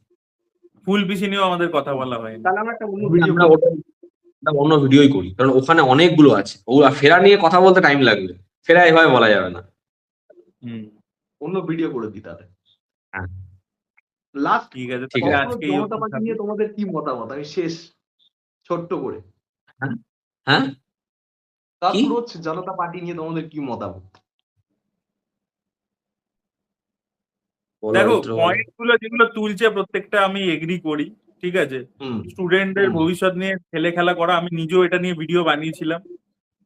ফুল পিসি নিয়েও আমাদের কথা বলা হয়নি। তাহলে আমরা একটা অন্য আমরা ভিডিও ওটা অন্য ভিডিওই করি, কারণ ওখানে অনেকগুলো আছে, ও ফেরা নিয়ে কথা বলতে টাইম লাগবে, ফেরা এভাবে বলা যাবে না। অন্য ভিডিও করে দিই তাহলে। হ্যাঁ লাস্ট ঠিক আছে, ঠিক তাহলে আছে। আজকে জনতা পার্টি নিয়ে তোমাদের কি মতামত? আমি শেষ ছোট্ট করে, হ্যাঁ কাকরোচ জনতা পার্টি নিয়ে তোমাদের কি মতামত? দেখো পয়েন্ট গুলো যেগুলো তুলছে প্রত্যেকটা আমি এগ্রি করি, ঠিক আছে। স্টুডেন্টদের ভবিষ্যৎ নিয়ে ছেলে খেলা করা, আমি নিজেও এটা নিয়ে ভিডিও বানিয়েছিলাম,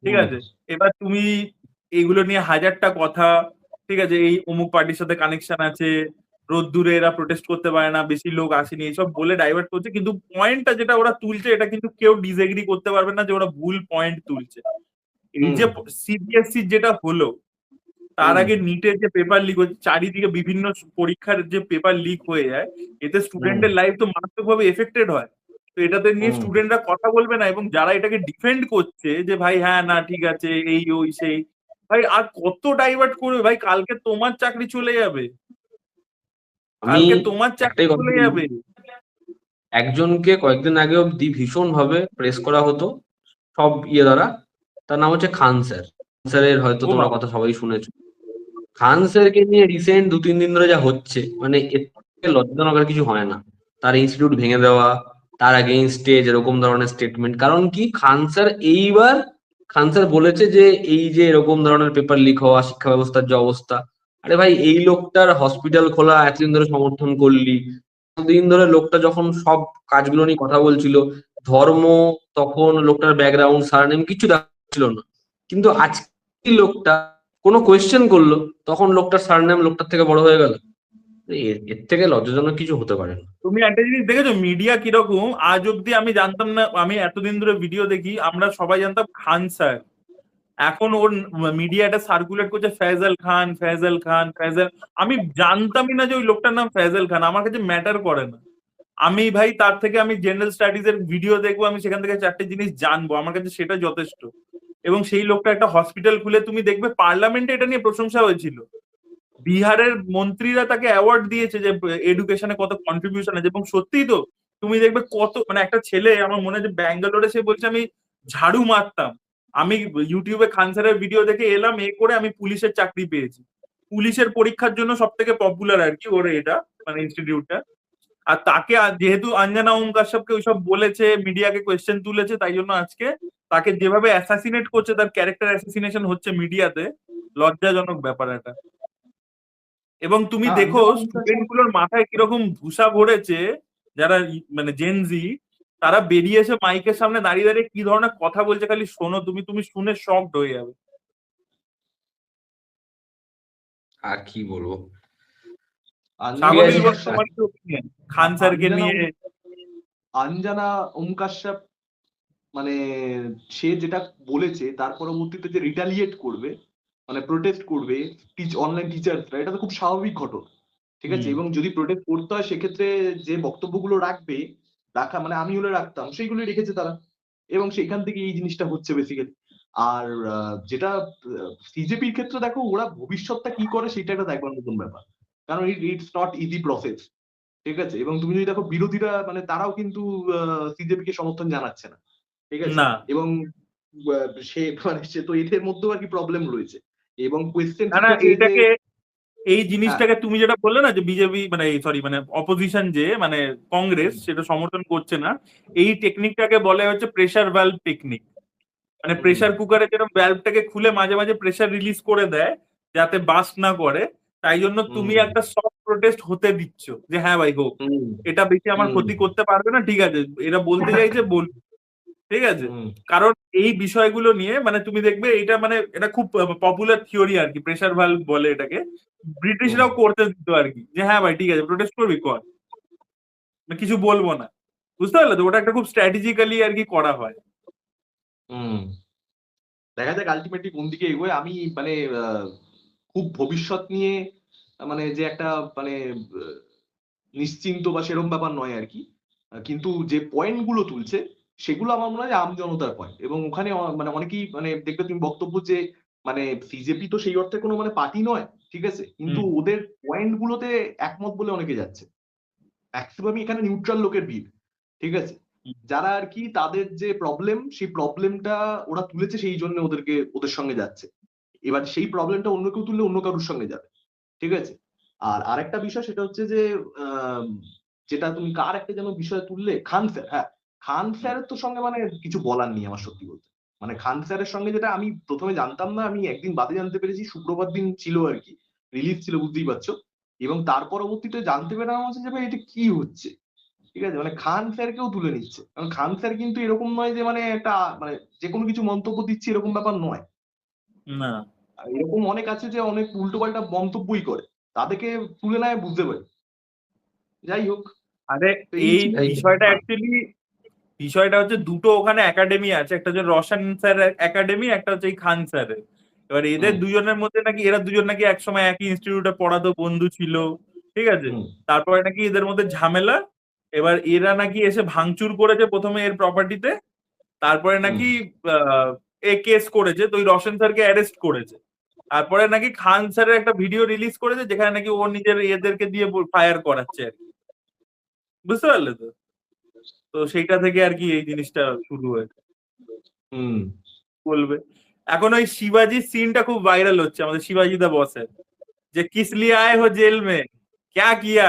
ঠিক আছে। এবার তুমি এইগুলো নিয়ে হাজারটা কথা, ঠিক আছে, এই অমুক পার্টির সাথে কানেকশন আছে, রোদ্দুরে এরা প্রোটেস্ট করতে পারে না, বেশি লোক আসেনি, এইসব বলে ডাইভার্ট করছে, কিন্তু পয়েন্টটা যেটা ওরা তুলছে এটা কিন্তু কেউ ডিসএগ্রি করতে পারবে না যে ওরা ভুল পয়েন্ট তুলছে। এই যে সিবিএসসি যেটা হলো, তার আগে নিটের যে পেপার লিক হচ্ছে, চারিদিকে বিভিন্ন পরীক্ষার যে পেপার লিক হয়ে যায়, এতে স্টুডেন্টের লাইফ তো মারাত্মকভাবে এফেক্টেড হয়। তো এটাতে নিয়ে স্টুডেন্টরা কথা বলবে না, এবং যারা এটাকে ডিফেন্ড করছে যে ভাই হ্যাঁ না ঠিক আছে এই ওই সেই, ভাই আর কত ডাইভার্ট করবে ভাই, কালকে তোমার চাকরি চলে যাবে, কালকে তোমার চাকরি চলে যাবে। একজনকে কয়েকদিন আগে অব্দি ভীষণ ভাবে প্রেস করা হতো সব ইয়ে দ্বারা, তার নাম হচ্ছে খান স্যার। স্যারের হয়তো তোমরা কথা সবাই শুনেছো। খান স্যারকে নিয়ে রিসেন্ট 2-3 দিন ধরে যা হচ্ছে, মানে এর থেকে লজ্জাজনক আর কিছু হয় না। তার ইনস্টিটিউট ভেঙে দেওয়া, তার এগেইনস্টে এরকম ধরনের স্টেটমেন্ট। কারণ কি, খান স্যার বলেছে যে এই যে এরকম ধরনের পেপার লিক হওয়া, শিক্ষা ব্যবস্থার যে অবস্থা, আরে ভাই, এই লোকটার হসপিটাল খোলা এতদিন ধরে সমর্থন করলি, এতদিন ধরে লোকটা যখন সব কাজগুলো নিয়ে কথা বলছিল, ধর্ম, তখন লোকটার ব্যাকগ্রাউন্ড সারনেম কিছু ছিল না, কিন্তু আজকে লোকটা কোনো কোয়েশ্চেন করলো, তখন লোকটার সারনেম লোকটার থেকে বড় হয়ে গেল। এর থেকে লজ্জাজনক কিছু হতে পারে না। তুমি একটা জিনিস দেখেছো মিডিয়া কিরকম? আজ অব্দি আমি জানতাম না, আমি এতদিন ধরে ভিডিও দেখি, আমরা সবাই জানতাম খান স্যার। এখন ওর মিডিয়াটা সার্কুলেট করছে ফয়জাল খান, ফয়জাল খান, ফয়জাল। আমি জানতামই না যে ওই লোকটার নাম ফয়জাল খান। আমার কাছে ম্যাটার করে না। আমি ভাই তার থেকে আমি জেনারেল স্টাডিজ এর ভিডিও দেখবো, আমি সেখান থেকে 4টে জিনিস জানবো, আমার কাছে সেটা যথেষ্ট। এবং সেই লোকটা একটা হসপিটাল খুলে, তুমি দেখবে পার্লামেন্টে এটা নিয়ে প্রশংসা হয়েছিল। বিহারের মন্ত্রীরা তাকে অ্যাওয়ার্ড দিয়েছে যে এডুকেশনে কত কন্ট্রিবিউশন আছে। এবং সত্যিই তো তুমি দেখবে কত, মানে একটা ছেলে, আমার মনে আছে ব্যাঙ্গালোরে, সে বলছে আমি ঝাড়ু মারতাম, আমি ইউটিউবে খান স্যারের ভিডিও দেখে এলাম, করে আমি পুলিশের চাকরি পেয়েছি। পুলিশের পরীক্ষার জন্য সব থেকে পপুলার আর কি ওর এটা, মানে ইনস্টিটিউটটা। আর তাকে যেহেতু অঞ্জনা ওম কাশ্যপকে ওইসব বলেছে, মিডিয়াকে কোয়েশ্চেন তুলেছে, তাই জন্য আজকে তাকে যেভাবে অ্যাসাসিনেট করছে, তার ক্যারেক্টার অ্যাসাসিনেশন হচ্ছে মিডিয়াতে, লজ্জাজনক ব্যাপার এটা। এবং তুমি হ্যাঁ, দেখো অঞ্জনা ওম স্টুডেন্ট কাশ্যপ গুলোর মাথায় কিরকম ভুসা ভরেছে, যারা মানে জেনজি, তারা বেরিয়ে এসে মাইকের সামনে দাঁড়িয়ে দাঁড়িয়ে কি ধরনের কথা বলছে, খালি শোনো, তুমি তুমি শুনে শকড হয়ে যাবে। আর কি বলবো। অঞ্জনা স্বাগতিক ওম বল, কাশ্যপ তোমার কি opinion খান স্যারকে অঞ্জনা নিয়ে? অঞ্জনা ওম কাশ্যপ মানে সে যেটা বলেছে তার পরবর্তীতে যে রিটালিয়েট করবে, মানে প্রোটেস্ট করবে অনলাইন টিচার্সরা, এটা তো খুব স্বাভাবিক ঘটনা। ঠিক আছে, হুম। এবং যদি প্রোটেস্ট করতে হয় সেক্ষেত্রে যে বক্তব্যগুলো রাখবে, মানে আমি হলে রাখতাম, সেইগুলোই রেখেছে তারা। এবং সেখান থেকে এই জিনিসটা হচ্ছে বেসিক্যালি। আর যেটা সিজেপির ক্ষেত্রে দেখো, ওরা ভবিষ্যৎটা কি করে সেটা একটা দেখবার নতুন ব্যাপার। কারণ ইটস নট ইজি প্রসেস। ঠিক আছে, এবং তুমি যদি দেখো বিরোধীরা মানে তারাও কিন্তু সিজেপি কে সমর্থন জানাচ্ছে না। ঠিক আছে, না এবং সে তো এদের মধ্যেও আর কি প্রবলেম রয়েছে। এবং কোয়েশ্চেন না না, তুলেছে যে এইটাকে, এই হ্যাঁ, জিনিসটাকে তুমি যেটা বললে না যে বিজেপি মানে সরি মানে অপোজিশন, যে মানে কংগ্রেস হুম, সেটা সমর্থন করছে না, এই টেকনিকটাকে বলে হচ্ছে প্রেসার ভ্যালভ টেকনিক। মানে হুম, প্রেসার কুকারে যেরকম ভ্যালভটাকে খুলে মাঝে মাঝে প্রেসার রিলিজ করে দেয় যাতে বাস্ট না করে, তাই জন্য তুমি হুম, একটা সফট প্রোটেস্ট হতে দিচ্ছ যে হ্যাঁ ভাই হোক, হুম, এটা বেশি আমার হুম, ক্ষতি করতে পারবে না, ঠিক আছে, এরা বলতে চাইছে বল, ঠিক আছে। হুম, কারণ এই বিষয়গুলো নিয়ে মানে তুমি দেখবে এটা মানে এটা খুব পপুলার থিওরি আর কি, প্রেসার ভালভ বলে এটাকে। হুম, ব্রিটিশরাও করতে দিত আর কি, যে হ্যাঁ ভাই ঠিক আছে প্রোটেস্ট করবি কর, মানে কিছু বলবো না। বুঝতে পারলে তো, ওটা একটা খুব স্ট্র্যাটেজিক্যালি আর কি করা হয়। হুম। দেখা যাক আলটিমেটলি কোন দিকে এগোয়। আমি মানে আহ, খুব ভবিষ্যৎ নিয়ে মানে যে একটা মানে আহ, নিশ্চিন্ত বা সেরকম ব্যাপার নয় আর কি। কিন্তু যে পয়েন্ট গুলো তুলছে সেগুলো আমার মনে হয় যে আমজনতার পয়েন্ট। এবং ওখানে মানে অনেকেই মানে দেখবে তুমি বক্তব্য যে মানে সিজেপি তো সেই অর্থে কোনো মানে পার্টি নয়, ঠিক আছে, কিন্তু হুম ওদের পয়েন্ট গুলোতে একমত বলে অনেকে যাচ্ছে। ম্যাক্সিমামই এখানে নিউট্রাল লোকের ভিড়। ঠিক আছে, হুম, যারা আর কি তাদের যে প্রবলেম সেই প্রবলেমটা ওরা তুলেছে সেই জন্য ওদের সঙ্গে যাচ্ছে। এবার সেই প্রবলেমটা অন্য কেউ তুললে অন্য কারোর সঙ্গে যাবে। ঠিক আছে, আর আরেকটা বিষয় সেটা হচ্ছে যে আম, যেটা তুমি কার একটা যেন বিষয় তুললে, খান স্যার, হ্যাঁ, খান হুম। স্যারের তো সঙ্গে মানে কিছু বলার নেই আমার সত্যি বলতে। মানে খান স্যারের সঙ্গে যেটা আমি প্রথমে জানতাম না, আমি একদিন বাদে জানতে পেরেছি, শুক্রবার দিন ছিল আর কি, রিলিজ ছিল বুঝতেই পারছো। এবং তার পরবর্তীতে জানতে পেরে আমার হচ্ছে যে ভাই এটা কি হচ্ছে। ঠিক আছে, মানে খান স্যারকেও তুলে নিচ্ছে, কারণ খান স্যার কিন্তু এরকম নয় যে মানে একটা মানে যে কোনো কিছু মন্তব্য দিচ্ছে এরকম ব্যাপার নয়। না আর এরকম অনেক আছে যে অনেক উল্টোপাল্টা মন্তব্যই করে, তাদেরকে তুলে নেয় বুঝতে পারি। যাই হোক, আরে, তো এই এই ছিল। বিষয়টা অ্যাকচুয়ালি, বিষয়টা হচ্ছে দুটো ওখানে একাডেমি আছে, একটা হচ্ছে রোশন স্যার একাডেমি, একটা হচ্ছে এই খান স্যারের। এবার এদের হুম, দুজনের মধ্যে নাকি, এরা দুজন নাকি একসময় একই ইনস্টিটিউটে পড়াতো, বন্ধু ছিল, ঠিক আছে। হুম, তারপরে নাকি এদের মধ্যে ঝামেলা, এবার এরা নাকি এসে ভাঙচুর করেছে প্রথমে এর প্রপার্টিতে, তারপরে হুম, নাকি আহ, এ কেস করেছে, তো ওই রোশন স্যারকে অ্যারেস্ট করেছে। তারপরে নাকি খান স্যারের একটা ভিডিও রিলিজ করেছে যেখানে নাকি ও নিজের এদেরকে দিয়ে ফায়ার করাচ্ছে আর কি। বুঝতে পারলে তো? তো সেইটা থেকে আর কি এই জিনিসটা শুরু হয়েছে হুম, বলবে। এখন ওই শিবাজি সিনটা খুব ভাইরাল হচ্ছে, আমাদের শিবাজি দা বসের, যে किस लिए आए हो जेल में, क्या किया,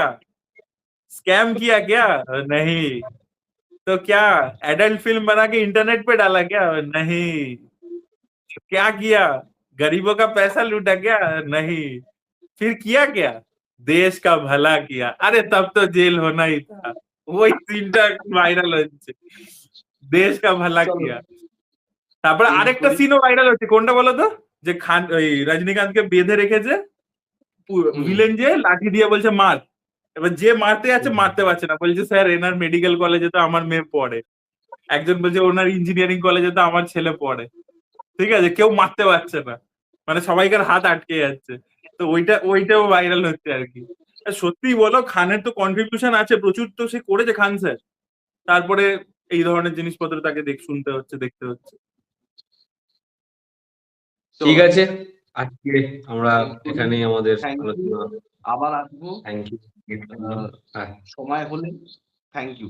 स्कैम किया क्या, नहीं, तो क्या एडल्ट फिल्म बना के इंटरनेट पे डाला क्या, नहीं, क्या किया, गरीबों का पैसा लूटा क्या, नहीं, फिर किया क्या देश का भला किया अरे तब तो जेल होना ही था ওই সিনটা ভাইরাল হচ্ছে দেশ কা ভালা চলো কিয়া তারপরে end আরেকটা করি। সিনও ভাইরাল হচ্ছে কোনটা বলো তো যে খান ওই রজনীকান্তকে বেঁধে রেখেছে হুম। ভিলেন যে লাঠি দিয়ে বলছে মার এবার যে মারতে যাচ্ছে হুম। মারতে পারছে না বলছে স্যার এনার মেডিকেল কলেজে তো আমার মেয়ে পড়ে একজন বলছে ওনার ইঞ্জিনিয়ারিং কলেজে তো আমার ছেলে পড়ে ঠিক আছে কেউ মারতে পারছে না মানে সবাইকার হাত আটকে যাচ্ছে তো ওইটাও ভাইরাল হচ্ছে আর কি আর সত্যি বলো খানের তো কন্ট্রিবিউশন আছে প্রচুর তো সে করেছে খান স্যার তারপরে এই ধরনের জিনিসপত্র তাকে শুনতে হচ্ছে দেখতে হচ্ছে ঠিক চলো আছে, আজকে আমরা end করি। এখানেই আমাদের Thank you. আলোচনা। আবার আসবো থ্যাংক ইউ। হ্যাঁ। সময় হলে। Thank you.